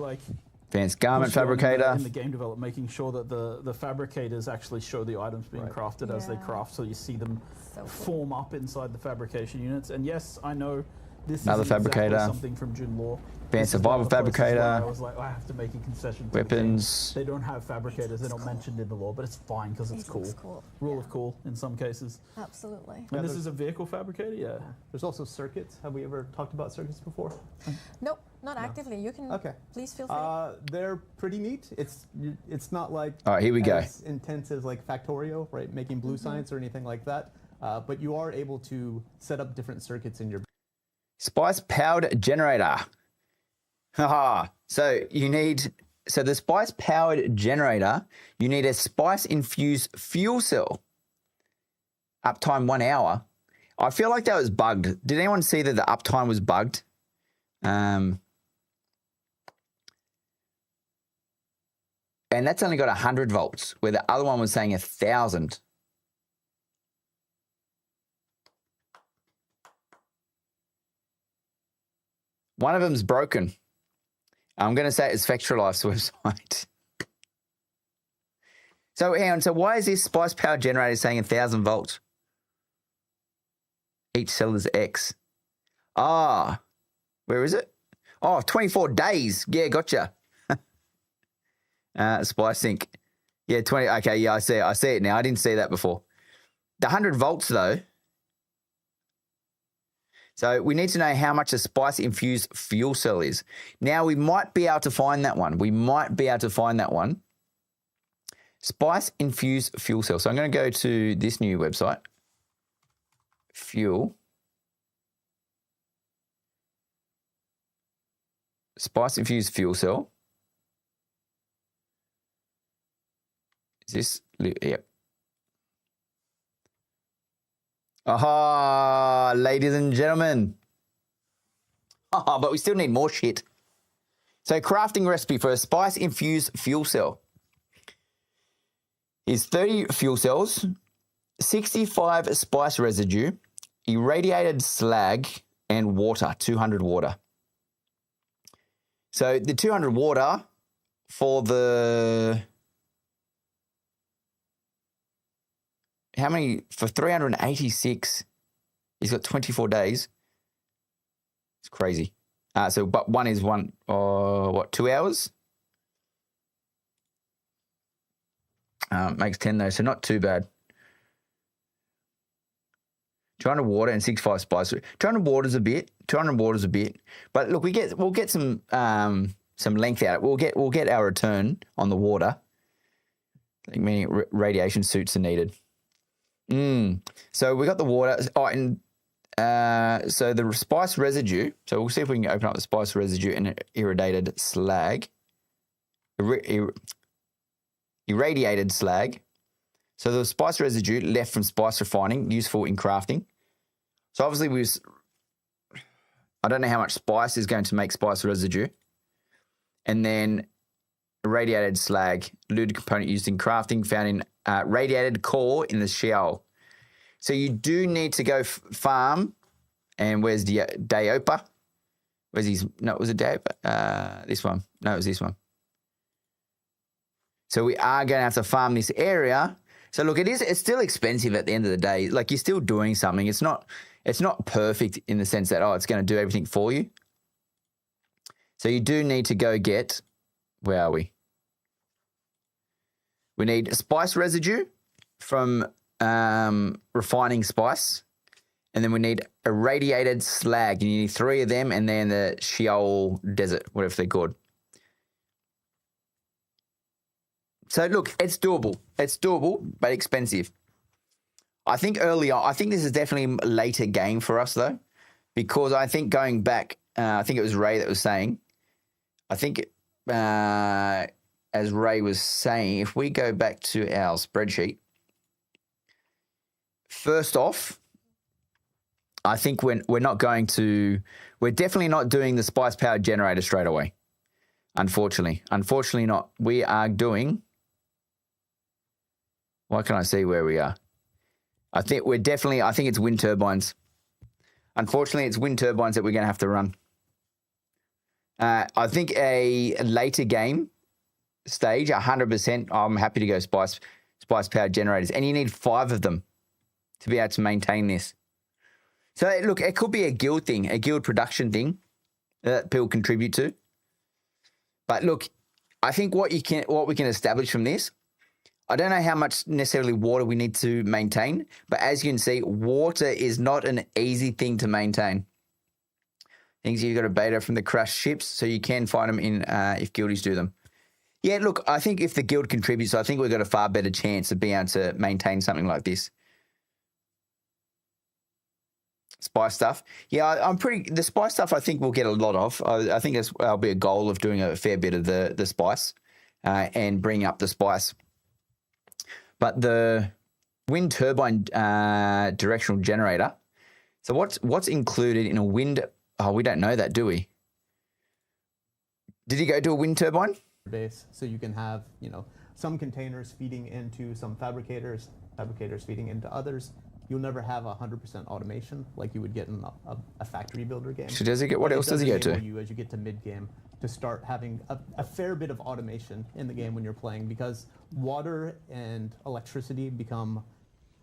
advanced garment fabricator. In the game development, making sure that the fabricators actually show the items being crafted as they craft, so you see them form up inside the fabrication units. And yes, I know this Another is fabricator. Exactly something from June Lore. Advanced survival fabricator. I was like, I have to make a concession. Weapons. They don't have fabricators. They're not mentioned in the lore, but it's fine because it's cool. Rule of cool in some cases. Absolutely. And this is a vehicle fabricator, yeah. There's also circuits. Have we ever talked about circuits before? Nope, not actively. You can. Okay. Please feel free. They're pretty neat. It's not like all right, here we go. As intense as Factorio, right? Making blue science or anything like that. But you are able to set up different circuits in your spice powered generator. Haha. So the spice powered generator, you need a spice infused fuel cell. Uptime 1 hour. I feel like that was bugged. Did anyone see that the uptime was bugged? And that's only got 100 volts, where the other one was saying 1,000. One of them's broken. I'm going to say it's Spectralife's website. So hang on. So why is this spice power generator saying 1,000 volts? Each cell is X. Where is it? 24 days. Yeah, gotcha. Spice sync. Yeah, 20. Okay, yeah, I see it now. I didn't see that before. The 100 volts though. So we need to know how much a spice-infused fuel cell is. Now, we might be able to find that one. Spice-infused fuel cell. So I'm going to go to this new website. Fuel. Spice-infused fuel cell. Is this? Yep. Aha, ladies and gentlemen. But we still need more shit. So crafting recipe for a spice-infused fuel cell is 30 fuel cells, 65 spice residue, irradiated slag, and water, 200 water. So the 200 water for the... How many? For 386, he's got 24 days. It's crazy. But one is 2 hours? Makes 10 though, so not too bad. 200 water and 65 spice. 200 water's a bit. But look, we'll get some length out. We'll get our return on the water. Meaning radiation suits are needed. So we got the water. Oh, and so the spice residue. So we'll see if we can open up the spice residue and irradiated slag. Irradiated slag. So the spice residue left from spice refining, useful in crafting. So obviously I don't know how much spice is going to make spice residue. And then irradiated slag, looted component used in crafting, found in radiated core in the shell. So you do need to go farm. And where's the Daopa? Where's his? No, was it Daopa? This one. No, it was this one. So we are going to have to farm this area. So look, it's still expensive at the end of the day. Like, you're still doing something. It's not perfect in the sense that, it's going to do everything for you. So you do need to go get, where are we? We need spice residue from refining spice. And then we need irradiated slag. You need 3 of them, and then the Sheol Desert, whatever they're called. So look, it's doable. But expensive. I think this is definitely a later game for us though, because I think going back, I think it was Ray that was saying, I think as Ray was saying, if we go back to our spreadsheet, first off, I think we're definitely not doing the spice powered generator straight away. Unfortunately not. We are doing, why can't I see where we are? I think it's wind turbines. Unfortunately, it's wind turbines that we're going to have to run. I think a later game stage, 100%, I'm happy to go spice powered generators. And you need 5 of them to be able to maintain this. So look, it could be a guild thing, a guild production thing that people contribute to. But look, I think what we can establish from this, I don't know how much necessarily water we need to maintain, but as you can see, water is not an easy thing to maintain. Things you've got a beta from the crashed ships, so you can find them in if guildies do them. Yeah, look, I think if the guild contributes, I think we've got a far better chance of being able to maintain something like this. Spice stuff. Yeah, the spice stuff I think we'll get a lot of. I think that'll be a goal of doing a fair bit of the spice and bring up the spice. But the wind turbine directional generator, so what's included in a wind, we don't know that, do we? Did you go to a wind turbine? Base, so you can have, some containers feeding into some fabricators feeding into others. You'll never have 100% automation like you would get in a factory builder game. So does it get? What else does he go to? You, as you get to mid game, to start having a fair bit of automation in the game when you're playing, because water and electricity become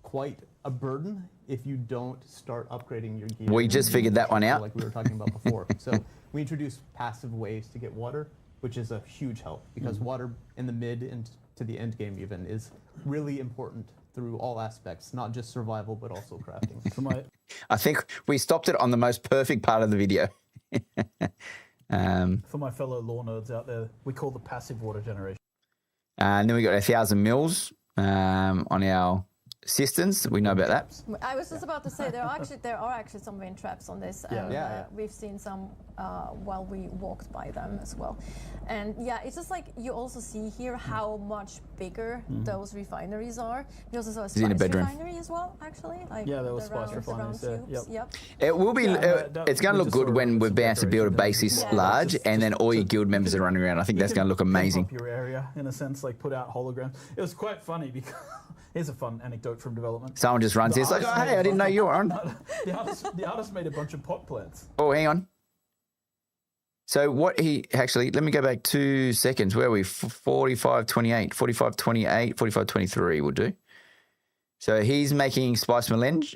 quite a burden if you don't start upgrading your gear. We just figured that one out, like we were talking about before. So we introduced passive ways to get water, which is a huge help, because water in the mid and to the end game even is really important through all aspects, not just survival, but also crafting. For my I think we stopped it on the most perfect part of the video. for my fellow law nerds out there, we call the passive water generation. And then we got 1,000 mils on our cisterns. We know about that. I was just about to say there are actually some wind traps on this, and we've seen some while we walked by them as well. And yeah, it's just like you also see here how much bigger those refineries are. We also saw a spice refinery as well, actually. Like Yeah, there was spice refineries there. Yep. It will be. It's going to look good when we're about to build a base this large, and then all your guild members are running around. I think that's going to look amazing. Pump up your area in a sense, like put out holograms. It was quite funny because here's a fun anecdote from development. Someone just runs in. It's like, oh, hey, I didn't know you were on. The artist made a bunch of pot plants. Oh, hang on. So what he actually, let me go back 2 seconds. Where are we? 45.28, 45.28, 45.23 will do. So he's making spice melange,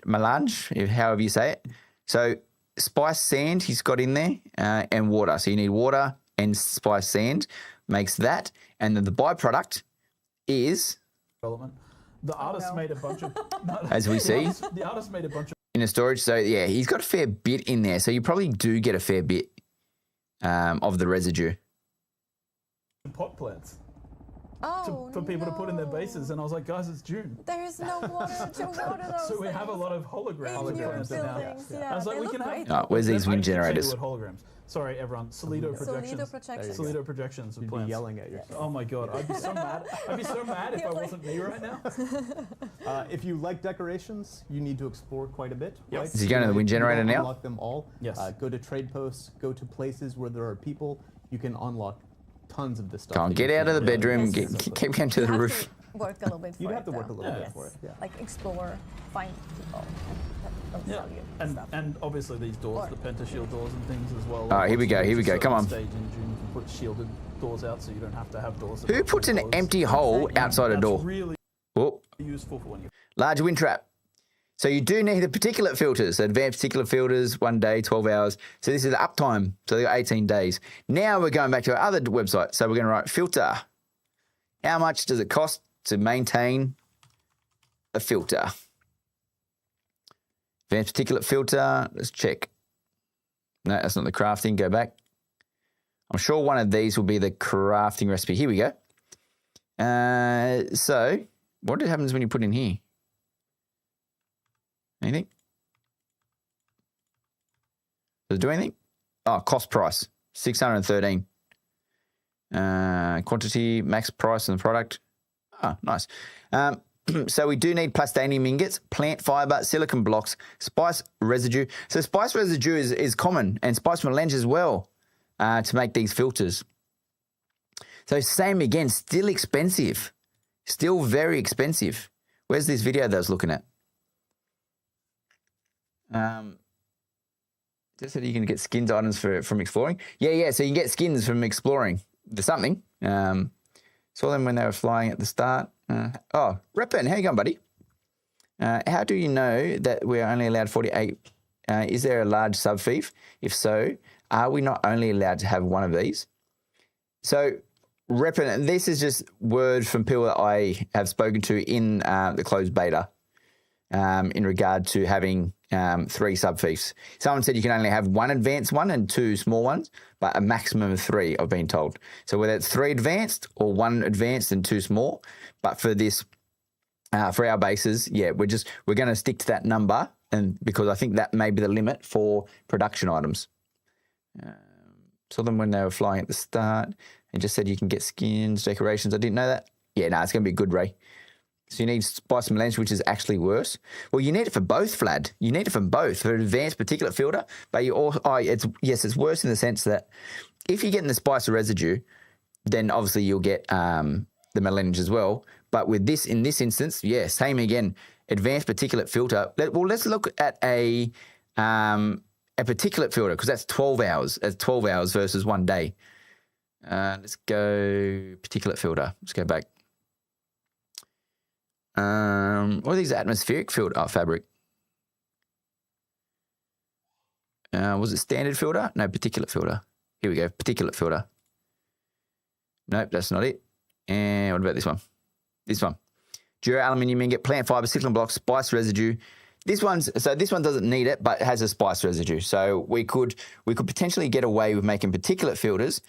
however you say it. So spice sand he's got in there and water. So you need water and spice sand, makes that. And then the byproduct is... Development. The artist made a bunch of... as we see. The artist made a bunch of... In a storage. So yeah, he's got a fair bit in there. So you probably do get a fair bit of the residue. pot plants. Oh, for people to put in their bases, and I was like, guys, it's June. There's no water to water those. So we have a lot of holograms in your plants buildings. now. Yeah, I was like, they we look can great. have. Oh, where's these wind generators? Holograms. Sorry, everyone. Solido projections. Solido projections. Solido projections of You'd be plants. yelling at yourself. Oh my god, I'd be so mad. I'd be so mad if I wasn't me right now. If you like decorations, you need to explore quite a bit. Yep. Right? Is he going to the wind generator now? Unlock them all. Yes. Go to trade posts. Go to places where there are people. You can unlock tons of this stuff. Come on, that get you out of the can't bedroom. really Keep going to the You have roof. to work a little bit for You'd it. have to work a though. little bit Yes. for it. Yeah. Like explore, find people. That Yeah, sell you stuff. and obviously these doors, the pentashield doors and things as well. All right, here we go, here we go, come on. Stage in June, you can put shielded doors out, so you don't have to have doors. Who puts an empty hole outside a door? That's really Oh, useful for when you. large wind trap. So you do need the particulate filters, advanced particulate filters, 1 day, 12 hours. So this is the uptime, so they're 18 days. Now we're going back to our other website. So we're going to write filter. How much does it cost to maintain a filter? Advanced particulate filter, let's check. No, that's not the crafting, go back. I'm sure one of these will be the crafting recipe. Here we go. So what happens when you put in here? Anything? Does it do anything? Oh, cost price, 613. Quantity, max price on the product. Ah, nice. So we do need plastanium ingots, plant fiber, silicon blocks, spice residue. So spice residue is common, and spice melange as well to make these filters. So same again, still expensive. Still very expensive. Where's this video that I was looking at? Just said you can get skins items from exploring. Yeah. So you can get skins from exploring. There's something. Saw them when they were flying at the start. Reppin, how you going, buddy? How do you know that we're only allowed 48? Is there a large sub-fief? If so, are we not only allowed to have one of these? So, Reppin, this is just words from people that I have spoken to in the closed beta in regard to having 3 sub-fiefs. Someone said you can only have 1 advanced one and 2 small ones, but a maximum of 3, I've been told. So whether it's 3 advanced or 1 advanced and 2 small, but for this, for our bases, yeah, we're going to stick to that number, and because I think that may be the limit for production items. Saw them when they were flying at the start, and just said you can get skins, decorations. I didn't know that. Yeah, no, it's going to be good, Ray. So you need spice melange, which is actually worse. Well, you need it for both, Vlad. You need it for both, for advanced particulate filter. But it's worse in the sense that if you're getting the spice residue, then obviously you'll get the melange as well. But with this, in this instance, yeah, same again. Advanced particulate filter. Let's look at a particulate filter, because that's 12 hours. That's 12 hours versus 1 day. Let's go particulate filter. Let's go back. What are these atmospheric filter? Oh, fabric. Was it standard filter? No, particulate filter. Here we go, particulate filter. Nope, that's not it. And what about this one? This one. dura aluminium ingot, plant fiber, silicon blocks, spice residue. This one doesn't need it, but it has a spice residue. So we could potentially get away with making particulate filters.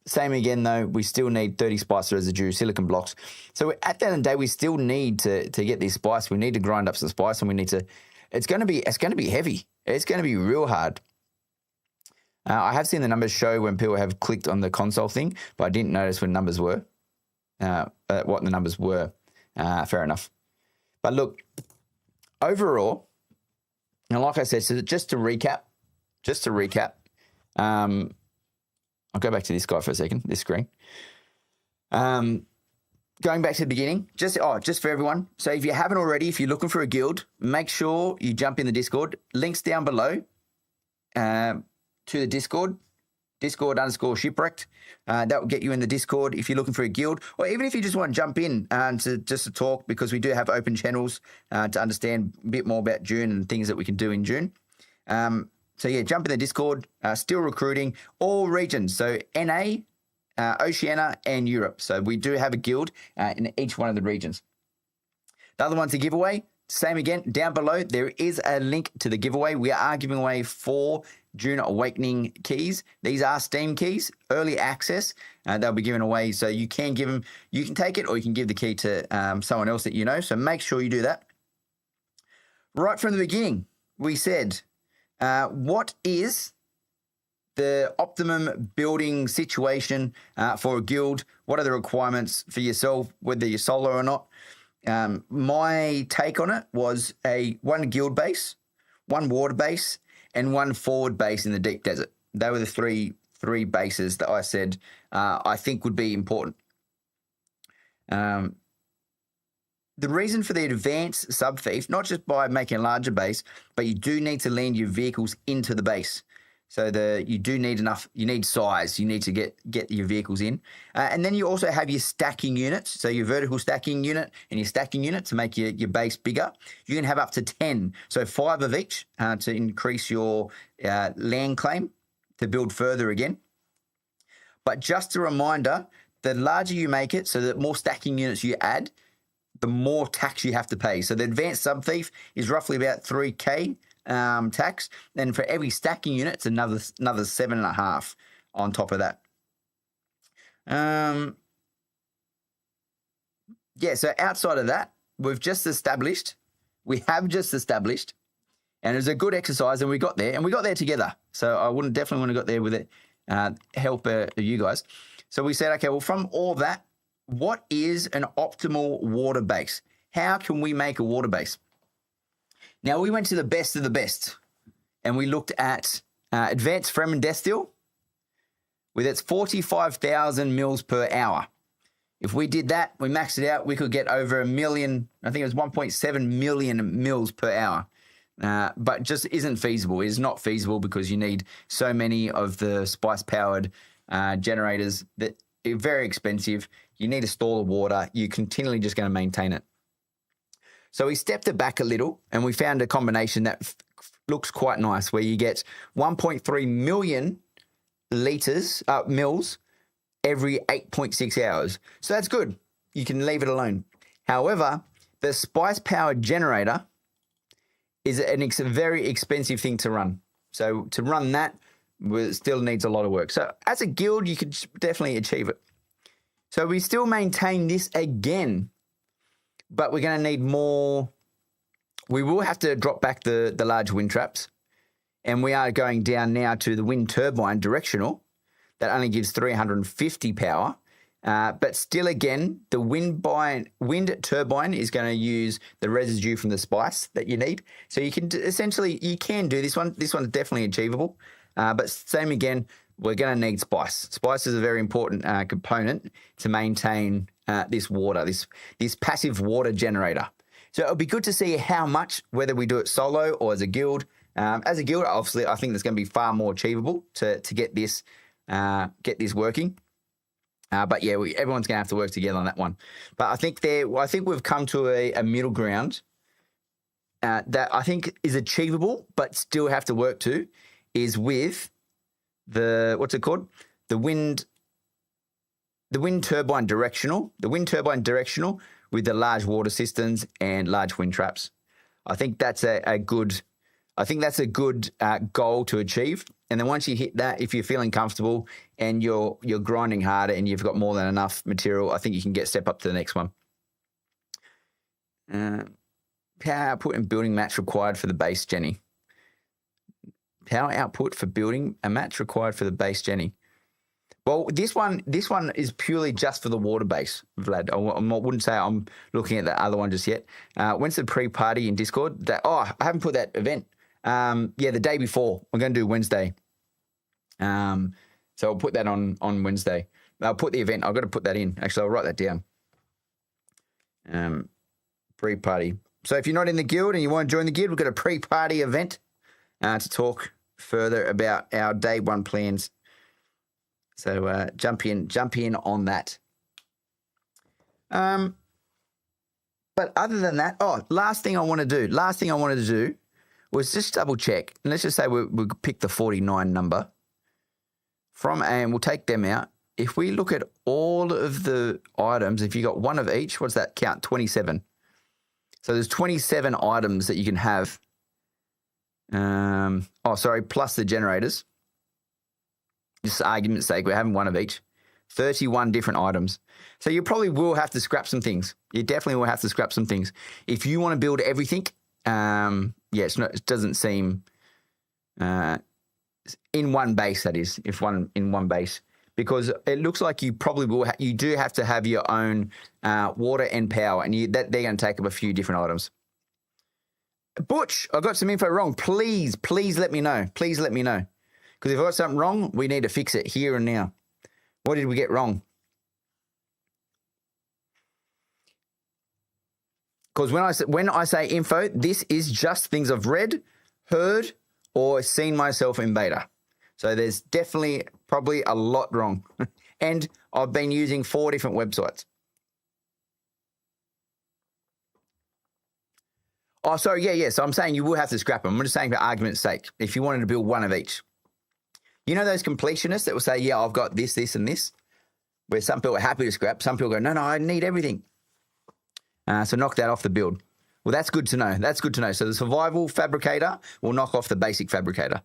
Same again though, we still need 30 spice residue, silicon blocks. So at the end of the day, we still need to get this spice. We need to grind up some spice, and we need to. It's going to be heavy. It's going to be real hard. I have seen the numbers show when people have clicked on the console thing, but I didn't notice what the numbers were. Fair enough. But look, overall, and like I said, so just to recap, I'll go back to this guy for a second, this screen. Going back to the beginning, just for everyone. So if you haven't already, if you're looking for a guild, make sure you jump in the Discord. Links down below to the Discord _Shiprekt. That will get you in the Discord if you're looking for a guild, or even if you just want to jump in to talk, because we do have open channels to understand a bit more about Dune and things that we can do in Dune. So yeah, jump in the Discord. Still recruiting all regions. So NA, Oceania, and Europe. So we do have a guild in each one of the regions. The other one's a giveaway. Same again, down below, there is a link to the giveaway. We are giving away 4 Dune Awakening keys. These are Steam keys, early access. They'll be given away. So you can give them, you can take it, or you can give the key to someone else that you know. So make sure you do that. Right from the beginning, we said, what is the optimum building situation for a guild? What are the requirements for yourself, whether you're solo or not? My take on it was one guild base, one water base, and one forward base in the deep desert. They were the three bases that I said I think would be important. The reason for the advanced sub-thief, not just by making a larger base, but you do need to land your vehicles into the base. So you do need enough, you need size, you need to get your vehicles in. And then you also have your stacking units, so your vertical stacking unit and your stacking unit to make your base bigger. You can have up to 10, so 5 of each to increase your land claim to build further again. But just a reminder, the larger you make it, so the more stacking units you add, the more tax you have to pay. So the advanced sub-thief is roughly about 3K tax. Then for every stacking unit, it's another 7.5 on top of that. Yeah, so outside of that, we have just established, and it was a good exercise, and we got there together. So I definitely want to got there with it, help you guys. So we said, okay, well, from all that, what is an optimal water base? How can we make a water base? Now, we went to the best of the best, and we looked at advanced Fremen Destil with its 45,000 mils per hour. If we did that, we maxed it out, we could get over 1 million, I think it was 1.7 million mils per hour, but just isn't feasible. It is not feasible because you need so many of the spice-powered generators that are very expensive. You need to store the water. You're continually just going to maintain it. So we stepped it back a little, and we found a combination that looks quite nice, where you get 1.3 million mils every 8.6 hours. So that's good. You can leave it alone. However, the spice-powered generator is a very expensive thing to run. So to run that still needs a lot of work. So as a guild, you could definitely achieve it. So we still maintain this again, but we're going to need more. We will have to drop back the large wind traps, and we are going down now to the wind turbine directional. That only gives 350 power, but still again, the wind turbine is going to use the residue from the spice that you need. So you can you can do this one. This one's definitely achievable, but same again, we're going to need spice. Spice is a very important component to maintain this water, this passive water generator. So it'll be good to see how much, whether we do it solo or as a guild. As a guild, obviously, I think it's going to be far more achievable to get this working. But yeah, everyone's going to have to work together on that one. But I think we've come to a middle ground that I think is achievable, but still have to work to, is with what's it called? The wind turbine directional. The wind turbine directional with the large water systems and large wind traps. I think that's a good goal to achieve. And then once you hit that, if you're feeling comfortable and you're grinding harder and you've got more than enough material, I think you can step up to the next one. Power output and building match required for the base, Jenny. Power output for building a match required for the base, Jenny. Well, this one is purely just for the water base, Vlad. I wouldn't say I'm looking at the other one just yet. When's the pre-party in Discord? I haven't put that event. The day before. We're going to do Wednesday. So I'll put that on Wednesday. I'll put the event. I've got to put that in. Actually, I'll write that down. Pre-party. So if you're not in the guild and you want to join the guild, we've got a pre-party event to talk further about our day one plans. So jump in on that. But other than that, last thing I wanted to do was just double check. And let's just say we pick the 49 number and we'll take them out. If we look at all of the items, if you got one of each, what's that count? 27. So there's 27 items that you can have. Plus the generators. Just argument's sake, we're having one of each. 31 different items. So you probably will have to scrap some things. You definitely will have to scrap some things. If you want to build everything, it doesn't seem in one base, that is, in one base. Because it looks like you probably will. You do have to have your own water and power, and they're going to take up a few different items. Butch, I got some info wrong. Please let me know. Please let me know. Because if I got something wrong, we need to fix it here and now. What did we get wrong? Because when I say info, this is just things I've read, heard, or seen myself in beta. So there's definitely probably a lot wrong. And I've been using 4 different websites. Oh, sorry, yeah. So I'm saying you will have to scrap them. I'm just saying for argument's sake, if you wanted to build one of each. You know those completionists that will say, yeah, I've got this, this, and this? Where some people are happy to scrap. Some people go, no, I need everything. So knock that off the build. Well, that's good to know. So the survival fabricator will knock off the basic fabricator.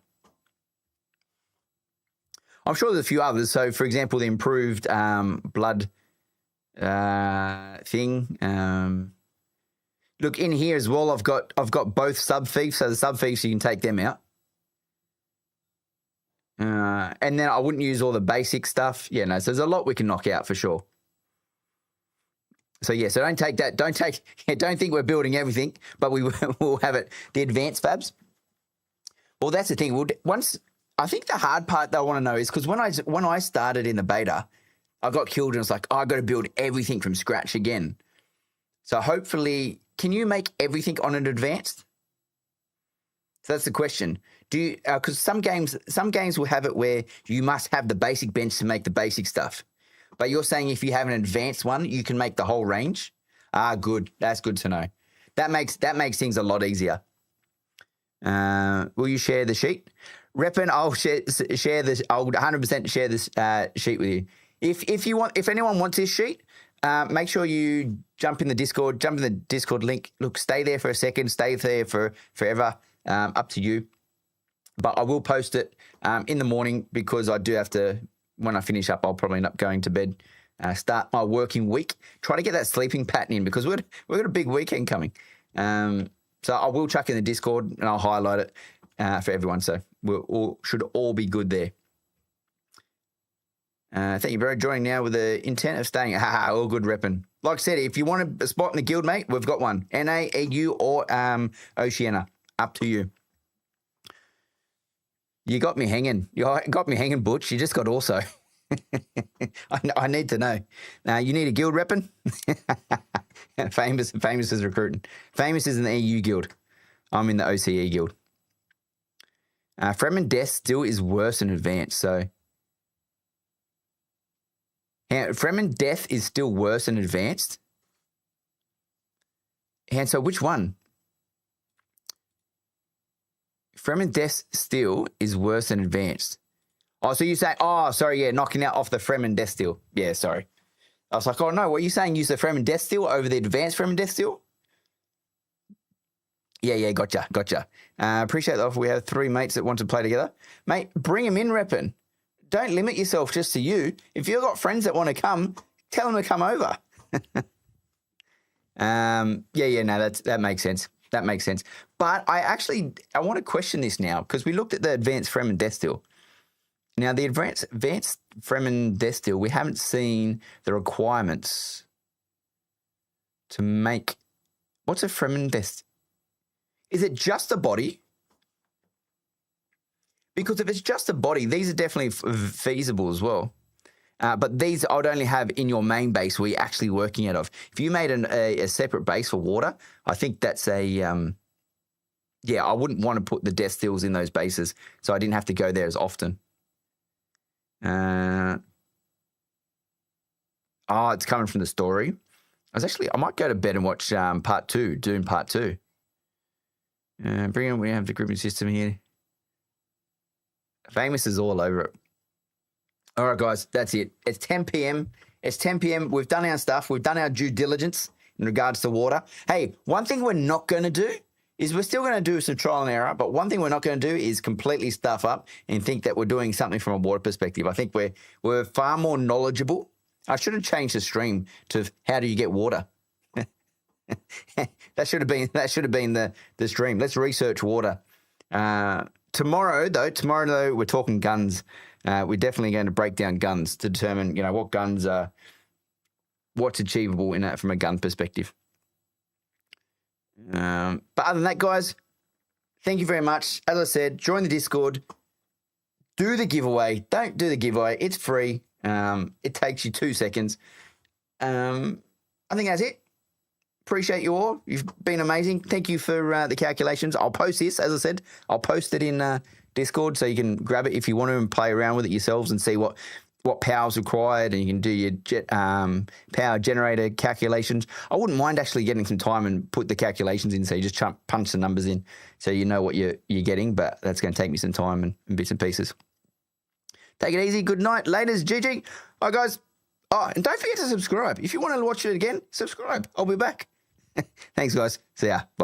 I'm sure there's a few others. So, for example, the improved blood thing. Look, in here as well, I've got both sub-thieves. So the sub-thieves, you can take them out. And then I wouldn't use all the basic stuff. So there's a lot we can knock out for sure. So so don't take that. Don't think we're building everything, but we'll have it. The advanced fabs. Well, that's the thing. I think the hard part that I want to know is because when I started in the beta, I got killed and it's like, I got to build everything from scratch again. So hopefully, can you make everything on an advanced? So that's the question. Do you? Because some games will have it where you must have the basic bench to make the basic stuff. But you're saying if you have an advanced one, you can make the whole range? Good. That's good to know. That makes things a lot easier. Will you share the sheet? Reppin', I'll share this. I'll 100% share this sheet with you. If anyone wants this sheet, make sure you jump in the Discord link. Look, stay there for a second, stay there for forever. Up to you. But I will post it in the morning because I do have to. When I finish up, I'll probably end up going to bed, start my working week, try to get that sleeping pattern in because we've got a big weekend coming. So I will chuck in the Discord and I'll highlight it for everyone. So should all be good there. Thank you, bro. Joining now with the intent of staying. All good repping. Like I said, if you want a spot in the guild, mate, we've got one. NA, EU, or Oceania. Up to you. You got me hanging. You got me hanging, Butch. You just got also. I need to know. Now, you need a guild repping? Famous is recruiting. Famous is in the EU guild. I'm in the OCE guild. Fremen Death still is worse in advanced, so. Fremen Death is still worse in advanced. And so which one? Fremen Death still is worse than advanced. Oh, so you say, knocking out off the Fremen Death still. Yeah, sorry. I was like, oh no, what are you saying? Use the Fremen Death Steel over the advanced Fremen Death Steel? Yeah, gotcha. Appreciate the offer. We have 3 mates that want to play together. Mate, bring them in, reppin'. Don't limit yourself just to you. If you've got friends that want to come, tell them to come over. No, that makes sense. That makes sense. But I want to question this now because we looked at the advanced Fremen Death Steel. Now, the advanced Fremen Death Steel, we haven't seen the requirements to make... What's a Fremen Death? Is it just a body? Because if it's just a body, these are definitely feasible as well. But these I would only have in your main base where you're actually working out of. If you made a separate base for water, I think that's I wouldn't want to put the Death Steels in those bases, so I didn't have to go there as often. It's coming from the story. I might go to bed and watch part 2, Dune part 2. We have the grouping system here. Famous is all over it. All right, guys, that's it. It's 10 p.m. We've done our stuff. We've done our due diligence in regards to water. Hey, one thing we're not going to do is we're still going to do some trial and error, but one thing we're not going to do is completely stuff up and think that we're doing something from a water perspective. I think we're far more knowledgeable. I should have changed the stream to how do you get water. That should have been the stream. Let's research water. Tomorrow though, we're talking guns. We're definitely going to break down guns to determine, what guns are, what's achievable in that from a gun perspective. But other than that, guys, thank you very much. As I said, join the Discord. Do the giveaway. Don't do the giveaway. It's free. It takes you 2 seconds. I think that's it. Appreciate you all. You've been amazing. Thank you for the calculations. I'll post this, as I said. I'll post it in Discord so you can grab it if you want to and play around with it yourselves and see what power is required, and you can do your power generator calculations. I wouldn't mind actually getting some time and put the calculations in so you just punch the numbers in so you know what you're getting, but that's going to take me some time and bits and pieces. Take it easy. Good night. Laters. GG. All right, guys. Oh, and don't forget to subscribe. If you want to watch it again, subscribe. I'll be back. Thanks, guys. See ya. Bye.